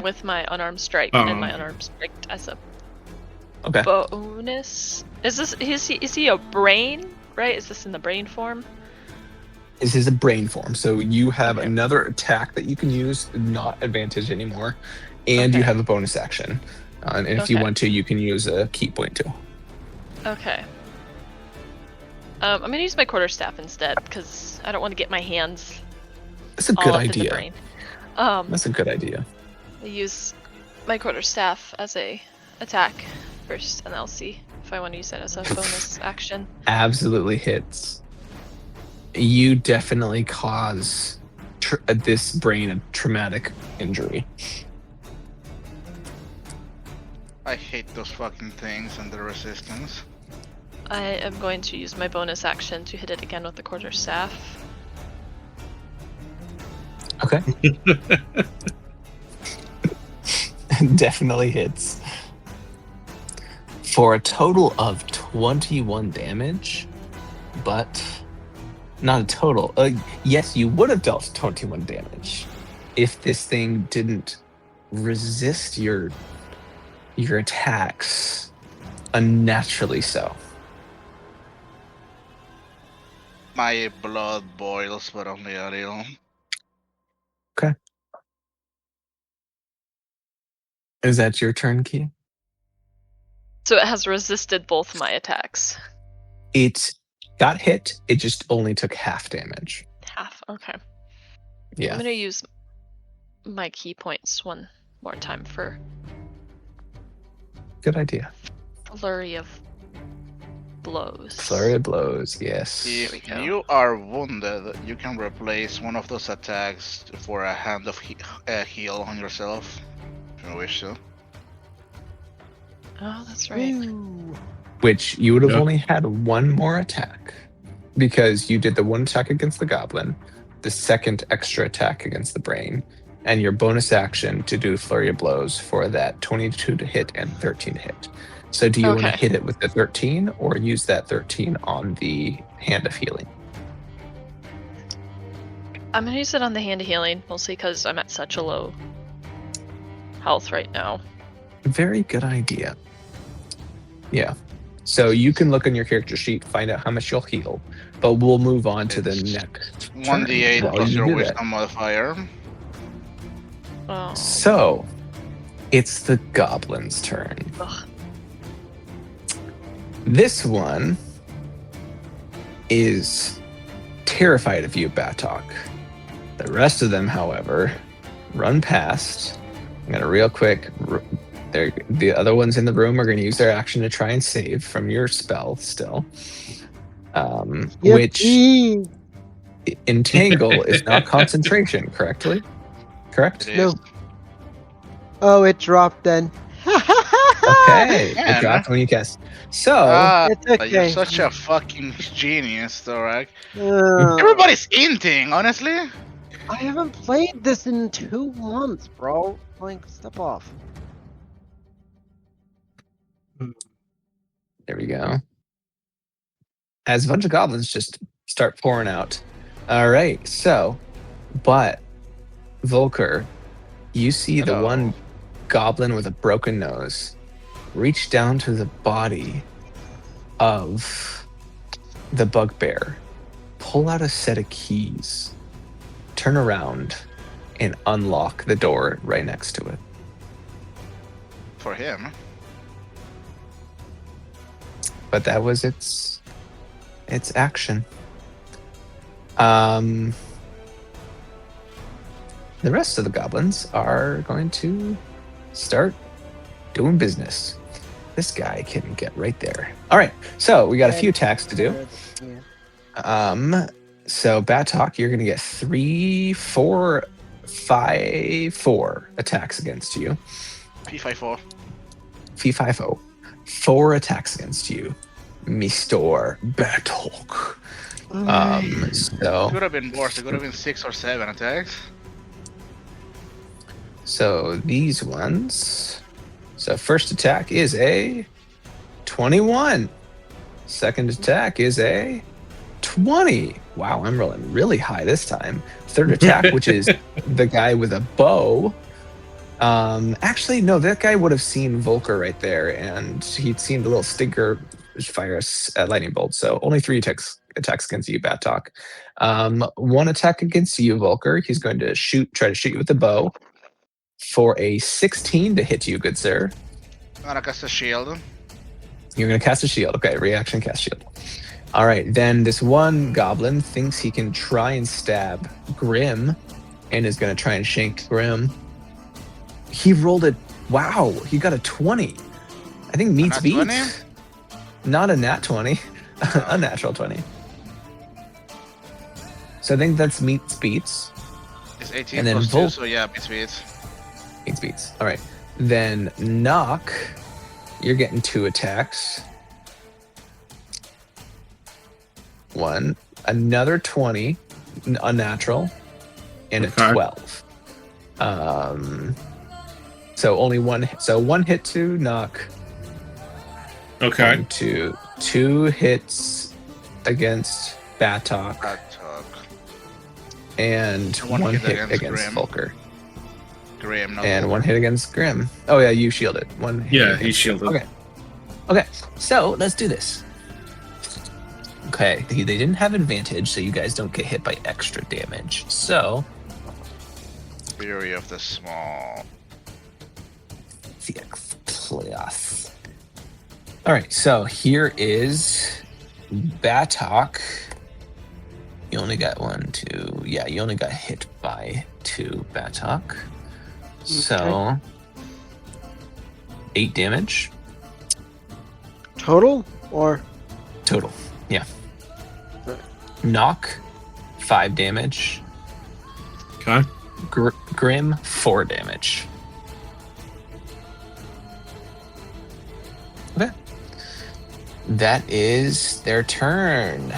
with my unarmed strike and my unarmed strike as a bonus. Is he a brain? Right? Is this in the brain form? This is a brain form, so you have another attack that you can use, not advantage anymore, and you have a bonus action. And if you want to, you can use a key point too. Okay. I'm gonna use my quarterstaff instead because I don't want to get my hands. That's a good all up in the idea. brain. That's a good idea. I use my quarterstaff as a attack first, and I'll see if I want to use that as a bonus action. Absolutely hits. You definitely cause this brain a traumatic injury. I hate those fucking things and the resistance. I am going to use my bonus action to hit it again with the quarterstaff. Okay. Definitely hits. For a total of 21 damage, but not a total. Yes, you would have dealt 21 damage if this thing didn't resist your attacks unnaturally so. My blood boils, but only a little. Okay. Is that your turn, Key? So it has resisted both my attacks. It got hit, it just only took half damage. Half, okay. Yeah. I'm gonna use my key points one more time for Good idea. flurry of blows. Flurry of blows, yes. If you are wounded, you can replace one of those attacks for a hand of heal on yourself, if you wish to. Oh, that's right. Which you would have only had one more attack because you did the one attack against the goblin, the second extra attack against the brain, and your bonus action to do flurry of blows for that 22 to hit and 13 to hit. So do you want to hit it with the 13 or use that 13 on the hand of healing? I'm gonna use it on the hand of healing, mostly because I'm at such a low health right now. Very good idea. Yeah. So you can look on your character sheet, find out how much you'll heal, but we'll move on to the next 1d8 turn. plus You your do wisdom that. modifier. Oh. So it's the goblin's turn. Ugh. This one is terrified of you, Batok. The rest of them, however, run past. I'm gonna real quick. The other ones in the room are going to use their action to try and save from your spell still. Which entangle is not concentration, correctly? Correct? It No. is. Oh, it dropped then. Okay. Yeah, It dropped when you cast. So It's okay. You're such a fucking genius, Thorak. Uh, Everybody's inting, honestly. I haven't played this in 2 months, bro. Like, step off. there we go. As a bunch of goblins just start pouring out. All right. So, but Volker, you see the one goblin with a broken nose reach down to the body of the bugbear, pull out a set of keys, turn around, and unlock the door right next to it. For him. But that was its action. The rest of the goblins are going to start doing business. This guy can get right there. All right, so we got a few attacks to do. So Batok, you're gonna get 3, 4, 5, 4 attacks against you. P54. Fee-fi-fo. 4 attacks against you, Mr. Batok. Alright. So Could have been worse. It could have been 6 or 7 attacks. So these ones. So first attack is a 21. Second attack is a 20. Wow, I'm rolling really high this time. Third attack, which is the guy with a bow. Actually, no, that guy would have seen Volker right there, and he'd seen the little stinker fire a lightning bolt. So only 3 attacks against you, Batok. 1 attack against you, Volker. He's going to try to shoot you with the bow for a 16 to hit you, good sir. I'm gonna cast a shield. You're going to cast a shield. Okay, reaction, cast shield. All right, then this one goblin thinks he can try and stab Grim and is going to try and shank Grim. He rolled it. Wow, he got a 20. I think meets nat beats. 20? Not a nat 20, a natural 20. So I think that's meets beats. It's 18 And then plus 2, Vol- so yeah, beats. Meets beats. All right. Then Knock, you're getting 2 attacks. 1, another 20, unnatural, and a Okay. 12. So only one. So 1 hit to Knock. Okay. 1, 2, 2 hits against Batok, Batok. and One 1 hit hit against against Grim. Volker, Grim, no. and 1 hit against Grim. Oh yeah, you shielded. 1 hit Yeah, against he shielded. Grim. Okay. So let's do this. Okay, they didn't have advantage, so you guys don't get hit by extra damage. So Fury of the Small. plus. All right, so here is Batok. You only got 1, 2. Yeah, you only got hit by 2, Batok. So 8 damage Total or total. Yeah. Right. Knock, 5 damage. Okay. Grim, 4 damage. Okay. That is their turn.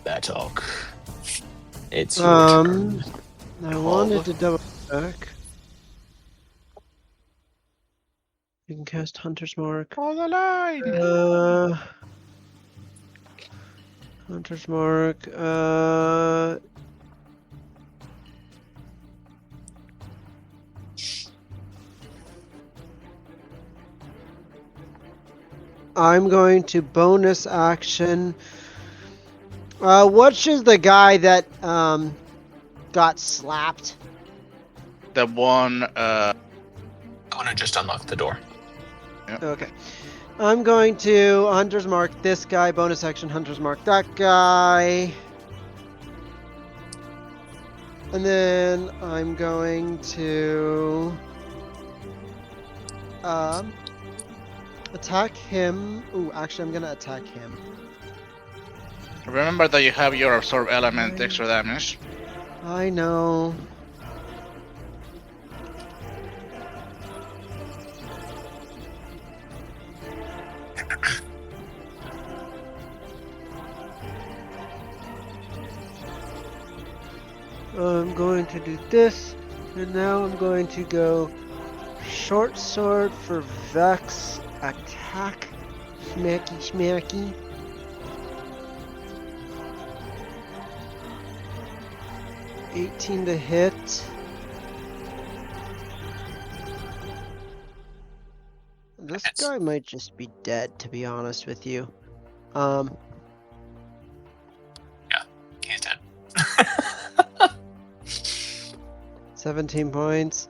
Batok. It's your turn. I wanted to double check. You can cast Hunter's Mark. On the line! Hunter's Mark. I'm going to bonus action. Which is the guy that got slapped? The one, I want to just unlock the door. Okay. I'm going to Hunter's Mark this guy, bonus action Hunter's Mark that guy. And then I'm going to attack him. Ooh, actually I'm gonna attack him. remember that you have your absorb element extra damage. I know. I'm going to do this, and now I'm going to go short sword for Vex attack. Smacky smacky. $18 to hit. This guy might just be dead, to be honest with you. Yeah, he's dead. 17 points.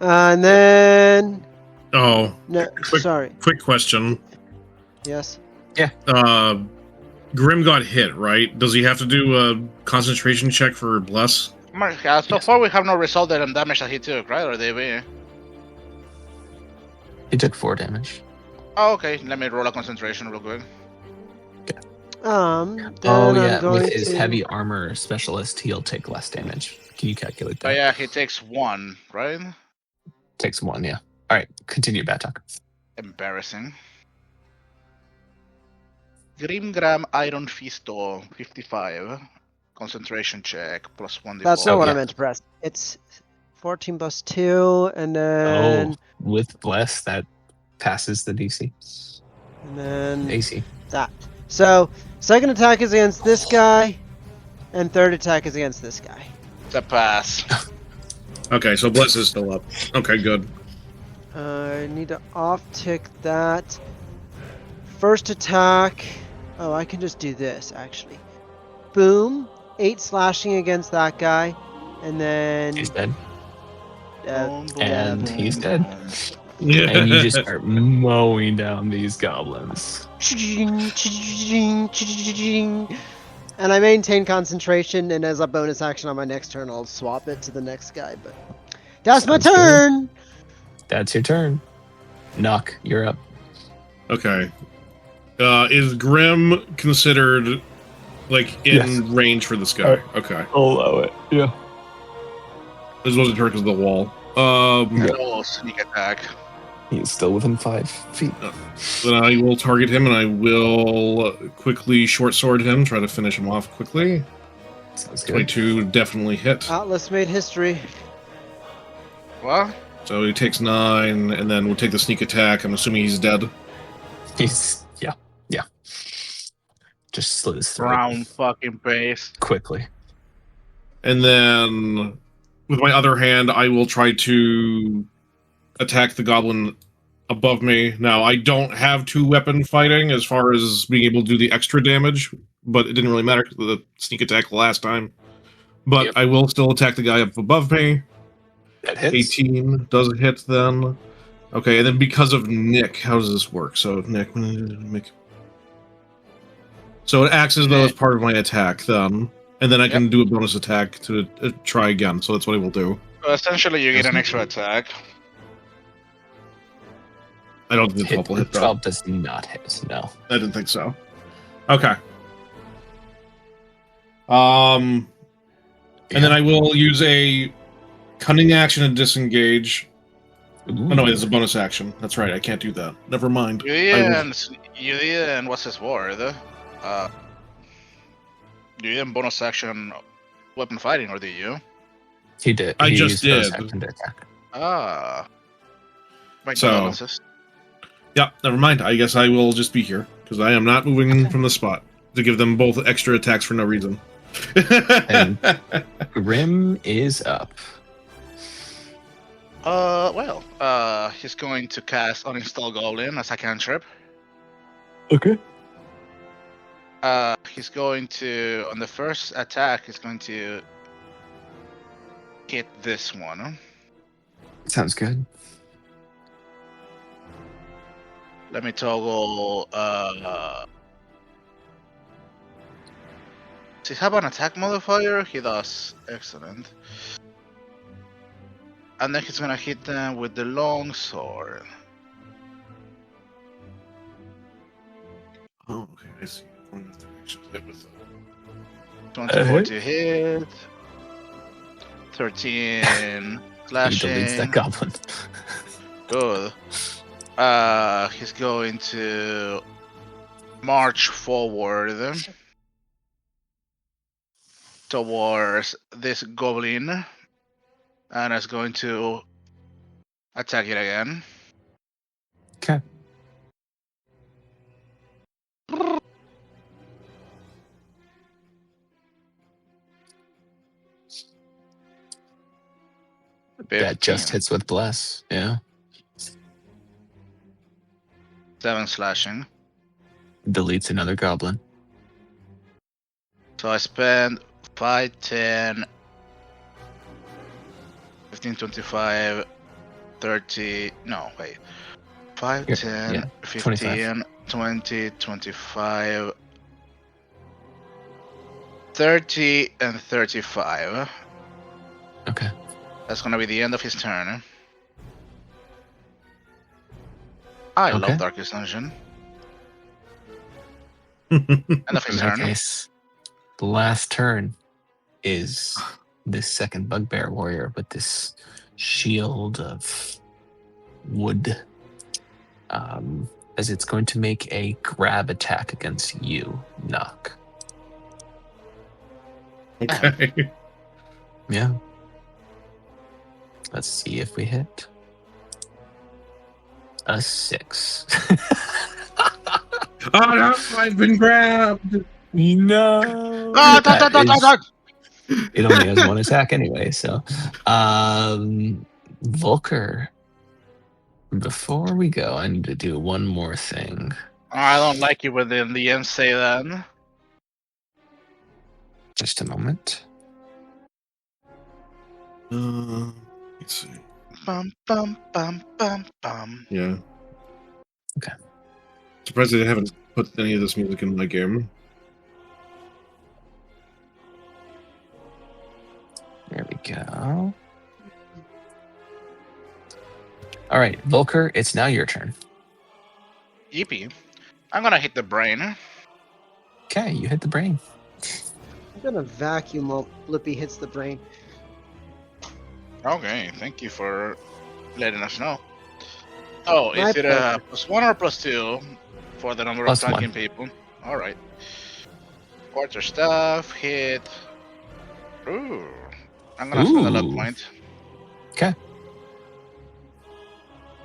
And then... Oh, No, Quick- sorry. quick question. Yes. Grim got hit, right? Does he have to do a concentration check for Bless? So far we have no result on damage that he took, right? Or did we? He took 4 damage. Oh, okay. Let me roll a concentration real quick. Then Oh I'm yeah, going with his to. heavy armor specialist, he'll take less damage. Can you calculate Oh that? yeah, he takes 1, right? Takes 1, yeah. All right, continue, Batok. Embarrassing. Grimgram Iron Fisto 55. Concentration check plus 1d4. That's not Oh, what I yeah. meant to press. It's 14 plus 2, and Oh, then with bless, that passes the DC. and then AC. that. So second attack is against this guy, and third attack is against this guy. It's a pass. Okay, so Bless is still up. Okay, good. I need to off-tick that. First attack. Oh, I can just do this, actually. Boom. 8 slashing against that guy. And then... He's dead. Boom, boom, And boom, he's dead. boom. And you just start mowing down these goblins. And I maintain concentration, and as a bonus action on my next turn, I'll swap it to the next guy. But that's my Sounds good. turn! That's your turn. Knock, you're up. Okay. Is Grim considered like in Yes. range for this guy? Okay. I'll allow it. Yeah. This wasn't because of the wall. Yeah. Oh, sneak attack. He's still within 5 feet. Then I will target him and I will quickly short sword him, try to finish him off quickly. Sounds good. 22 definitely hit. Atlas made history. What? So he takes 9, and then we'll take the sneak attack. I'm assuming he's dead. He's yeah. Just slit his throat Brown fucking face. quickly. And then with my other hand, I will try to attack the goblin above me. Now, I don't have 2-weapon fighting as far as being able to do the extra damage, but it didn't really matter because of the sneak attack last time. But Yep. I will still attack the guy up above me. That hits. 18 does hit then. Okay, and then because of Nick, how does this work? So Nick, so it acts as though it's part of my attack then, and then I can do a bonus attack to try again. So that's what I will do. So essentially, you get an extra attack. I don't think the 12 will hit though. 12 does not hit. No. I didn't think so. Okay. And then I will use a cunning action and disengage. Oh no, it's a bonus action. That's right. I can't do that. Never mind. You didn't. What's his word? You didn't bonus action weapon fighting, or did you? He did. I He just used bonus did. action to attack. Ah. My So- condolences. Yeah, never mind. I guess I will just be here because I am not moving from the spot to give them both extra attacks for no reason. And Grim is up. He's going to cast Uninstall Goblin as a cantrip. Okay. He's going to, on the first attack, he's going to hit this one. Sounds good. Let me toggle, does he have an attack modifier? He does. Excellent. And then he's gonna hit them with the long sword. Oh, okay, I see. I'm gonna have to actually hit with 24 to hit. 13 He deletes that slashing. goblin. Good. He's going to march forward towards this goblin, and is going to attack it again. Okay. That just 15. hits with bless. Yeah. 7 slashing. Deletes another goblin. So I spend 5, 10, 15, 25, 30. No, wait. 5, Here, 10, yeah, 15, 25. 20, 25, 30, and 35. Okay. That's gonna be the end of his turn. I Okay. love Darkest Dungeon. End of his In that turn. case, the last turn is this second bugbear warrior with this shield of wood. As it's going to make a grab attack against you, Knock. Okay. Yeah. Let's see if we hit. A 6. Oh no, I've been grabbed. No. Ah, That is- dog. it only has one attack anyway, so Volker, before we go, I need to do one more thing. I don't like it when the end say that. Just a moment. Let's see. Bum bum bum bum bum. Yeah. Okay. Surprised they haven't put any of this music in my game. There we go. All right, Volker, it's now your turn. Yippee. I'm gonna hit the brain. Okay, you hit the brain. I'm gonna vacuum while Flippy hits the brain. Okay, thank you for letting us know. Oh, My is it pleasure. +1 or +2 for the number of +1. tanking people? Alright. Quarterstaff, hit. Ooh. I'm gonna spend a luck Ooh. point. Okay.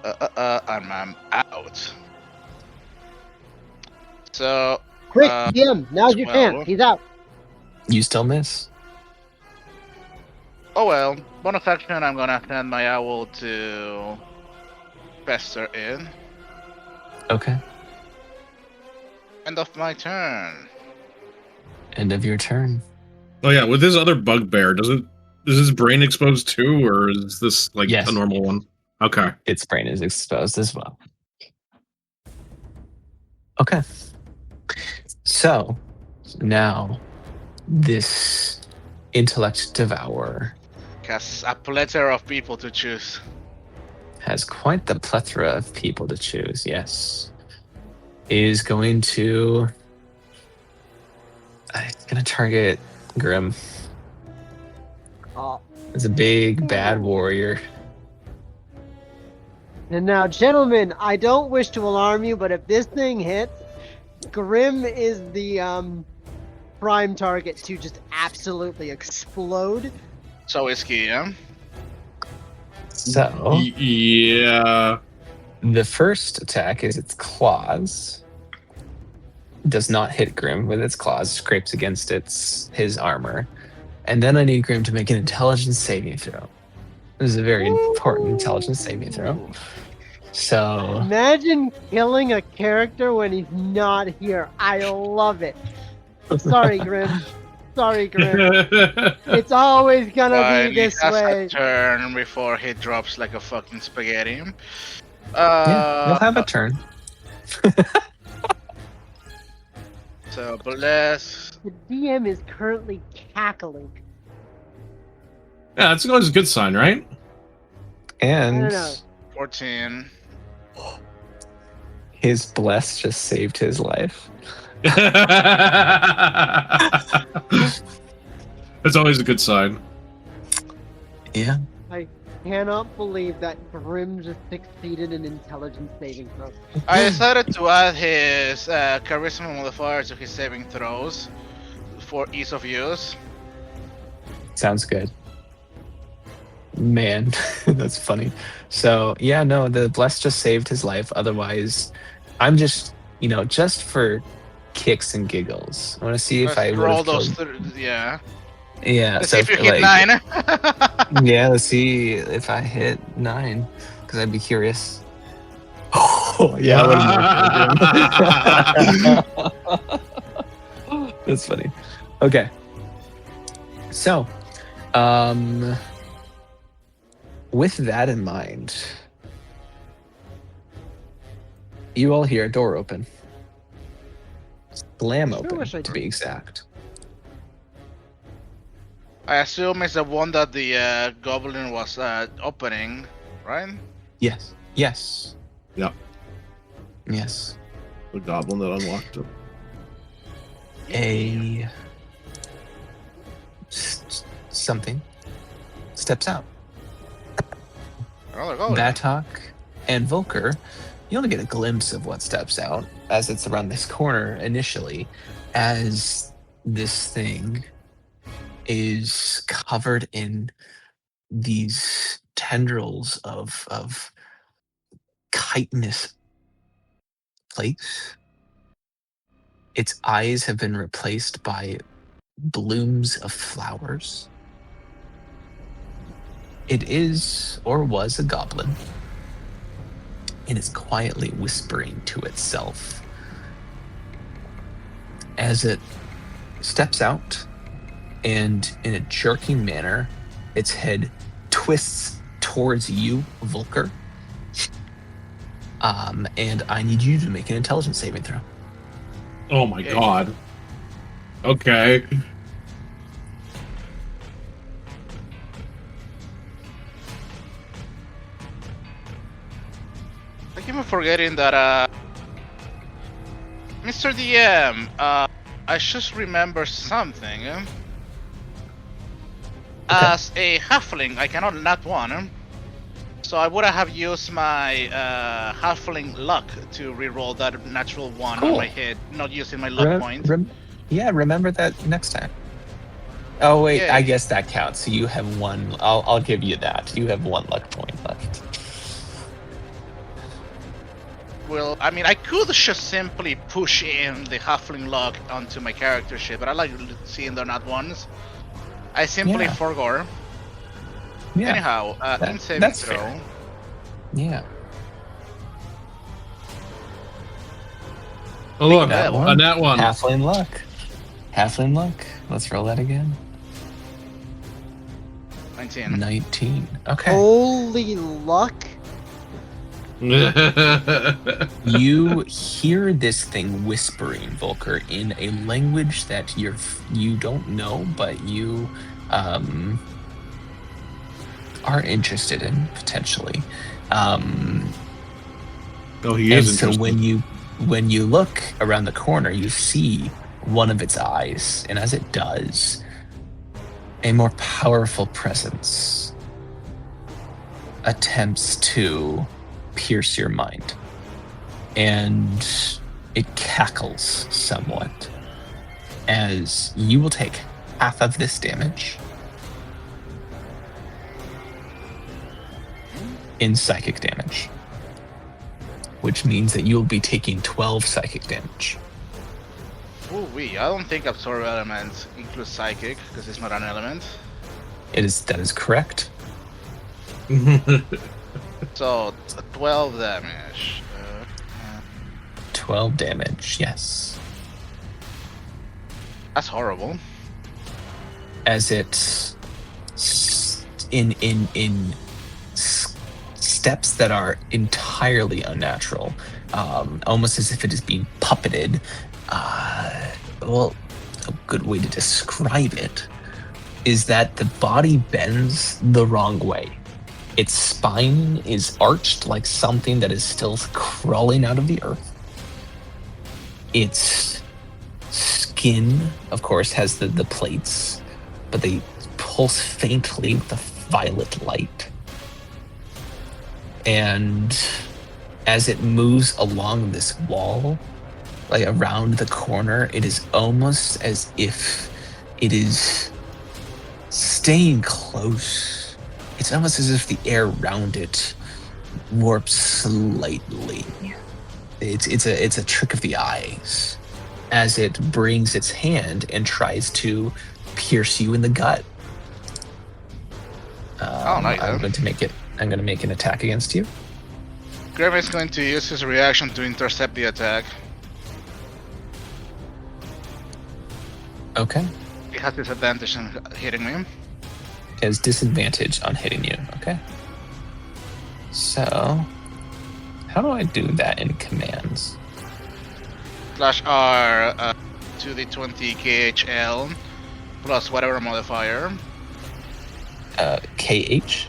I'm out. So, Quick, Uh, DM, now's your well. chance. He's out. You still miss. oh well. Bonus action, I'm gonna send my owl to Pester in. Okay. End of my turn. End of your turn. Oh yeah, with this other bugbear, is his brain exposed too, or is this like Yes. a normal one? Okay. Its brain is exposed as well. Okay. So now this intellect devourer Has a plethora of people to choose. has quite the plethora of people to choose, yes. Is going to target Grim. Oh. It's a big bad warrior. And now, gentlemen, I don't wish to alarm you, but if this thing hits, Grim is the prime target to just absolutely explode. So is he, yeah? So Yeah. the first attack is its claws. Does not hit Grim with its claws, scrapes against his armor. And then I need Grim to make an intelligence saving throw. This is a very important intelligence saving throw. So Imagine killing a character when he's not here. I love it. Sorry, Grim. Sorry, Grim. It's always gonna Fine, be this he has way. a turn before he drops like a fucking spaghetti. yeah, you'll have a turn. So bless. The DM is currently cackling. Yeah, that's always a good sign, right? And I don't know. 14. his bless just saved his life. That's always a good sign. Yeah. I cannot believe that Grim just succeeded in intelligence saving throw. I decided to add his charisma modifier to his saving throws for ease of use. Sounds good. Man, that's funny. So yeah, no, the bless just saved his life. Otherwise, I'm just, just for kicks and giggles. I want to see if I would roll have those killed. yeah. Yeah. Let's so see if you hit 9. Yeah, let's see if I hit 9, because I'd be curious. Oh yeah, I would've That's funny. Okay. So, with that in mind, you all hear a door open. Slam open, wish I to did. be exact. I assume it's the one that the goblin was opening, right? Yes. Yes. Yep. Yes. The goblin that unlocked it. a something steps out. Oh, they're going. Batok and Volker, you only get a glimpse of what steps out as it's around this corner initially, as this thing is covered in these tendrils of chitinous flakes. Its eyes have been replaced by blooms of flowers. It is, or was, a goblin, and is quietly whispering to itself. As it steps out, and in a jerking manner, its head twists towards you, Volker. And I need you to make an intelligence saving throw. Oh my god. Okay. I keep on forgetting that, Mr. DM, I just remember something. As a halfling, I cannot nat one, so I would have used my halfling luck to reroll that natural one on my hit, not using my luck point. Remember that next time. Oh wait, Yeah. I guess that counts. So you have one. I'll give you that. You have one luck point left. Well, I mean, I could just simply push in the halfling luck onto my character sheet, but I like seeing the nat ones. I simply forgo. Yeah. Anyhow, in saving that's throw. fair. Yeah. Oh look, Nat a one. nat one. Halfling luck. Halfling luck. Let's roll that again. 19. 19. Okay. Holy luck! You hear this thing whispering, Volker, in a language that you don't know, but you are interested in potentially. Oh, he is And so interested. when you look around the corner, you see one of its eyes, and as it does, a more powerful presence attempts to pierce your mind, and it cackles somewhat as you will take half of this damage in psychic damage, which means that you'll be taking 12 psychic damage. Ooh-wee, I don't think absorb element includes psychic, because it's not an element. That is correct. So, 12 damage. 12 damage, yes. That's horrible. As it in steps that are entirely unnatural, almost as if it is being puppeted. Well, a good way to describe it is that the body bends the wrong way. Its spine is arched like something that is still crawling out of the earth. Its skin, of course, has the plates, but they pulse faintly with a violet light. And as it moves along this wall, like around the corner, it is almost as if it is staying close. It's almost as if the air around it warps slightly. It's a trick of the eyes as it brings its hand and tries to pierce you in the gut. Nice. I'm going to make an attack against you. Grim is going to use his reaction to intercept the attack. Okay. He has disadvantage on hitting me. It has disadvantage on hitting you. Okay. So, how do I do that in commands? /R 2d20 KHL plus whatever modifier. KH?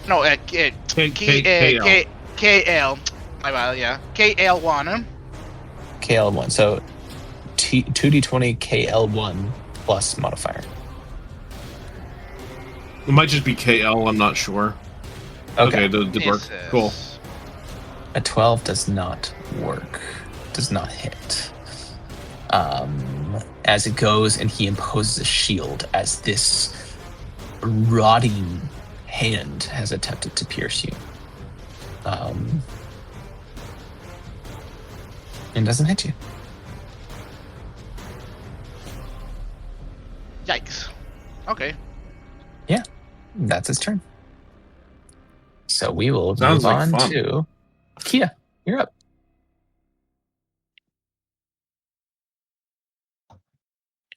No, KL. KL. My bad, yeah. KL1. KL1. So 2d20 KL1 plus modifier. It might just be KL. I'm not sure. Okay, did work. Jesus. Cool. A 12 does not work. Does not hit. As it goes, and he imposes a shield as this rotting hand has attempted to pierce you. And doesn't hit you. Yikes. Okay. That's his turn. So we will Sounds move like on fun. to Kia. You're up.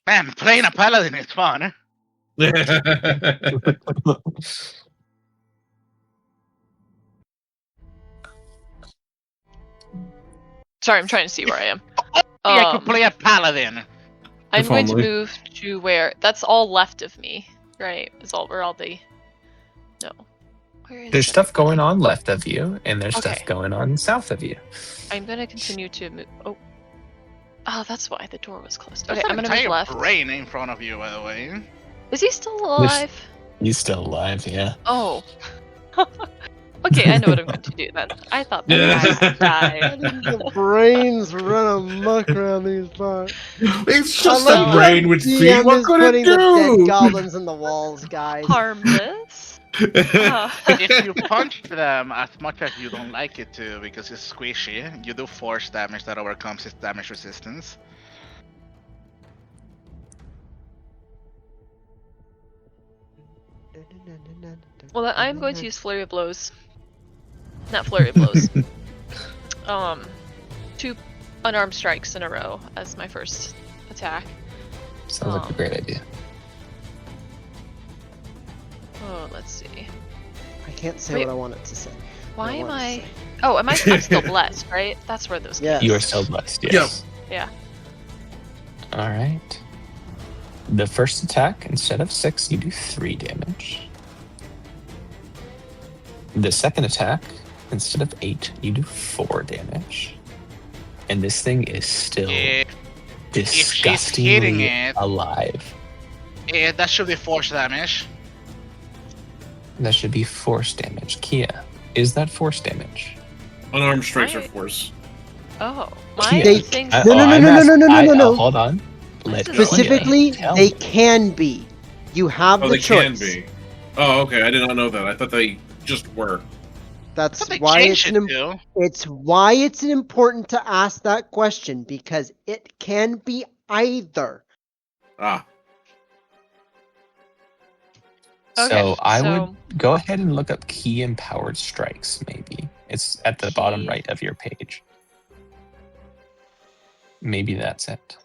Man, playing a paladin is fun. Sorry, I'm trying to see where I am. I could play a paladin. I'm If going to only. move to where that's all left of me, right? Is all where all the no. Where is There's it? stuff going on left of you, and there's Okay. stuff going on south of you. I'm gonna continue to move. Oh, that's why the door was closed. There's Okay, I'm an gonna move entire left. brain in front of you, by the way. Is he still alive? He's still alive, yeah. Oh. Okay, I know what I'm going to do then. I thought that guy had died. The brains run amok around these parts. It's I just like a brain with feet. DM What is could putting it the dead do? goblins in the walls, guys. Harmless. If you punch them as much as you don't like it to because it's squishy, you do force damage that overcomes its damage resistance. Well, then I'm going to use Flurry of Blows. Not Flurry of Blows. 2 unarmed strikes in a row as my first attack. Sounds like a great idea. Oh, let's see. I can't say Wait. what I want it to say. Why am want to I? say. Oh, am I? I'm still blessed, right? That's where those. Yeah. You are still blessed, yes. Yeah. All right. The first attack, instead of 6, you do 3 damage. The second attack, instead of 8, you do 4 damage. And this thing is still If she's disgustingly hitting it, alive. that should be force damage. That should be force damage. Kia, is that force damage? Unarmed strikes are Right. force. Oh, my Kia, things. No, no, I'm no, no, no, no, asking- no, no. hold on. Let This Kia is Specifically, tell they me. can be. You have Oh, the they choice. can be. Oh, okay. I did not know that. I thought they just were. That's But they why changed it's it too. it's why it's important to ask that question because it can be either. Ah. So Okay, I so- would go ahead and look up key empowered strikes, maybe. It's at the bottom Key- right of your page. Maybe that's it.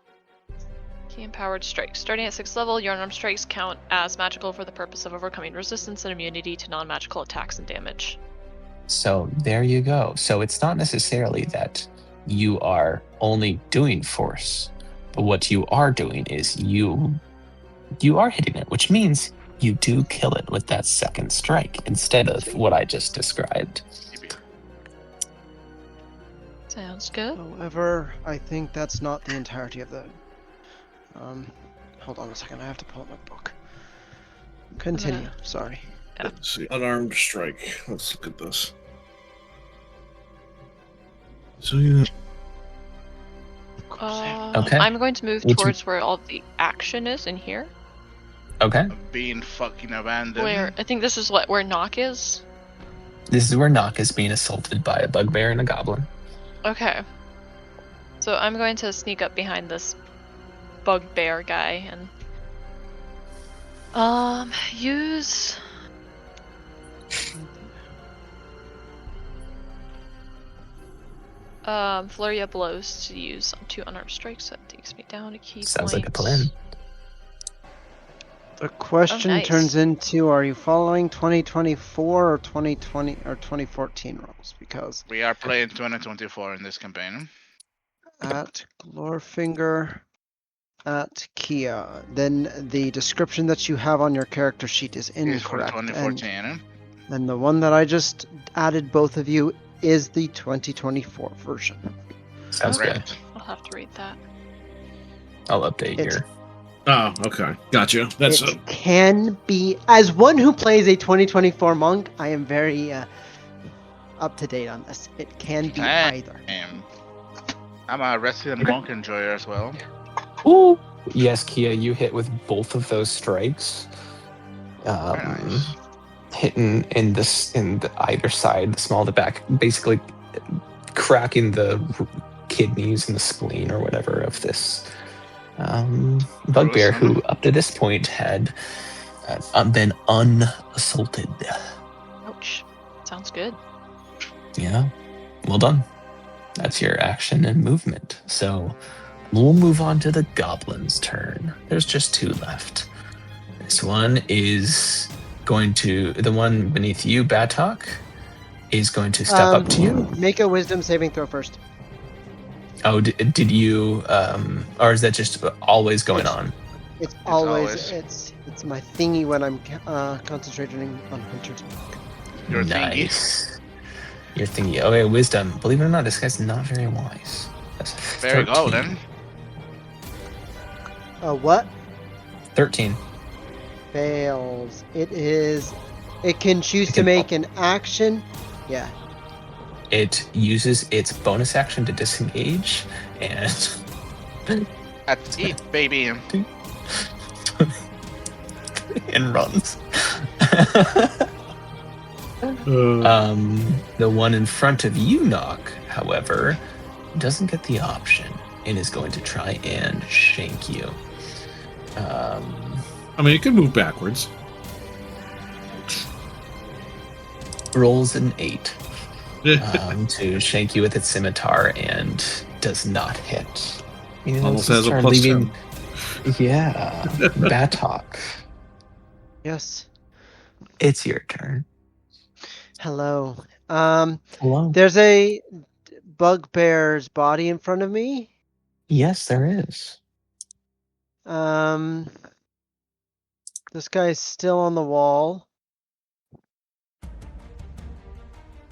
Key empowered strikes. Starting at 6th level, your unarmed strikes count as magical for the purpose of overcoming resistance and immunity to non-magical attacks and damage. So there you go. So it's not necessarily that you are only doing force, but what you are doing is you are hitting it, which means you do kill it with that second strike instead of what I just described. Sounds good. However, I think that's not the entirety of the. Hold on a second. I have to pull up my book. Continue. Sorry. Let's see. Unarmed strike. Let's look at this. So yeah. Okay. I'm going to move Which- towards where all the action is in here. Okay. Being fucking abandoned. Where I think this is where Knock is. This is where Nock is being assaulted by a bugbear and a goblin. Okay. So I'm going to sneak up behind this bugbear guy and use Flurry of Blows to use on 2 unarmed strikes. That takes me down a key Sounds like a point. plan. The question nice. turns into: are you following 2024 or 2020 or 2014 rules? Because We are playing 2024 in this campaign. at Glorfinger, at Kia, then the description that you have on your character sheet is It's for incorrect. 2014. And the one that I just added, both of you, is the 2024 version. Sounds good. Correct. I'll have to read that. I'll update It's- your. Oh, okay. Gotcha. That's It can be. As one who plays a 2024 monk, I am very up to date on this. It can be Damn. either. I'm a resident monk enjoyer as well. Ooh. Yes, Kia, you hit with both of those strikes. Very nice. Hitting in the either side, the small, the back, basically cracking the kidneys and the spleen or whatever of this bugbear, who up to this point had been unassaulted. Ouch. Sounds good. Yeah, well done. That's your action and movement. So we'll move on to the goblin's turn. There's just 2 left. This one is going to, the one beneath you, Batok, is going to step up to you. Make a wisdom saving throw first. Oh, did you, or is that just always going on? It's always always. it's my thingy when I'm concentrating on Hunter's Mark. Your thingy. Nice. Your thingy. Okay, wisdom. Believe it or not, this guy's not very wise. That's There you go 13. then. What? 13. Fails. It can choose It to can- make an action. Yeah. It uses its bonus action to disengage, and That's it, baby. and runs. The one in front of you, Knock, however, doesn't get the option and is going to try and shank you. I mean, it could move backwards. Rolls an 8 to shank you with its scimitar and does not hit. You know, Almost it's has a turn, plus leaving- Yeah, Batok. Yes. It's your turn. Hello. Hello. There's a bugbear's body in front of me. Yes, there is. This guy's still on the wall.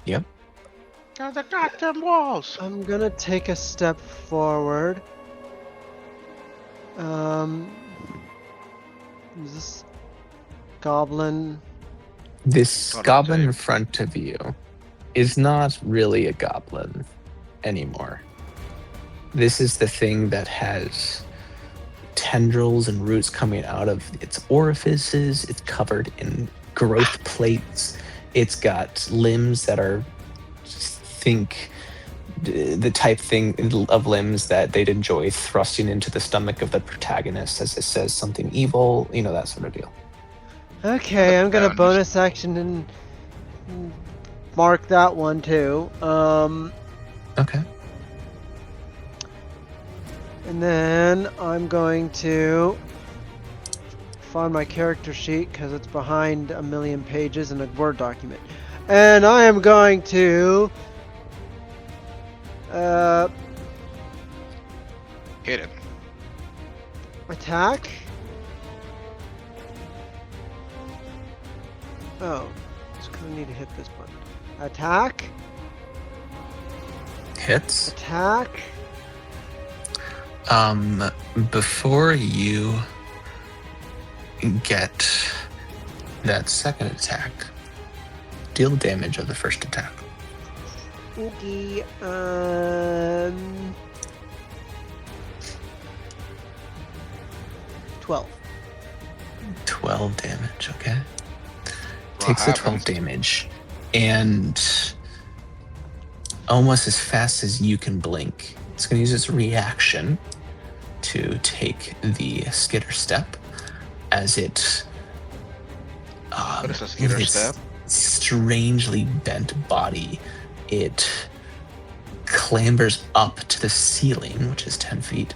Yep. Oh, the goddamn walls. I'm gonna take a step forward. Is this goblin? This Got it, goblin in Dave. front of you is not really a goblin anymore. This is the thing that has tendrils and roots coming out of its orifices. It's covered in growth plates. It's got limbs that are, think, the type thing of limbs that they'd enjoy thrusting into the stomach of the protagonist as it says something evil, you know, that sort of deal. Okay, I'm gonna Sounds- bonus action and mark that one too. Okay. And then I'm going to find my character sheet because it's behind a million pages in a Word document. And I am going to Hit it. attack. Oh, just gonna need to hit this button. Attack, Hits. attack. Before you get that second attack, deal damage of the first attack. Okay, 12. 12 damage, okay? What Takes the 12 happens? damage, and almost as fast as you can blink, it's going to use its reaction to take the skitter step as it What is a with skitter its step? strangely bent body, it clambers up to the ceiling, which is 10 feet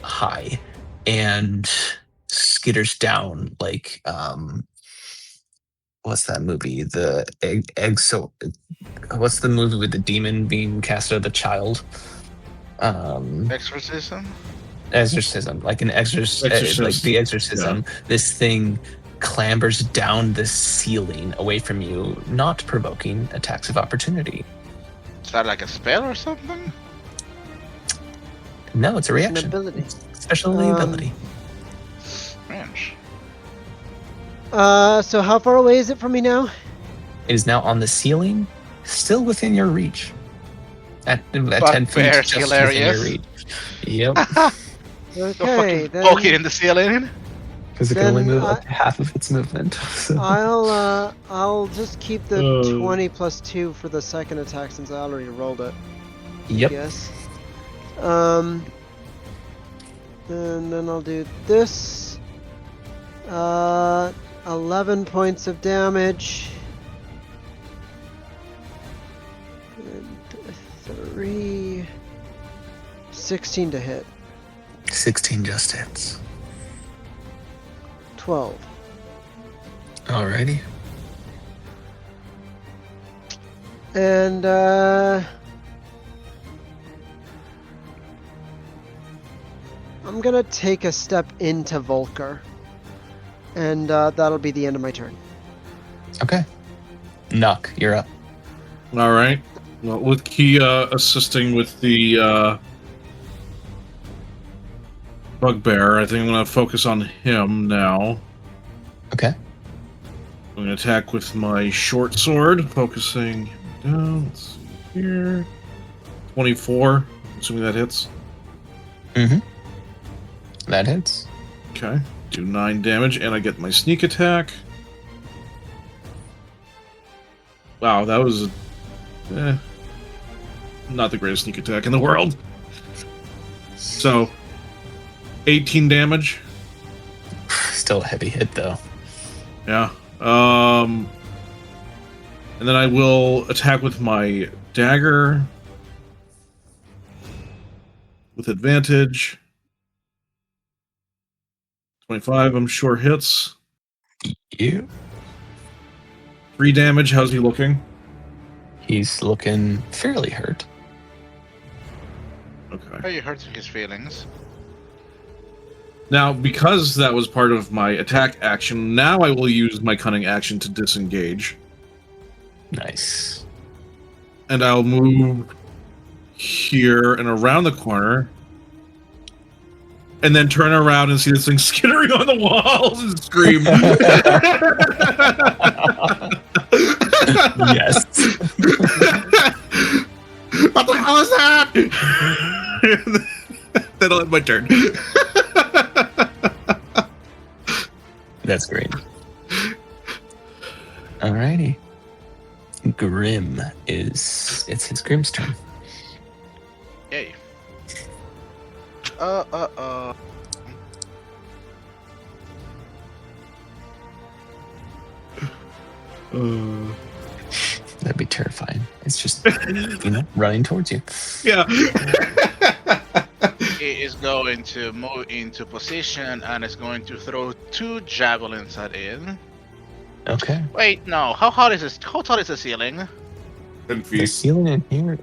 high, and skitters down like what's that movie? The what's the movie with the demon being cast out of the child? Exorcism? Exorcism, like an like Exorcist. the exorcism. This thing clambers down the ceiling away from you, not provoking attacks of opportunity. Is that like a spell or something? No, it's a It's an reaction. ability. It's Special ability. Range. So how far away is it from me now? It is now on the ceiling, still within your reach. At 10 feet, Bugbear's just within hilarious. your reach. Yep. Go Okay, fucking then poke it in the ceiling. Because it can only Then move up to half of its movement. So. I'll just keep the Oh. 20 plus 2 for the second attack since I already rolled it. Yep. Yes. And then I'll do this. 11 points of damage. And 3. 16 to hit. 16 just hits. 12. Alrighty. And I'm gonna take a step into Volker. And that'll be the end of my turn. Okay. Nuck, you're up. All right. Well, with Kia assisting with the bugbear, I think I'm going to focus on him now. Okay. I'm going to attack with my short sword, focusing down. Let's see here. 24. Assuming that hits. Mm-hmm. That hits. Okay. Do 9 damage, and I get my sneak attack. Wow, that was not the greatest sneak attack in the world. So, 18 damage. Still a heavy hit, though. Yeah. And then I will attack with my dagger with advantage. 25, I'm sure hits. You? 3 damage. How's he looking? He's looking fairly hurt. Okay. Are you hurting his feelings? Now, because that was part of my attack action, now I will use my cunning action to disengage. Nice. And I'll move here and around the corner. And then turn around and see this thing skittering on the walls and scream. Yes. What the hell is that? That'll end my turn. That's great. Alrighty. Grim it's his Grim's turn. Yay. That'd be terrifying. It's just running towards you. Yeah. He is going to move into position and is going to throw 2 javelins at it. Okay. Wait, no. How tall is this? How tall is the ceiling? 10 The feet. ceiling in here,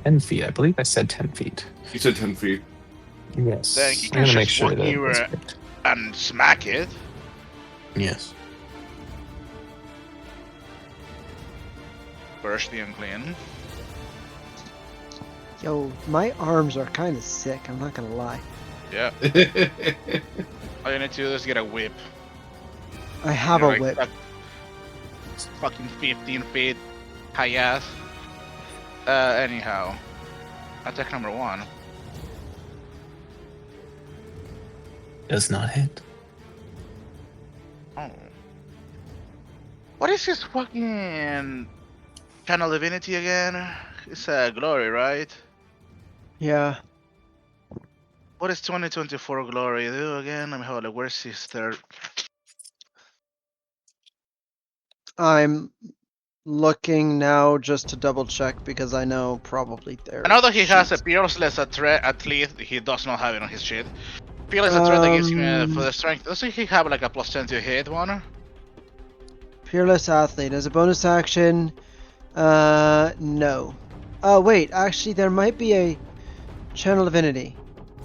10 feet. I believe I said 10 feet. You said 10 feet. Yes. Then he I'm can gonna make just sure walk that near that's it. correct. And smack it. Yes. Burst the unclean. Yo, my arms are kind of sick, I'm not gonna lie. Yeah. All you need to do is get a whip. I have You're a like whip. Fucking 15 feet high ass. Anyhow. Attack number 1. Does not hit. Oh. What is his fucking channel divinity again? It's glory, right? Yeah. What does 2024 glory do again? Let me have a look. Where's his third? I'm looking now just to double check because I know probably there. I know that he has a peerless athlete. He does not have it on his sheet. Peerless athlete that gives him for the strength. Doesn't he have like a +10 to hit one? Fearless athlete as a bonus action. No. Oh wait, actually there might be a channel divinity.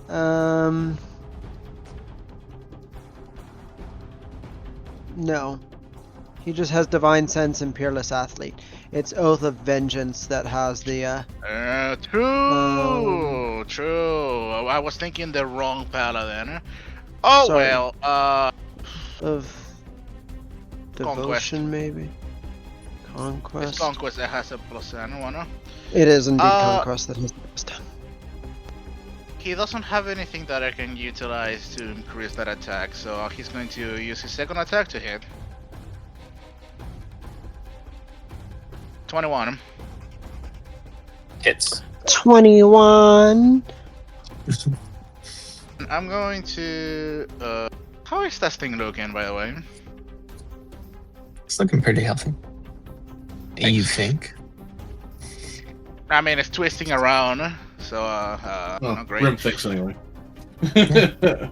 No. He just has Divine Sense and Peerless Athlete. It's Oath of Vengeance that has the, True. I was thinking the wrong paladin. Oh Sorry. well. of devotion, maybe? Conquest? It's conquest that has a +1. It is indeed Conquest that has the best. He doesn't have anything that I can utilize to increase that attack, so he's going to use his second attack to hit. 21. Hits. 21! I'm going to... how is that thing looking, by the way? It's looking pretty healthy. You think? I mean, it's twisting around, so, not great. Grim thinks anyway.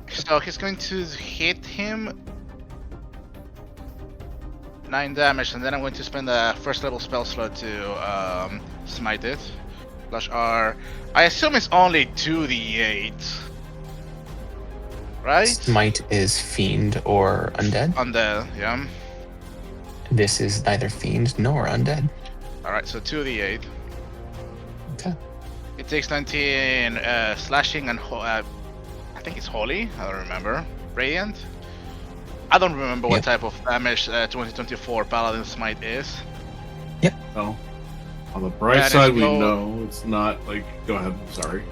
So he's going to hit him 9 damage, and then I'm going to spend a first level spell slot to smite it. /R. I assume it's only 2d8. Right? Smite is fiend or undead. Undead, yeah. This is neither fiend nor undead. Alright, so 2d8. Okay. It takes 19 slashing and I think it's holy. I don't remember. Radiant. I don't remember what type of damage 2024 Paladin Smite is. Well, on the bright Yeah, side, we go- know it's not like. Go ahead. Sorry.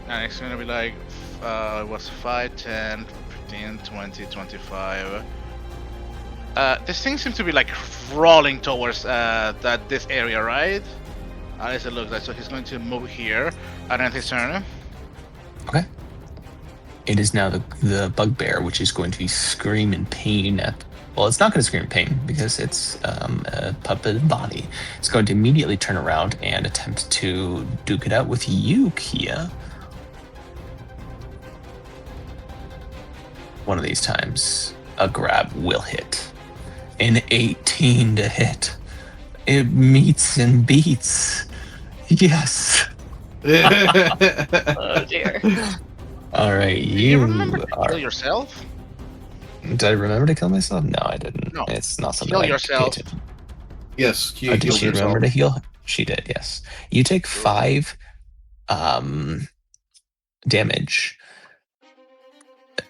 And it's gonna be like it was 5, 10, 15, 20, 25. This thing seems to be like crawling towards this area, right? At least it looks like. So he's going to move here and end his turn. Okay. It is now the bugbear, which is going to scream in pain at. Well, it's not going to scream in pain because it's a puppet body. It's going to immediately turn around and attempt to duke it out with you, Kia. One of these times, a grab will hit. An 18 to hit. It meets and beats. Yes. Oh dear. All right, Do you remember to are. kill yourself? Did I remember to kill myself? No, I didn't. No. It's not something Kill I yourself. pay attention- Yes. Oh, did she remember to heal? She did, yes. You take 5 damage,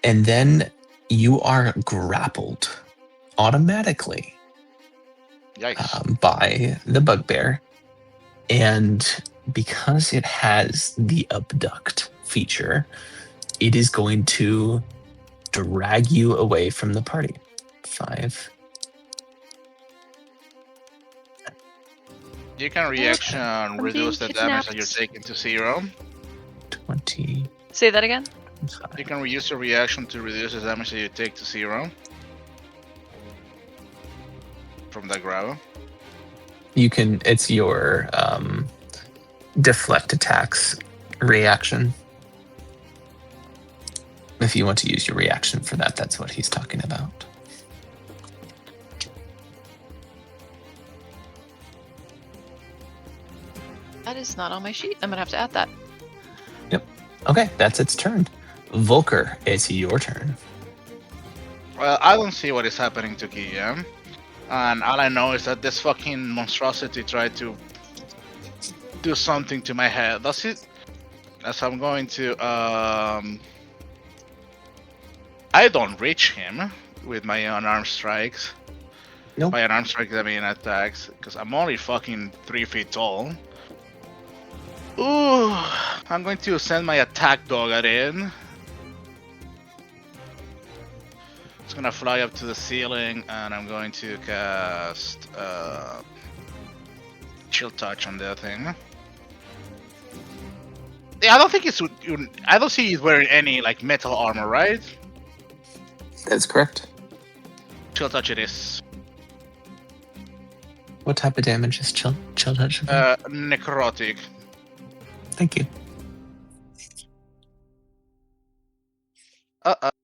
and then you are grappled automatically Yikes. by the bugbear. And because it has the abduct feature, it is going to drag you away from the party. 5. You can reaction reduce the damage that you're taking to 0. 20. Say that again. You can reuse your reaction to reduce the damage that you take to 0. From that grab. You can, it's your deflect attacks reaction. If you want to use your reaction for that, that's what he's talking about. That is not on my sheet. I'm gonna have to add that. Okay, that's its turn. Volker, it's your turn. Well, I don't see what is happening to Kia. And all I know is that this fucking monstrosity tried to do something to my head. That's it. As I'm going to I don't reach him with my unarmed strikes. Nope. By unarmed strikes I mean attacks, because I'm only fucking 3 feet tall. Ooh, I'm going to send my attack dog at it. It's gonna fly up to the ceiling, and I'm going to cast Chill Touch on that thing. Yeah, I don't think it's. I don't see he's wearing any like metal armor, right? That's correct. Chill Touch it is. What type of damage is chill touch? Necrotic. Thank you.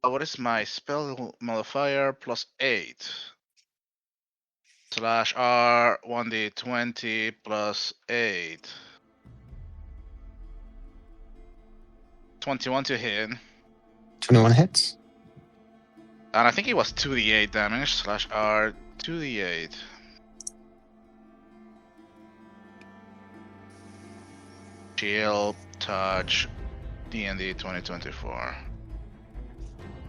What is my spell modifier? +8. /R 1d20 +8. 21 to hit. 21 hits. And I think it was 2d8 damage /R 2d8. Shield, touch, D&D 2024.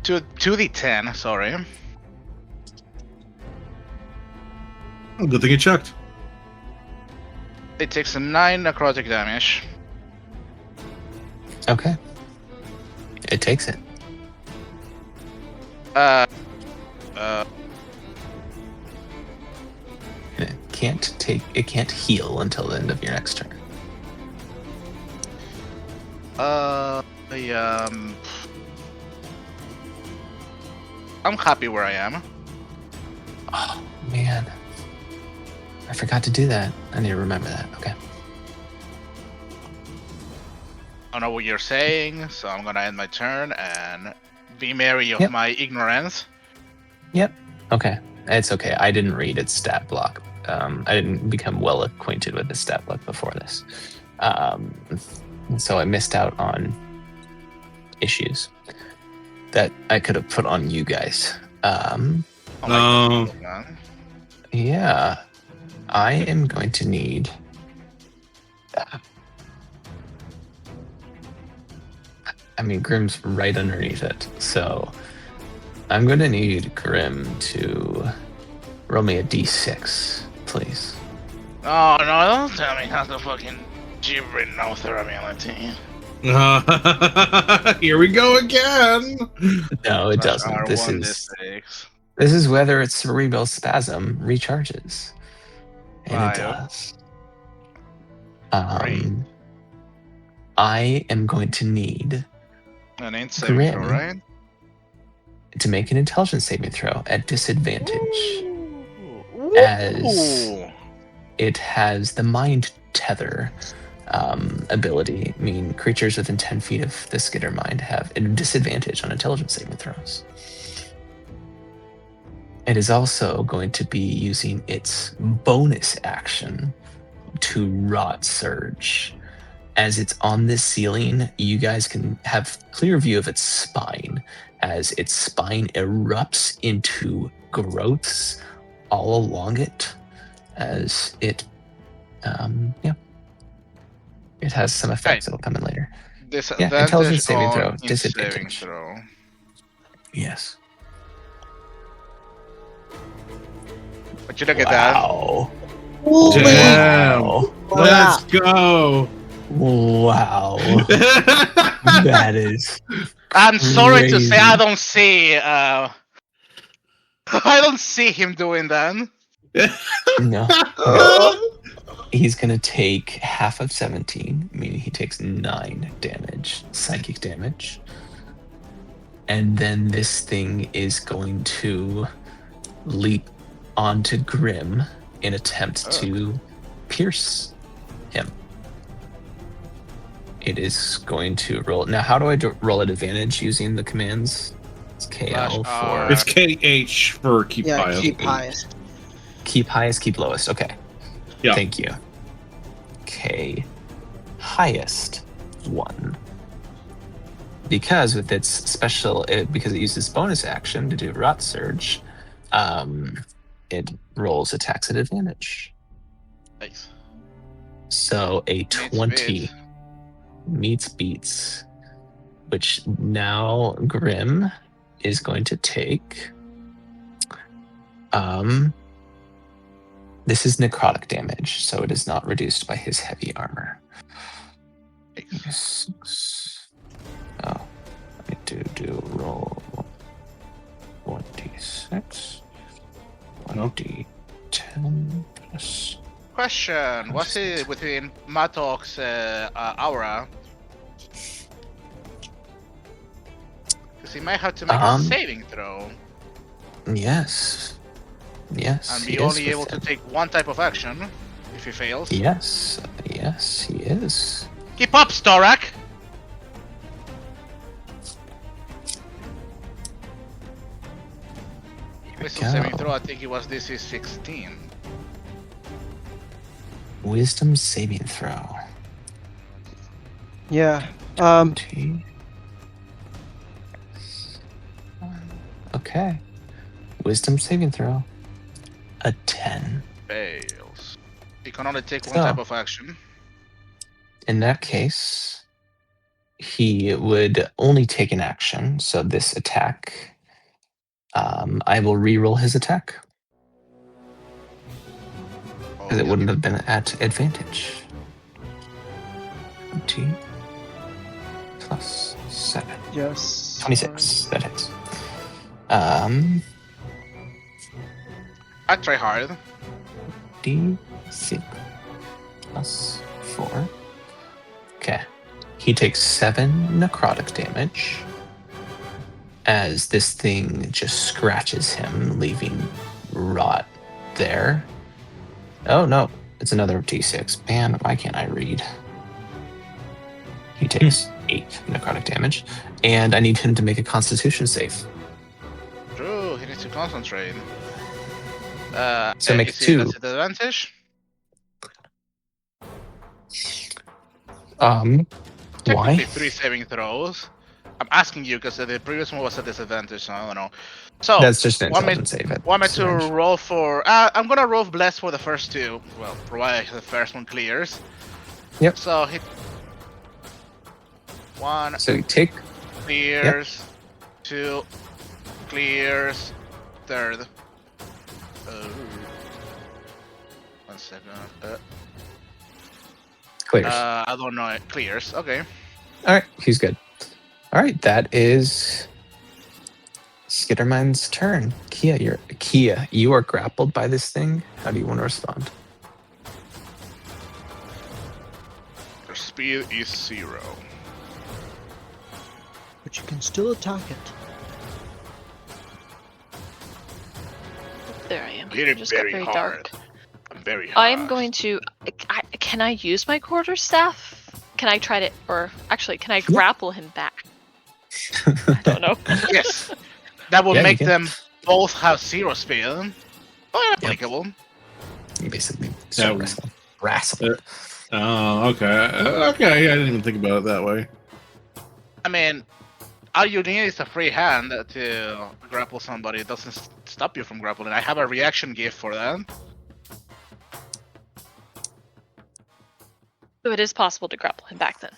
2d10, sorry. Good thing you checked. It takes 9 necrotic damage. Okay. It takes it. Uh, And it can't heal until the end of your next turn. I'm happy where I am. Oh man. I forgot to do that. I need to remember that. Okay. I know what you're saying, so I'm gonna end my turn and be merry of Yep. my ignorance. Yep. Okay. It's okay. I didn't read its stat block. I didn't become well acquainted with the stat block before this. So I missed out on issues that I could have put on you guys. Oh my No. God. Yeah. I am going to need... I mean, Grim's right underneath it. So I'm going to need Grim to roll me a d6, please. Oh no, don't tell me how to fucking gibbering author ability. Here we go again. No, it That's doesn't. This R1d6. is whether its cerebral spasm recharges. And Wow. it does. Great. I am going to need An int saving throw, Grim. right? to make an intelligence saving throw at disadvantage, as Ooh. it has the mind tether ability, meaning creatures within 10 feet of the skitter mind have a disadvantage on intelligence saving throws. It is also going to be using its bonus action to Rot Surge. As it's on this ceiling, you guys can have clear view of its spine, as its spine erupts into growths all along it, as it, it has some effects that'll come in later. Disadvantage intelligence saving throw, on int disadvantage. saving throw. Yes. But you look at that. Wow. Damn. Wow. Let's go. Wow. That is I'm sorry to say crazy. I don't see I don't see him doing that. no. He's gonna take half of 17, meaning he takes 9 damage, psychic damage. And then this thing is going to leap onto Grim in attempt to pierce him. It is going to roll. Now, how do I roll at advantage using the commands? It's KL Slash for R. It's KH for keep Yeah, high. keep highest. keep highest, keep lowest. Okay. Yeah. Thank you. K highest 1. Because with its special, because it uses bonus action to do Rot Surge, it rolls attacks at advantage. Nice. So a Meets 20 beat. meets beats, which now Grim is going to take. This is necrotic damage, so it is not reduced by his heavy armor. Nice. Oh, I do roll 1d6, 1d10 plus. Question: what's it within Matok's aura? Because he might have to make a saving throw Yes. Yes. and he be is only able to within. take one type of action if he fails. Yes. Yes, he is. Keep up, Storak! Wisdom saving throw, I think it was DC 16. Wisdom saving throw. Yeah. T. Okay. Wisdom saving throw. a 10. Fails. You can only take one So- type of action. In that case, he would only take an action. So this attack, I will re-roll his attack because it wouldn't have been at advantage. 20 plus 7. Yes. 26. That hits. I try hard. D6 plus 4. Okay. He takes 7 necrotic damage as this thing just scratches him, leaving rot there. Oh no, it's another D6. Man, why can't I read? He takes 8 necrotic damage, and I need him to make a constitution save. True, he needs to concentrate. So make is he 2. at disadvantage? Why? Technically 3 saving throws. I'm asking you because the previous one was a disadvantage, so I don't know. So That's just an want me- intelligence save. Want me to disadvantage. roll for... I'm gonna roll bless for the first 2. Well, provided the first one clears. Yep. So hit... 1 So you take clears, 2 clears, 3rd. 1 second. clears. I don't know. It clears. Okay. All right, he's good. All right, that is Skittermine's turn. Kia, you are grappled by this thing. How do you want to respond? Your speed is 0. But you can still attack it. There I am. Hit It it just got very very hard. dark. I'm very hard. I'm going to. Can I use my quarterstaff? Can I try to, or actually, can I grapple him back? I don't know. Yes. That will Yeah, you make can. them both have 0 speed. Oh, applicable. You basically Yeah. wrestle. Oh, okay. Okay, I didn't even think about it that way. I mean, all you need is a free hand to grapple somebody. It doesn't stop you from grappling. I have a reaction gift for that. So it is possible to grapple him back then.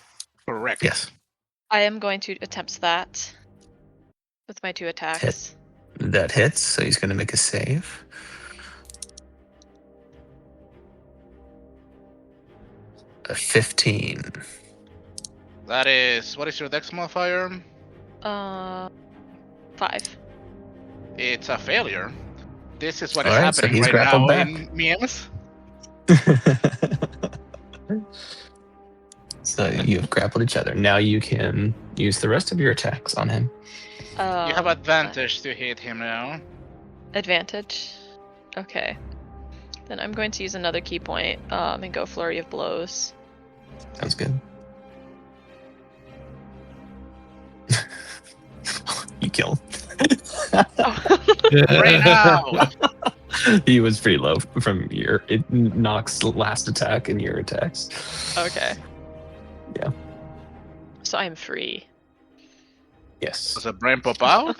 Correct. Yes, I am going to attempt that with my 2 attacks. that hits. So he's going to make a save. A 15. That is... What is your dex modifier? 5. It's a failure. This is what is Alright, so happening he's right grappled now back. in memes. So you have grappled each other. Now you can use the rest of your attacks on him. You have advantage to hit him now. Advantage. Okay. Then I'm going to use another key point and go flurry of blows. Sounds good. You kill him. Right now! He was pretty low from it knocks the last attack and your attacks. Okay. Yeah. So I'm free. Yes. Does a brain pop out?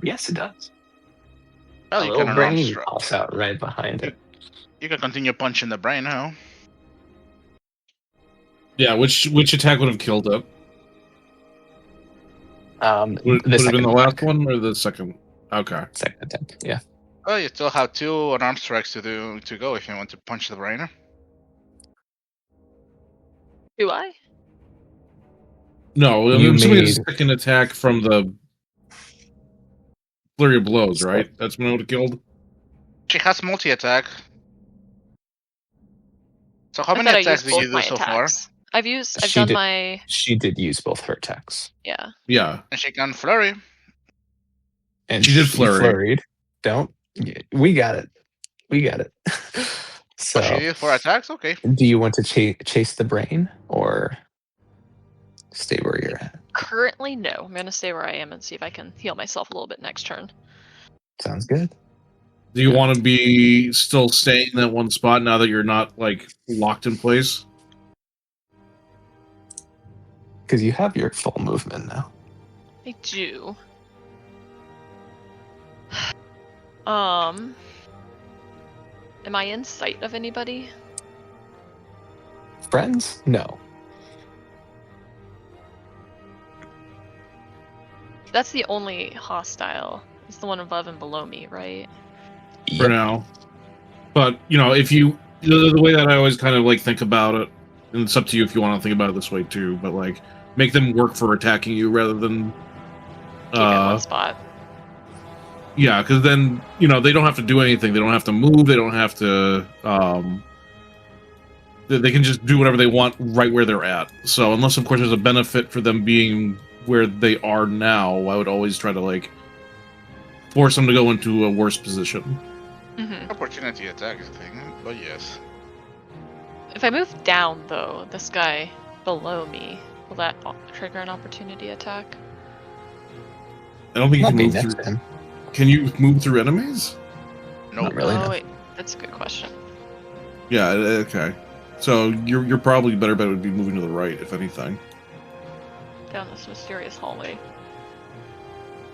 Yes, it does. Well, A you little can brain unstrap. pops out right behind it. You can continue punching the brain now. Yeah, which attack would have killed it? Would it have been second the last attack. one or the second? Okay. Second attempt. Yeah. Well, you still have 2 unarmed strikes to go if you want to punch the brain. Do I? No, You I'm assuming a made- second attack from the flurry of blows, right? That's when it would have killed. She has multi-attack. So how I many thought I attacks used did both you do my so far? attacks. I've She done did- my, She did use both her attacks. yeah. Yeah. And she can flurry. And She did flurry. flurried. Don't. We got it. We got it. So, So she did 4 attacks? Okay. do you want to chase the brain or stay where you're at? Currently, no. I'm going to stay where I am and see if I can heal myself a little bit next turn. Sounds good. Do you want to be still staying in that one spot now that you're not like locked in place? Because you have your full movement now. I do. Am I in sight of anybody? Friends? No. That's the only hostile. It's the one above and below me, right? For Yep. now. But, if you... The way that I always kind of, think about it, and it's up to you if you want to think about it this way, too, but, make them work for attacking you rather than... Keep in one spot. Yeah, because then, they don't have to do anything. They don't have to move. They don't have to... They can just do whatever they want right where they're at. So, unless, of course, there's a benefit for them being where they are now, I would always try to, force them to go into a worse position. Mm-hmm. Opportunity attack thing, but yes. If I move down, though, this guy below me, will that trigger an opportunity attack? I don't think you Might can be move next through... to him. Can you move through enemies? No. Not really. Oh, no. wait. That's a good question. Yeah, okay. So you're probably better bet would be moving to the right, if anything. Down this mysterious hallway.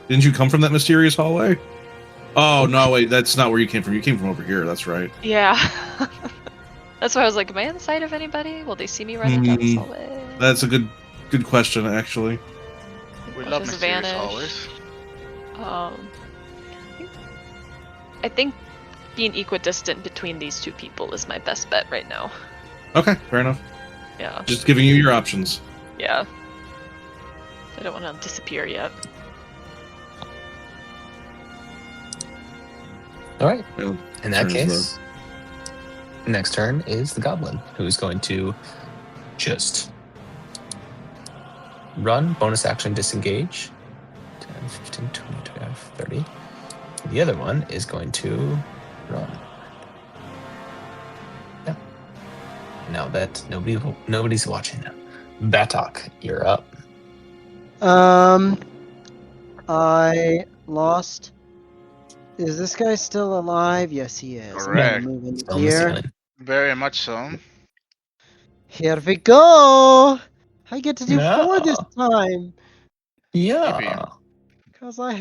Didn't you come from that mysterious hallway? Oh, no, wait, that's not where you came from. You came from over here, that's right. Yeah. That's why I was like, am I in sight of anybody? Will they see me running down this hallway? That's a good question, actually. We Will love this mysterious vanish? always. I think being equidistant between these two people is my best bet right now. Okay, fair enough. Yeah. Just giving you your options. Yeah. I don't want to disappear yet. All right. Well, In that turns case, next turn is the goblin, who's going to just run, bonus action, disengage. 10, 15, 20, 25, 30. The other one is going to run. Yeah. Now that nobody's watching now. Batok, you're up. I lost. Is this guy still alive? Yes, he is. I'm gonna Correct. move in Still on the here. ceiling. Very much so. Here we go. I get to do No. 4 this time Yeah. because I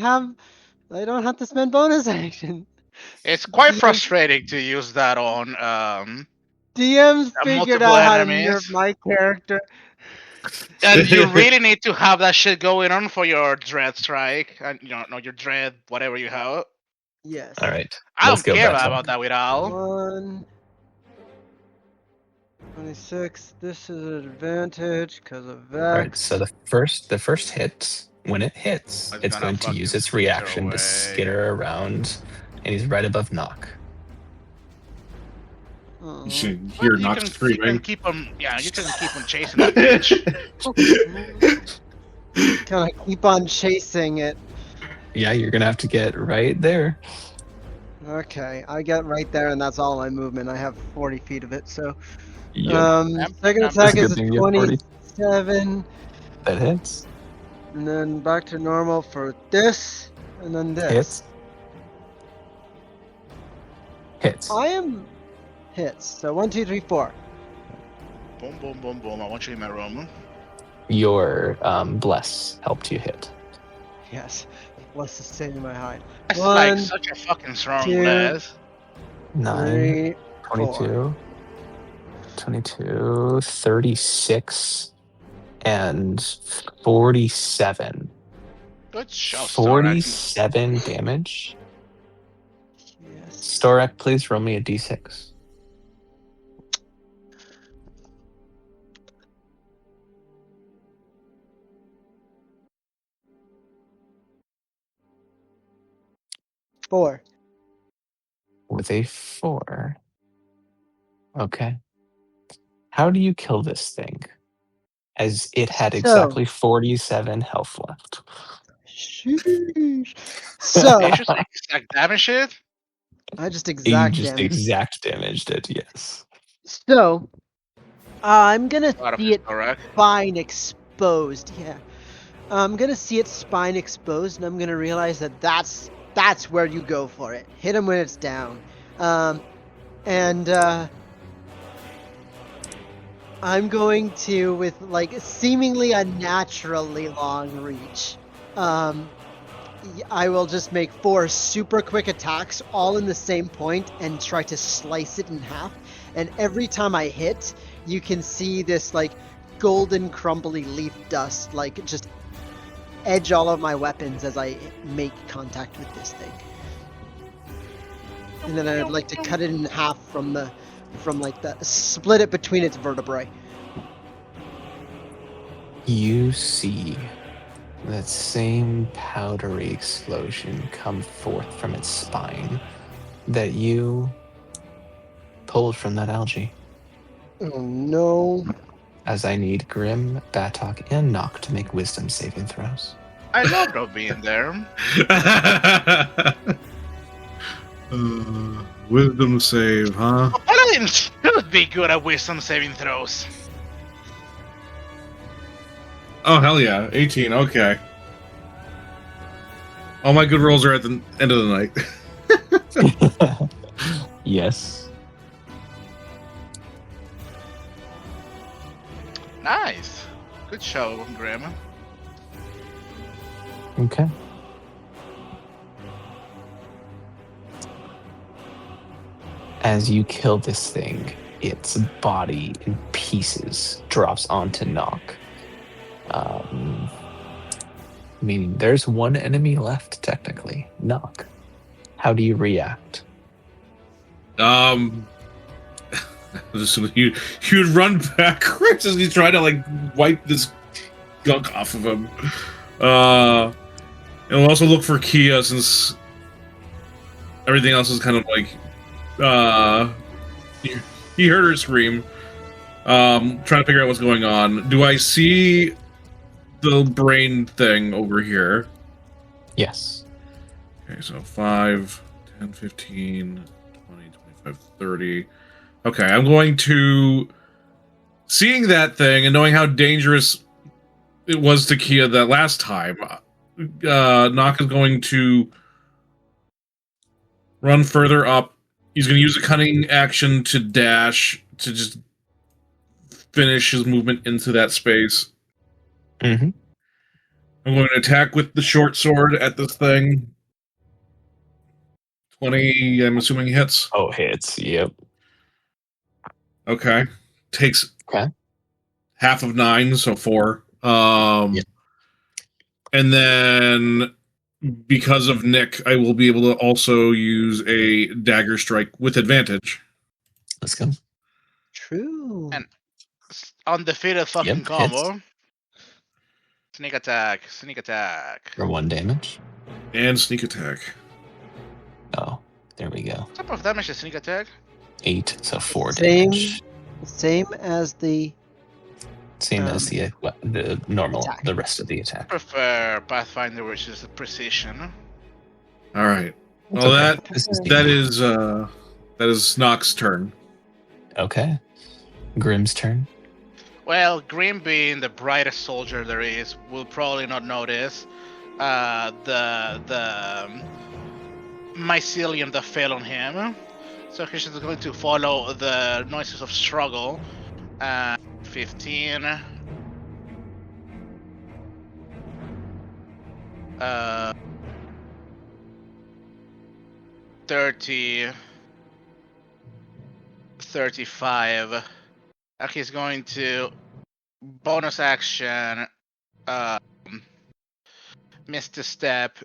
don't have to spend bonus action. It's quite DM frustrating to use that on DM's figured multiple out how to enemies. nerf my character. And you really need to have that shit going on for your dread strike, and your dread whatever you have. Yes. All right. I Let's don't go, care Batok. about that with Al. 1, 26. This is an advantage because of All right. Vex. So the first hit, when it hits, It's it's gonna going to use fucking its reaction skitter to away. skitter around, and he's right above Knock. Oh. You should But hear you Knox can screaming. keep on, you can keep on chasing that bitch. Kind of keep on chasing it. Yeah, you're gonna have to get right there. Okay, I get right there, and that's all my movement. I have 40 feet of it, so. Yep, Second That's attack a good is a thing you have 40. 27, that hits. and then back to normal for this, and then this. Hits. Hits. I am hits. So 1, 2, 3, 4. Boom, boom, boom, boom. I want you in my room. Your bless helped you hit. Yes. Bless is saving my hide. That's 1, like such a fucking strong 2, bless. 9, 3, 4. 22, 36, and 47. Good show, Stark. 47 damage. Yes. Storak, please roll me a d6. Four. With a 4. Okay. How do you kill this thing? As it had So- exactly 47 health left. Sheesh. So, It's just like damage it. I just You exact just damage. exact damaged it, yes. So, I'm gonna Out of see it correct. spine exposed. Yeah, I'm gonna see its spine exposed, and I'm gonna realize that that's where you go for it. Hit him when it's down, and I'm going to, with like seemingly unnaturally long reach, I will just make 4 super quick attacks all in the same point and try to slice it in half. And every time I hit, you can see this like golden crumbly leaf dust like just edge all of my weapons as I make contact with this thing. And then I'd like to cut it in half from split it between its vertebrae. You see that same powdery explosion come forth from its spine that you pulled from that algae. Oh no. As I need Grim, Batok, and Nock to make wisdom saving throws. I love not being there. Wisdom save, huh? Paladins should be good at wisdom saving throws. Oh, hell yeah. 18, okay. All my good rolls are at the end of the night. Yes. Nice. Good show, Grim. Okay. As you kill this thing, its body in pieces drops onto Nock. Meaning there's one enemy left, technically. Nock. How do you react? You'd run backwards as he's trying to like wipe this gunk off of him. And we'll also look for Kia since everything else is kind of like he heard her scream. Trying to figure out what's going on. Do I see the brain thing over here? Yes. Okay, so 5, 10, 15, 20, 25, 30. Okay, I'm going to... Seeing that thing and knowing how dangerous it was to Kia that last time, Nock is going to run further up. He's going to use a cunning action to dash to just finish his movement into that space. Mm-hmm. I'm going to attack with the short sword at this thing. 20, I'm assuming hits. Oh, hits. Yep. Okay. Takes Okay. half of 9, so 4. Yep. And then because of Nick, I will be able to also use a dagger strike with advantage. Let's go. True. And undefeated fucking Yep, combo. hits. Sneak attack, sneak attack. For 1 damage. And sneak attack. Oh, there we go. What type of damage is sneak attack? 8, so 4 Same. damage. Same as the Same as the normal, attack. the rest of the attack. Prefer Pathfinder, which is precision. All right. It's Well, okay. This is that is Nock's turn. Okay. Grim's turn. Well, Grim being the brightest soldier there is, will probably not notice the mycelium that fell on him. So he's just going to follow the noises of struggle. 15. 30. 35. He's going to bonus action Mr. Step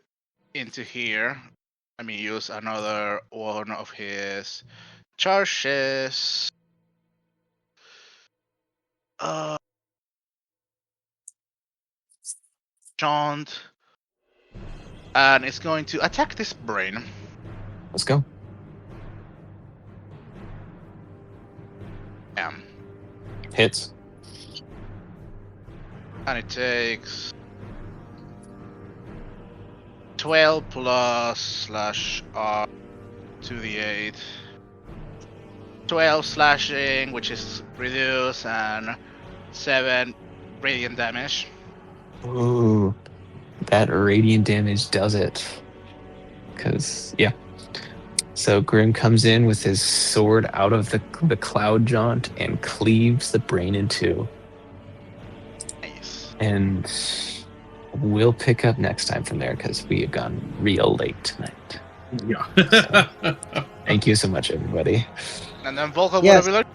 into here. Let me use another one of his charges. Jaunt. And it's going to attack this brain. Let's go. Yeah. Hits. And it takes 12 plus /R to the 8. 12 slashing, which is reduced, and 7 radiant damage. Ooh, that radiant damage does it. Because, yeah. So Grim comes in with his sword out of the cloud jaunt and cleaves the brain in two. Nice. And we'll pick up next time from there because we have gone real late tonight. Yeah. Thank you so much, everybody. And then Volker, Yes. whatever